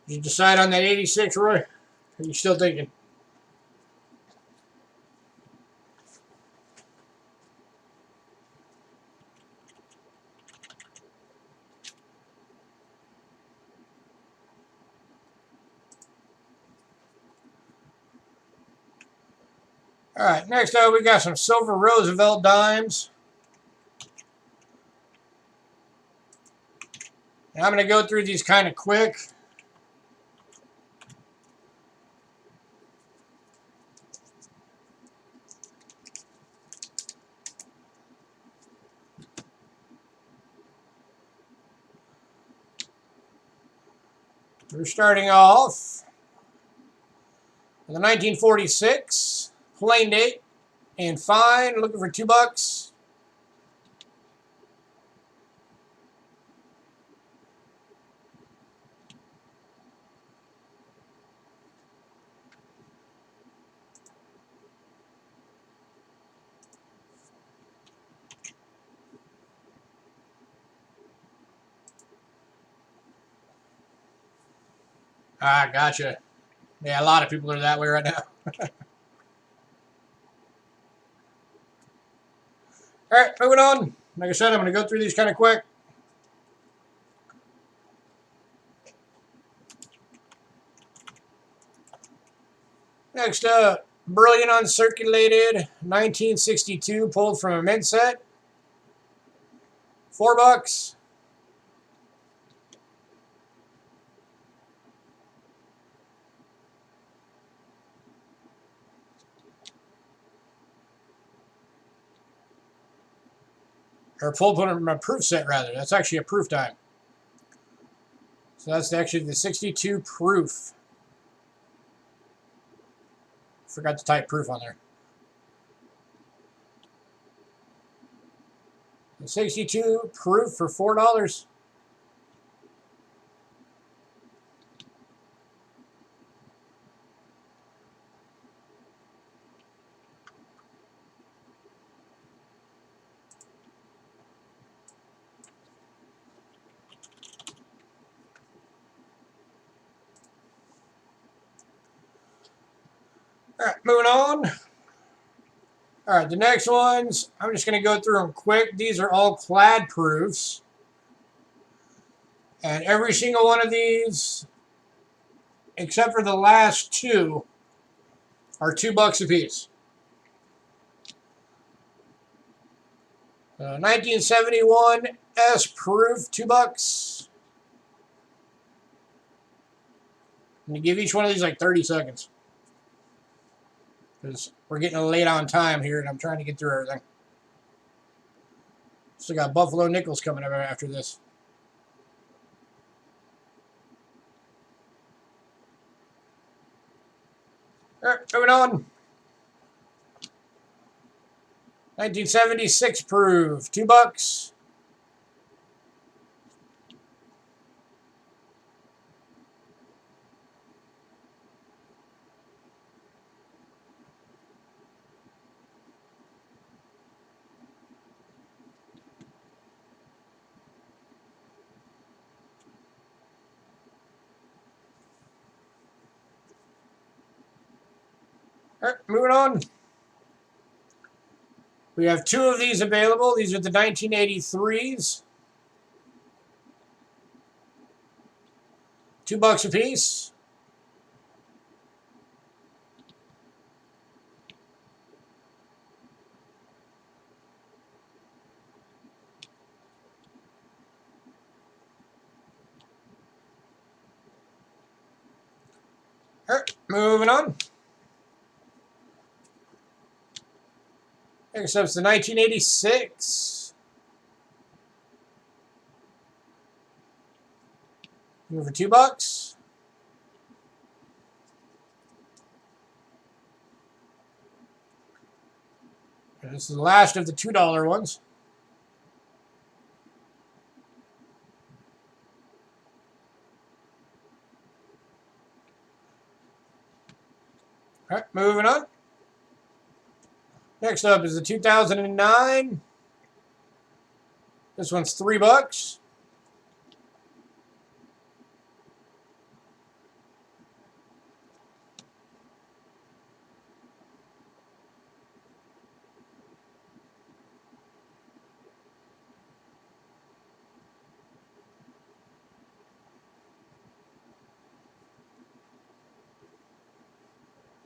A: Did you decide on that 86, Roy? Or are you still thinking? All right, next up we got some silver Roosevelt dimes. And I'm going to go through these kind of quick. We're starting off with the 1946 plain date and fine, looking for $2. Ah, gotcha. Yeah, a lot of people are that way right now. All right, moving on. Like I said, I'm going to go through these kind of quick. Next up, brilliant uncirculated 1962 pulled from a mint set. $4. Or pulled from a proof set, rather. That's actually a proof dime. So that's actually the 62 proof. Forgot to type proof on there. The 62 proof for $4. All right, moving on. All right, the next ones, I'm just going to go through them quick. These are all clad proofs. And every single one of these, except for the last two, are $2 a piece. 1971 S proof, $2. I'm going to give each one of these like 30 seconds. Because we're getting late on time here and I'm trying to get through everything. Still got Buffalo Nickels coming up after this. All right, moving on. 1976 proof, $2. All right, moving on. We have two of these available. These are the 1983s. $2 a piece. All right, moving on. Next up is the 1986. Looking for $2. And this is the last of the $2 ones. All right, moving on. Next up is the 2009. This one's $3.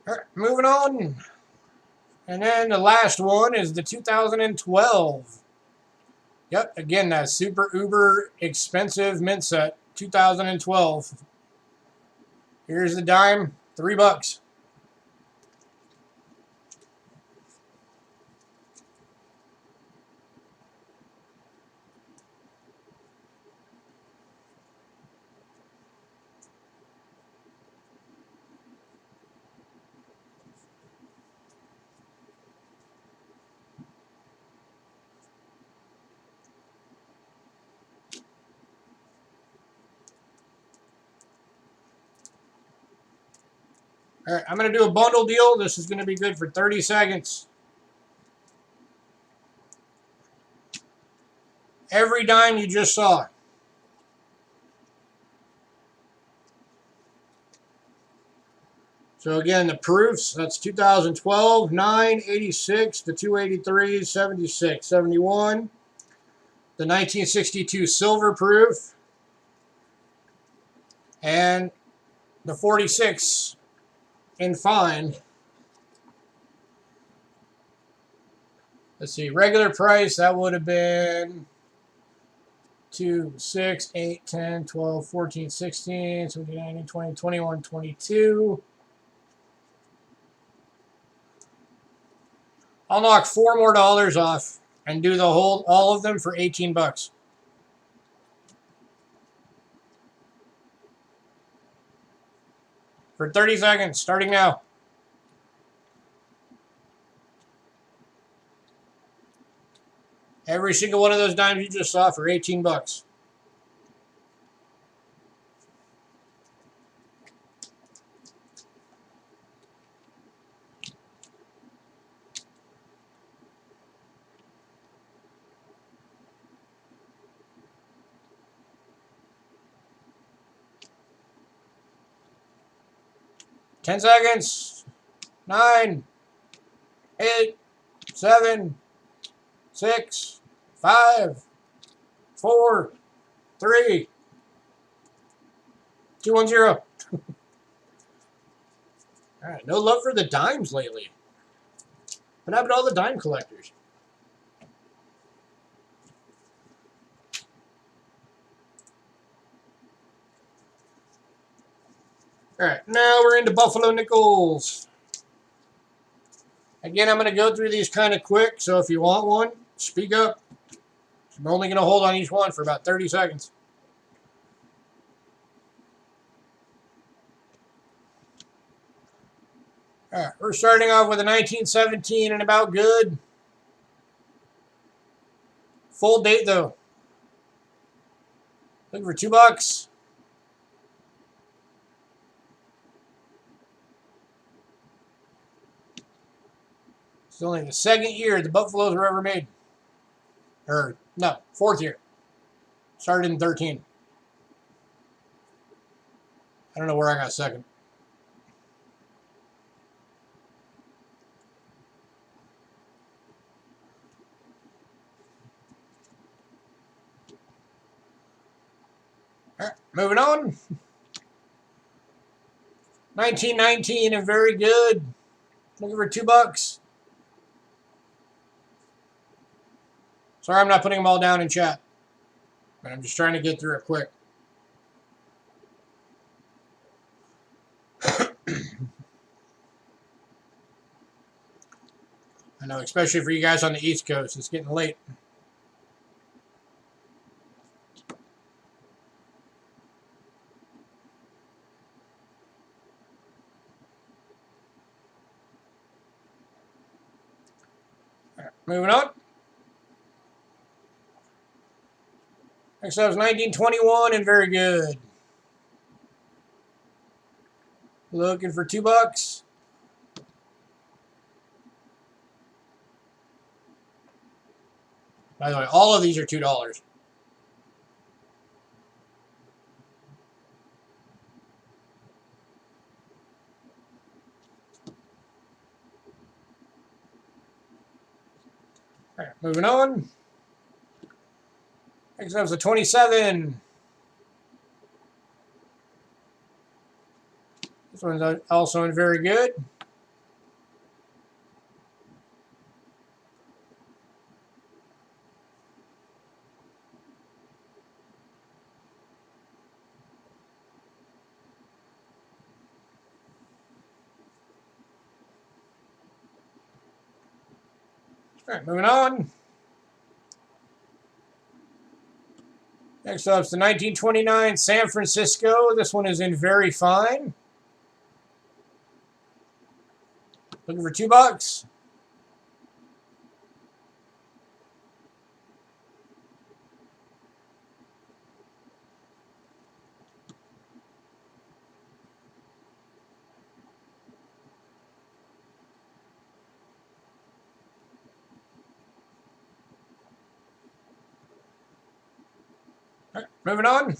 A: All right, moving on. And then the last one is the 2012. Yep, again, that super uber expensive mint set, 2012. Here's the dime, $3. All right, I'm going to do a bundle deal. This is going to be good for 30 seconds. Every dime you just saw. So again, the proofs, that's 2012, 9, 86, the 283, 76, 71, the 1962 silver proof, and the 46 in fine. Let's see, regular price, that would have been 2, 6, 8, 10, 12, 14, 16, 17, 19, 20, 21, 22. I'll knock $4 more off and do the whole, all of them for $18. For 30 seconds, starting now. Every single one of those dimes you just saw for $18. Ten seconds. 9, 8, 7, 6, 5, 4, 3, 2, 1, 0. All right, no love for the dimes lately. What happened to all the dime collectors? All right, now we're into Buffalo nickels. Again, I'm going to go through these kind of quick, so if you want one, speak up. I'm only going to hold on each one for about 30 seconds. All right, we're starting off with a 1917 and about good. Full date, though. Looking for $2. It's only the second year the Buffaloes were ever made. Or, no, fourth year. Started in 13. I don't know where I got second. All right, moving on. 1919 and very good. Looking for $2. Sorry, I'm not putting them all down in chat, but I'm just trying to get through it quick. I know, especially for you guys on the East Coast, it's getting late. Moving on. Next up is 1921 and very good. Looking for $2. By the way, all of these are $2. All right, moving on. Next up is a 27. This one's also in very good. All right, moving on. Next up is the 1929 San Francisco. This one is in very fine. Looking for $2. All right, moving on.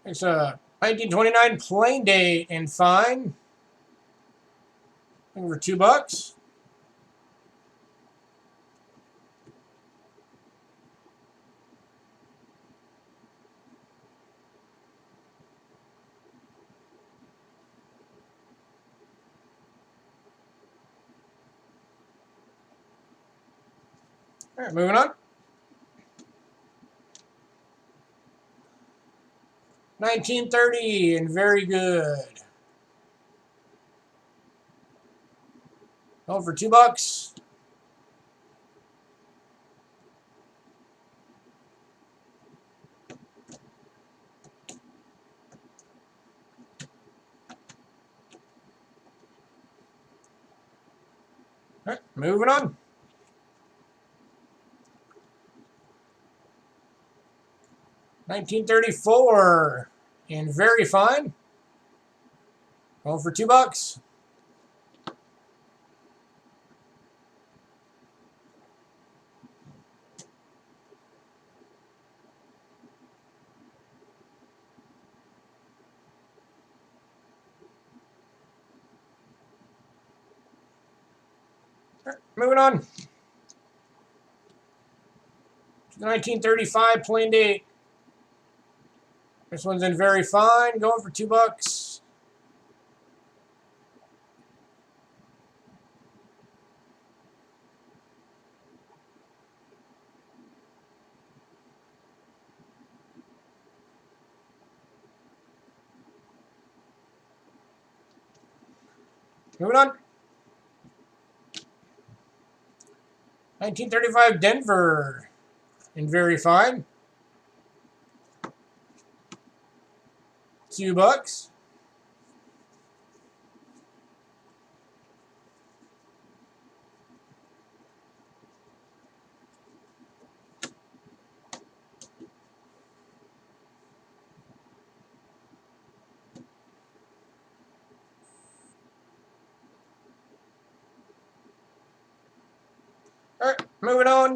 A: It's a 1929 plain date in fine. Looking for $2. All right, moving on. 1930 and very good. Going for $2. All right, moving on. 1934 and very fine. Going for $2. All right, moving on. The 1935 plain date. This one's in very fine. Going for $2. Moving on. 1935 Denver in very fine. $2. All right, moving on.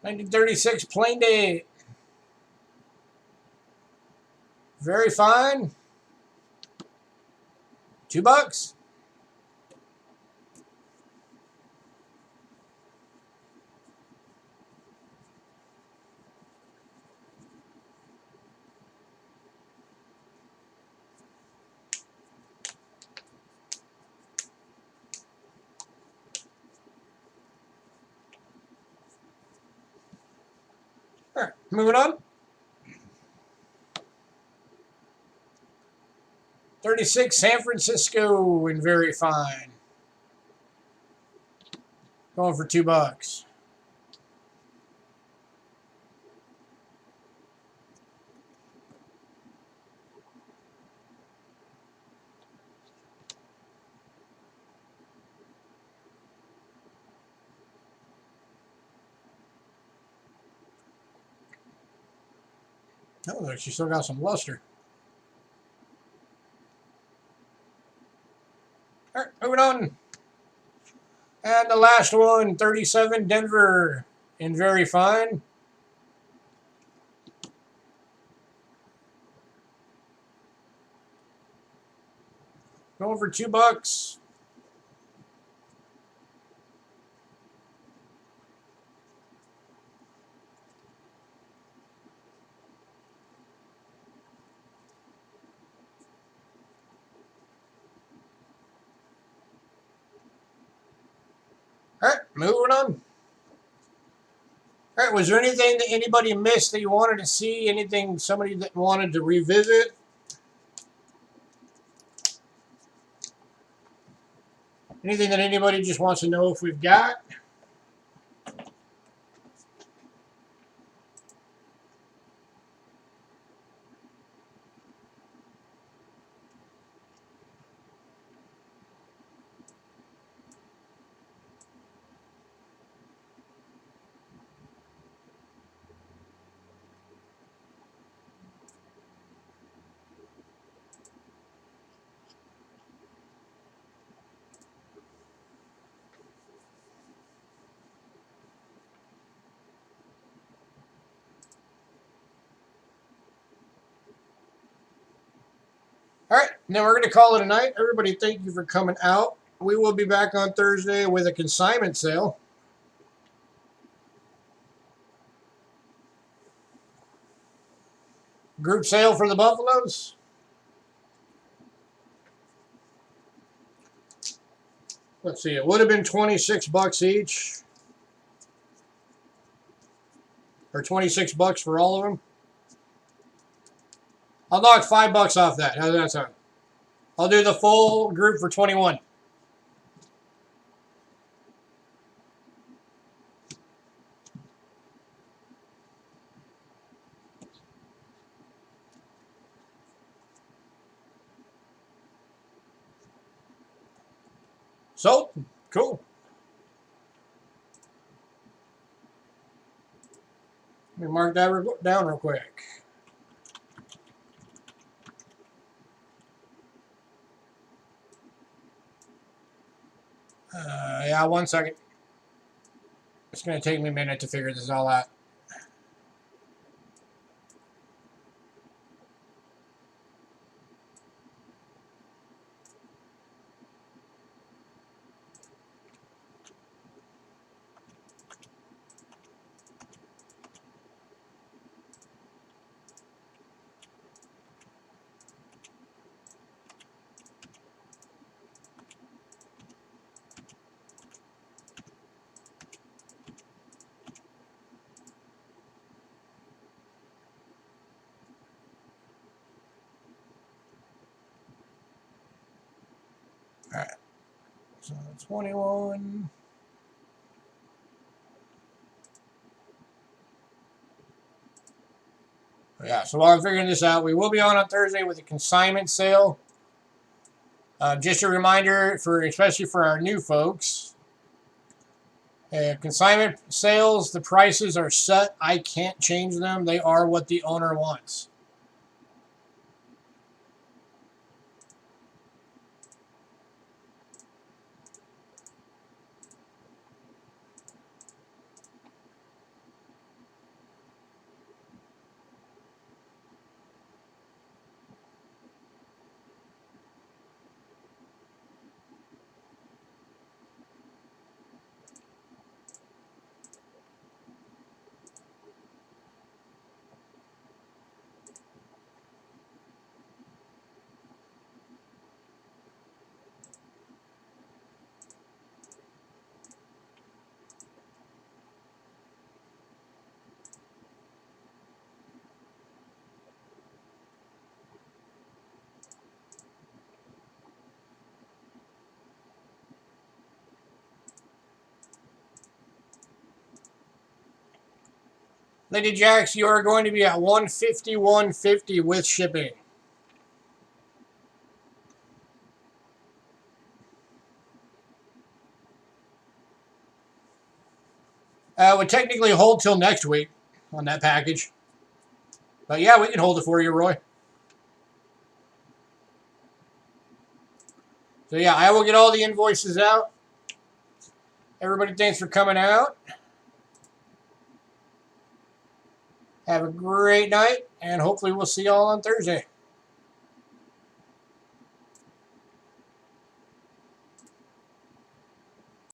A: 1936 plain date. Very fine. $2. All right, moving on. 36 San Francisco and very fine. Going for $2. Oh, she still got some luster. All right, moving on. And the last one, 37 Denver in very fine. Going for $2. All right, moving on. All right, was there anything that anybody missed that you wanted to see? Anything somebody that wanted to revisit? Anything that anybody just wants to know if we've got? All right, now we're going to call it a night. Everybody, thank you for coming out. We will be back on Thursday with a consignment sale. Group sale for the Buffaloes. Let's see, it would have been $26 each. Or $26 for all of them. I'll knock $5 off that. How's that sound? I'll do the full group for 21. So, cool. Let me mark that down real quick. Yeah, 1 second. It's going to take me a minute to figure this all out. All right. So 21. Yeah, so while I'm figuring this out, we will be on Thursday with a consignment sale. Just a reminder, especially for our new folks, consignment sales, the prices are set. I can't change them. They are what the owner wants. Lady Jax, you are going to be at 151.50 with shipping. Would technically hold till next week on that package. But yeah, we can hold it for you, Roy. So yeah, I will get all the invoices out. Everybody, thanks for coming out. Have a great night, and hopefully we'll see y'all on Thursday.